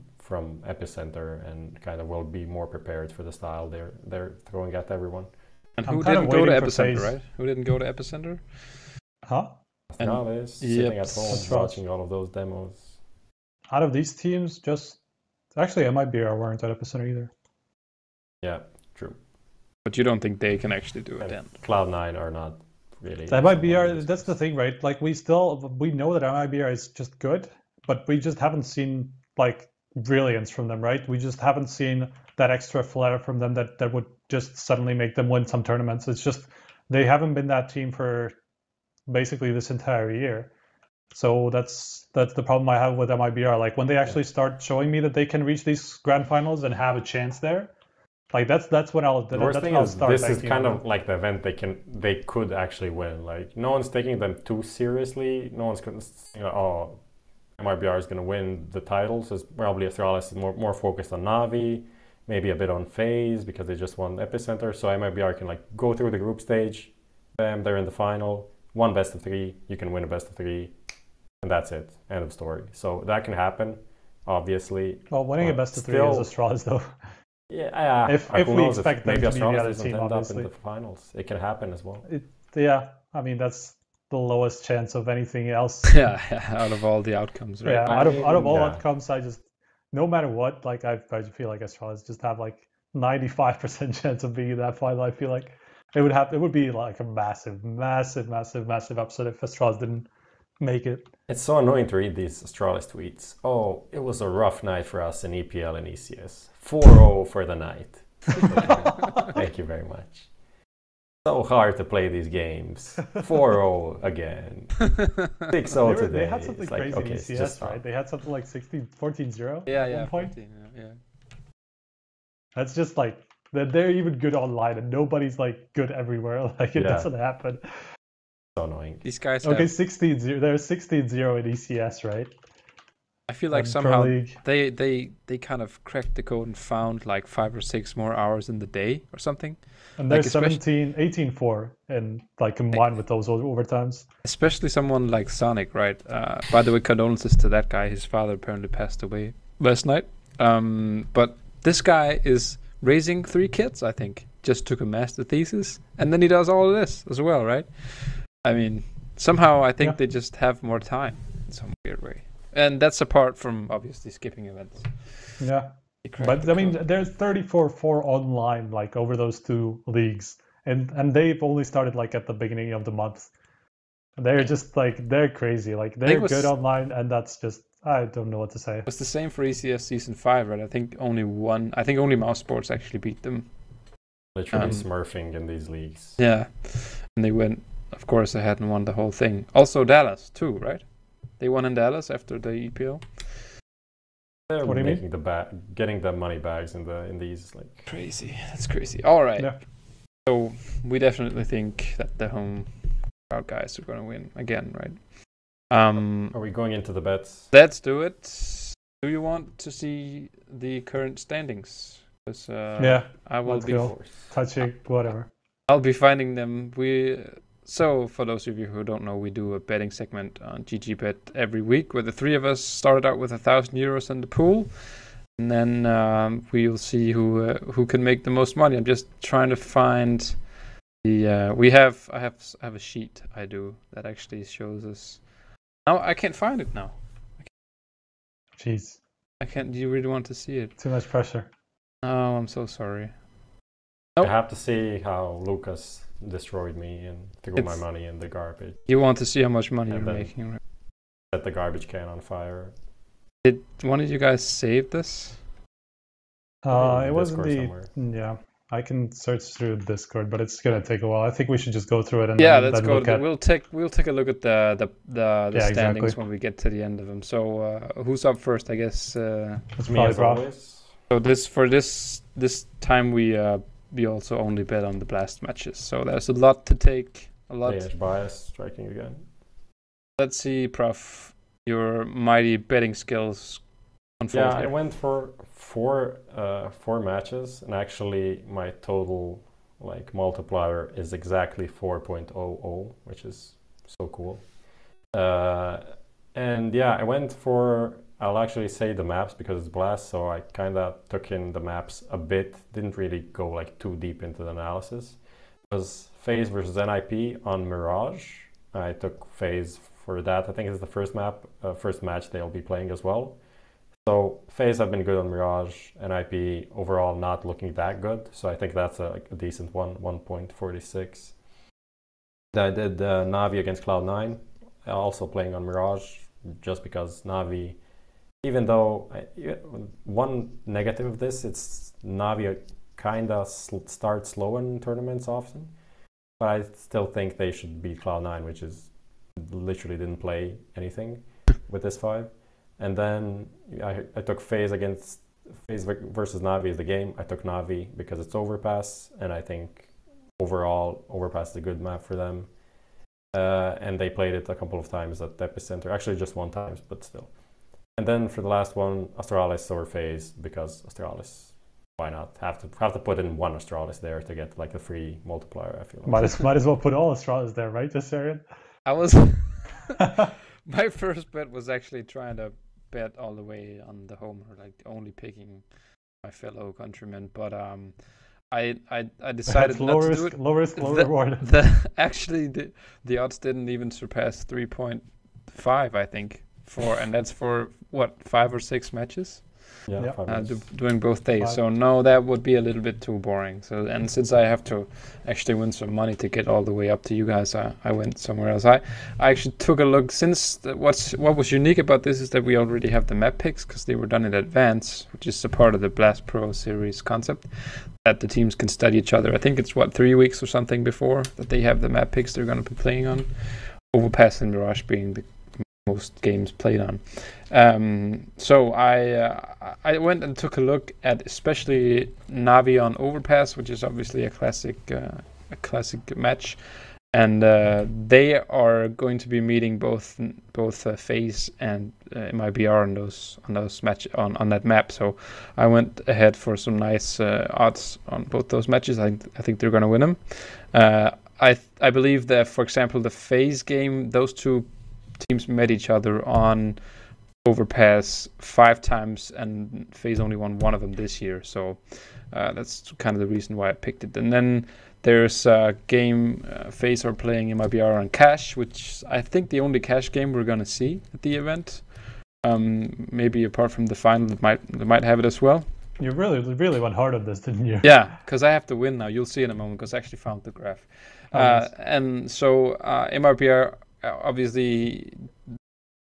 EPICENTER and kind of will be more prepared for the style they're throwing at everyone. And who didn't go to EPICENTER, right? Who didn't go to EPICENTER? Huh? Astralis, sitting at home watching all of those demos. Out of these teams, just actually MIBR weren't at EPICENTER either. Yeah, true. But you don't think they can actually do it and then? Cloud9 are not really. MIBR, that's the thing, right? Like we know that MIBR is just good, but we just haven't seen like brilliance from them, right? We just haven't seen that extra flair from them that would just suddenly make them win some tournaments. It's just they haven't been that team for basically this entire year. So that's the problem I have with MIBR. Like when they actually start showing me that they can reach these grand finals and have a chance there, like that's when I'll. The worst thing is this is kind of like the event they could actually win. Like no one's taking them too seriously. No one's going to oh, MIBR is going to win the titles. So probably Astralis is more focused on Navi, maybe a bit on FaZe because they just won EPICENTER. So MIBR can like go through the group stage, bam, they're in the final. One best of three, you can win a best of three, and that's it. End of story. So that can happen, obviously. Well, winning a best of three is Astralis, though. Yeah, if we expect them to be the other doesn't team, end obviously. up in the finals, it can happen as well. Yeah, I mean that's the lowest chance of anything else. Yeah, out of all the outcomes, right? Yeah, out of all outcomes, I just no matter what, like I feel like Astralis just have like 95% chance of being in that final. I feel like it would be like a massive upset if Astralis didn't make it. It's so annoying to read these Astralis tweets. Oh, it was a rough night for us in EPL and ECS. 4-0 for the night. Thank you very much. So hard to play these games. 4-0 again. 6-0 today. They had something crazy in ECS, right? They had something like 14-0 yeah, at one point. 14, yeah. That's just like they're even good online and nobody's like good everywhere. Like it doesn't happen. So annoying. These guys okay, 16-0. They're 16-0 in ECS, right? I feel like somehow they kind of cracked the code and found like 5 or 6 more hours in the day or something. And they're 18-4 and like combined with those overtimes. Especially someone like Sonic, right? By the way, condolences to that guy. His father apparently passed away last night. But this guy is raising 3 kids, I think. Just took a master thesis, and then he does all of this as well, right? I mean, somehow I think they just have more time in some weird way. And that's apart from obviously skipping events. Yeah. But I mean, there's 34-4 online, like over those 2 leagues. And they've only started like at the beginning of the month. They're just like, they're crazy. Like they're good online, and that's just, I don't know what to say. It was the same for ECS Season 5, right? I think only Mouse Sports actually beat them. Literally smurfing in these leagues. Yeah. And they went, of course, they hadn't won the whole thing. Also Dallas too, right? They won in Dallas after the EPL. They're what do you making getting the money bags in these like crazy. That's crazy. All right. Yeah. So we definitely think that the home crowd guys are going to win again, right? Are we going into the bets? Let's do it. Do you want to see the current standings? Yeah. I will be touching whatever. I'll be finding them. So, for those of you who don't know, we do a betting segment on GGBet every week where the three of us started out with €1,000 in the pool. And then we'll see who can make the most money. I'm just trying to find the... I have a sheet I do that actually shows us... No, I can't find it now. Jeez. I can't... Do you really want to see it? Too much pressure. Oh, I'm so sorry. I have to see how Lucas destroyed me and threw my money in the garbage. You want to see how much money And you're then making, right? Set the garbage can on fire. Did one of you guys save this? It was in Discord the... somewhere. Yeah, I can search through Discord, but it's gonna take a while. I think we should just go through it and Yeah, then let's go. We'll take a look at the standings exactly. when we get to the end of them. So who's up first? I guess. It's Me probably as Prof. always. So this time we also only bet on the blast matches. So there's a lot to take. A lot. Danish bias striking again. Let's see, Prof. Your mighty betting skills. Yeah, I went for four matches, and actually my total multiplier is exactly 4.00, which is so cool. And yeah, I went for... I'll actually say the maps because it's blast, so I kind of took in the maps a bit. Didn't really go too deep into the analysis. It was FaZe versus NIP on Mirage. I took FaZe for that. I think it's the first match they'll be playing as well. So FaZe have been good on Mirage, NIP overall not looking that good. So I think that's a decent one, 1.46. I did Navi against Cloud9, also playing on Mirage, just because Navi, even though one negative of this, it's Navi kind of start slow in tournaments often, but I still think they should beat Cloud9, which is literally didn't play anything with this 5. And then I took FaZe versus Navi as the game. I took Navi because it's Overpass, and I think overall Overpass is a good map for them. And they played it a couple of times at EPICENTER. Actually, just one time, but still. And then for the last one, Astralis over FaZe, because Astralis, why not? Have to put in one Astralis there to get a free multiplier, I feel like. Might as well put all Astralis there, right, Yossarian? I was... My first bet was actually trying to bet all the way on the homer, only picking my fellow countrymen. But I decided not to do it. Low risk, low reward. Actually, the odds didn't even surpass 3.5, I think, and that's for what, 5 or 6 matches. Yeah, 5 matches. Doing both days. 5. So no, that would be a little bit too boring. So, and since I have to actually win some money to get all the way up to you guys, I went somewhere else. I actually took a look. Since what was unique about this is that we already have the map picks because they were done in advance, which is a part of the Blast Pro Series concept, that the teams can study each other. I think it's 3 weeks or something before that they have the map picks they're going to be playing on. Overpass and Mirage being the most games played on. So I went and took a look at especially Navi on Overpass, which is obviously a classic match, and they are going to be meeting both FaZe and MIBR on that map. So I went ahead for some nice odds on both those matches. I think they're going to win them. I believe that, for example, the FaZe game, those two teams met each other on Overpass 5 times, and FaZe only won one of them this year. So that's kind of the reason why I picked it. And then there's a game FaZe are playing MIBR on Cash, which I think the only Cash game we're going to see at the event. Maybe apart from the final, they might have it as well. You really went hard on this, didn't you? Yeah, because I have to win now. You'll see in a moment, because I actually found the graph. Nice. And so MIBR, obviously,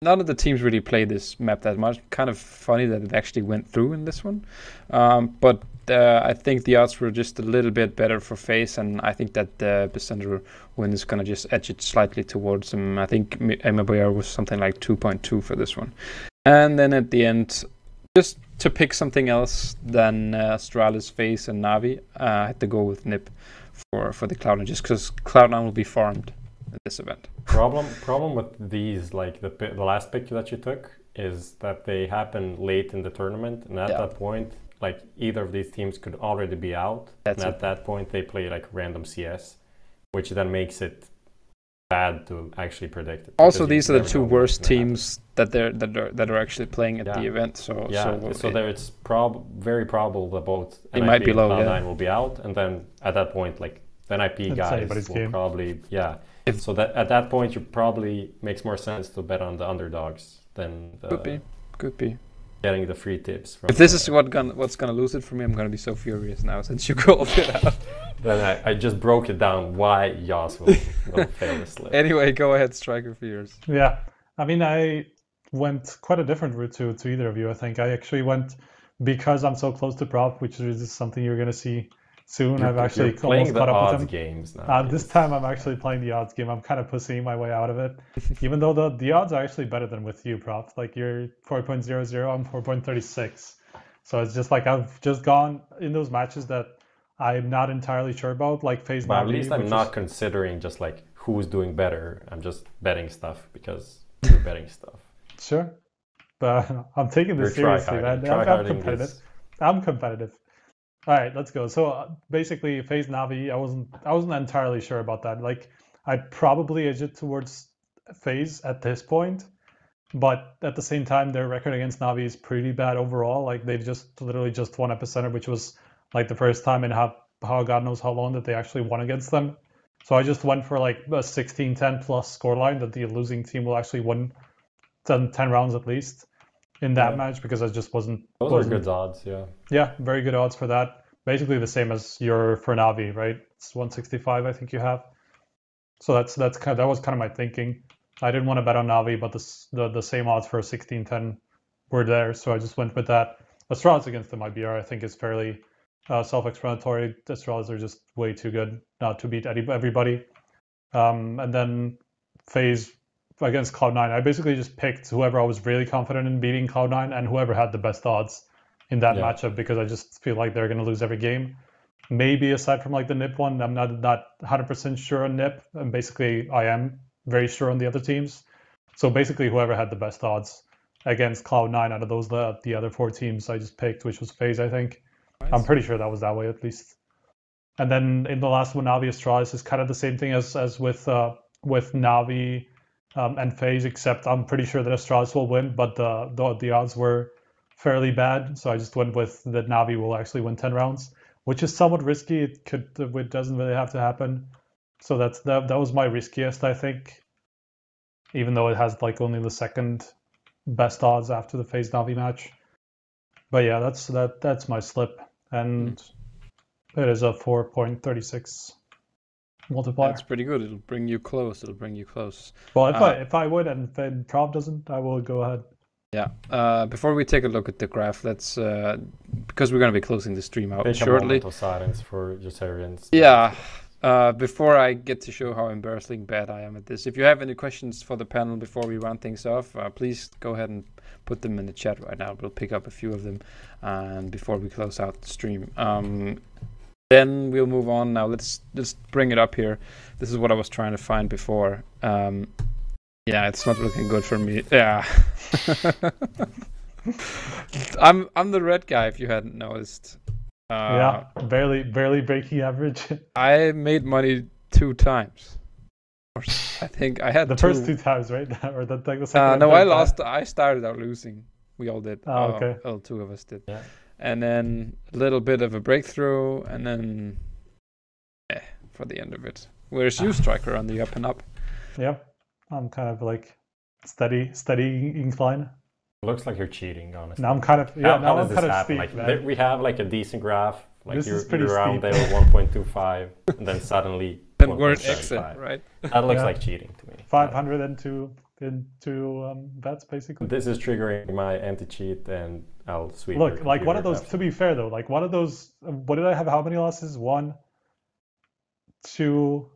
none of the teams really play this map that much. Kind of funny that it actually went through in this one. But I think the odds were just a little bit better for FaZe, and I think that the EPICENTER win is going to just edge it slightly towards them. I think MIBR was something like 2.2 for this one. And then at the end, just to pick something else than Astralis, FaZe, and Navi, I had to go with NiP for the Cloud9, just because Cloud9 will be farmed at this event. Problem with these, the last pick that you took, is that they happen late in the tournament, and at that point, either of these teams could already be out. At that point, they play random CS, which then makes it bad to actually predict it. Also, because you these are the never two know what's worst gonna happen. teams that are actually playing at the event. So there it's very probable that both They NIP might be and low, Cloud9 will be out, and then at that point, like the NIP It's guys anybody's will game. probably so that at that point, you probably makes more sense to bet on the underdogs than could be. getting the free tips. From If this is what's gonna lose it for me, I'm gonna be so furious now since you called it out. Then I just broke it down why Yoss will fail the slip. Anyway, go ahead, Striker Fears. Yeah, I mean, I went quite a different route to either of you. I think I actually went because I'm so close to prop, which is something you're going to see soon. I've actually You're playing almost the caught up with odds them. games now. This time I'm actually playing the odds game. I'm kind of pussying my way out of it, even though the odds are actually better than with you, prop. Like you're 4.00, I'm 4.36. So it's just like I've just gone in those matches that I'm not entirely sure about, like FaZe. But at least I'm not considering just like who's doing better. I'm just betting stuff because you're betting stuff. Sure, but I'm taking this seriously, man. I'm competitive. I'm competitive. All right, let's go. So basically, FaZe Navi, I wasn't entirely sure about that. Like, I'd probably edge it towards FaZe at this point, but at the same time, their record against Navi is pretty bad overall. Like, they've just literally just won Epicenter, which was like the first time in how God knows how long that they actually won against them. So I just went for like a 16-10 plus scoreline that the losing team will actually win 10 rounds at least in that match, because I just wasn't. Those are good odds, yeah. Yeah, very good odds for that. Basically the same as your for Navi, right? It's 165, I think you have. So that was kind of my thinking. I didn't want to bet on Navi, but the same odds for 16-10 were there, so I just went with that. Astralis against the IBR, I think, is fairly self-explanatory. Astralis are just way too good not to beat everybody. And then FaZe against Cloud9, I basically just picked whoever I was really confident in beating Cloud9 and whoever had the best odds in that matchup, because I just feel like they're going to lose every game. Maybe aside from like the NIP one, I'm not 100% sure on NIP, and basically I am very sure on the other teams. So basically whoever had the best odds against Cloud9 out of those the other four teams I just picked, which was FaZe, I think. Nice. I'm pretty sure that was that way at least. And then in the last one, Navi Astralis is kind of the same thing as with Navi and FaZe, except I'm pretty sure that Astralis will win, but the odds were fairly bad, so I just went with that Navi will actually win 10 rounds, which is somewhat risky. It doesn't really have to happen. So that was my riskiest, I think, even though it has like only the second best odds after the FaZe Navi match. But yeah, that's my slip, and it is a 4.36 multiplier. That's pretty good. It'll bring you close. Well, if I would and then Prop doesn't, I will go ahead. Yeah. Before we take a look at the graph, let's because we're going to be closing the stream out shortly. Take a moment of silence for Yossarians. Yeah. Before I get to show how embarrassing bad I am at this, if you have any questions for the panel before we run things off, please go ahead and put them in the chat right now. We'll pick up a few of them, and before we close out the stream. Then we'll move on. Now let's bring it up here. This is what I was trying to find before. Yeah, it's not looking good for me. Yeah. I'm the red guy, if you hadn't noticed. Yeah, barely breaking average. I made money 2 times. Or I think I had the first 2 times, right? Or the second. No, I lost. Time? I started out losing. We all did. Oh, okay. Well, 2 of us did. Yeah. And then a little bit of a breakthrough, and then for the end of it. Where's you, Striker, on the up and up? Yeah, I'm kind of like steady incline. Looks like you're cheating, honestly. Now I'm kind of how does this happen? Like we have like a decent graph. Like you're around there 1.25, and then suddenly. Then we're at exit, right? That looks like cheating to me. 500 into bets basically. This is triggering my anti-cheat, and I'll sweep. Look, like one of those. To be fair though, like one of those. What did I have? How many losses? 1, 2.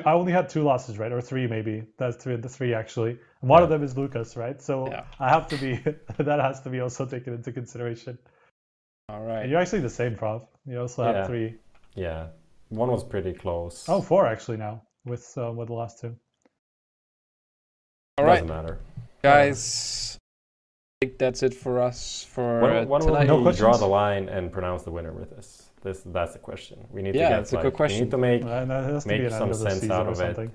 I only had 2 losses, right, or 3 maybe. That's the 3 actually. And one of them is Lucas, right? So I have to be. That has to be also taken into consideration. All right. And you're actually the same, Prof. You also have 3. Yeah, 1 was pretty close. Oh, 4 actually now with the last 2. All right. Doesn't matter, guys. I think that's it for us for when tonight. will we draw the line and pronounce the winner with this? That's the question. We need to get that's a good question. We need to make some sense out of it.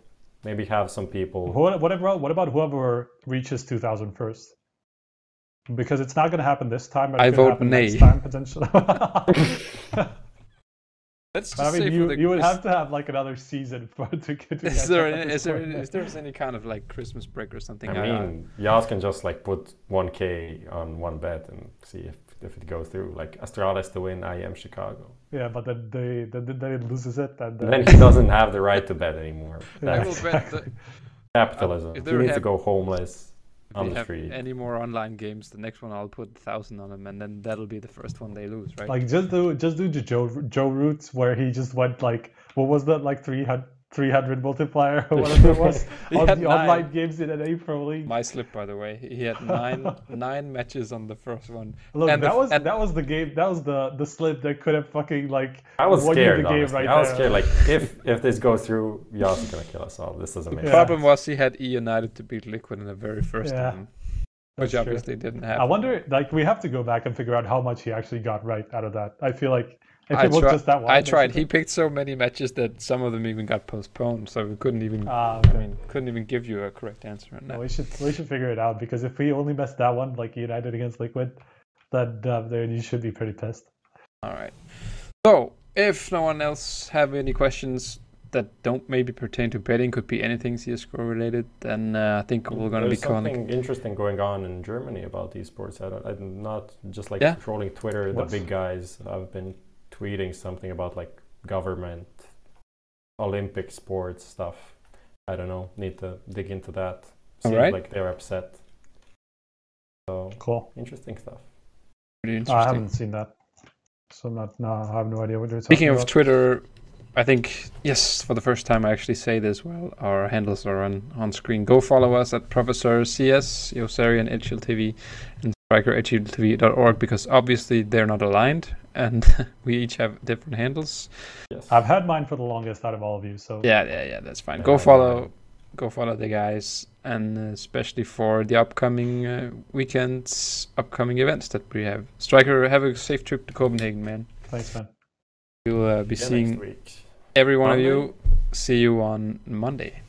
maybe have some people. What about whoever reaches 2,000 first? Because it's not going to happen this time, but I it could vote happen nay. next time potentially. Let's just I mean, say you would have to have like another season for to get to Is catch there up at any, this point. is there any kind of like Christmas break or something? I mean, Yas can just like put 1K on one bet and see if it goes through. Like Astralis to win, I am Chicago. Yeah, but then it loses it, and Then he doesn't have the right to bet anymore. I That's will bet that capitalism. if He they needs to have- go homeless if on they the have street. any more online games, the next one I'll put 1,000 on them, and then that'll be the first one they lose, right? like just do the Joe routes where he just went like, what was that, like 300 multiplier or whatever it was He on had the 9. online games in an April League. My slip, by the way. He had nine matches on the first one. Look, And that the- was and- that was the game. That was the slip that could have fucking like. I was won you scared, the game honestly. right I was there. scared, like, if this goes through, Yas is gonna kill us all. This doesn't make The Yeah. sense. problem was he had E United to beat Liquid in the very first Yeah, one, which that's true. obviously didn't happen. I wonder, like, we have to go back and figure out how much he actually got right out of that. I feel like if it was just that one. I tried. He picked so many matches that some of them even got postponed, so we couldn't even. Okay. Couldn't even give you a correct answer on that. We should figure it out, because if we only missed that one, like United against Liquid, then you should be pretty pissed. All right. So, if no one else have any questions that don't maybe pertain to betting, could be anything CS:GO related, then I think we're going to be There's calling. something interesting going on in Germany about esports. I'm not just like Yeah? trolling Twitter. What? The big guys have been tweeting something about like government, Olympic sports stuff. I don't know. Need to dig into that. Seems Alright. like they're upset. So Cool. interesting stuff. Pretty I interesting. haven't seen that, so I have no idea what you're talking Speaking of about. Twitter, I think, yes, for the first time I actually say this while our handles are on screen. Go follow us at Professeur CS, Yossarian, HLTV, and Striker HLTV.org, because obviously they're not aligned and we each have different handles. Yes. I've had mine for the longest out of all of you, so Yeah, that's fine. Yeah, Go I know follow the guys, and especially for the upcoming weekends, upcoming events that we have. Striker, have a safe trip to Copenhagen, man. thanks, man. We'll be Yeah, seeing next week. every one Monday? of you. See you on Monday.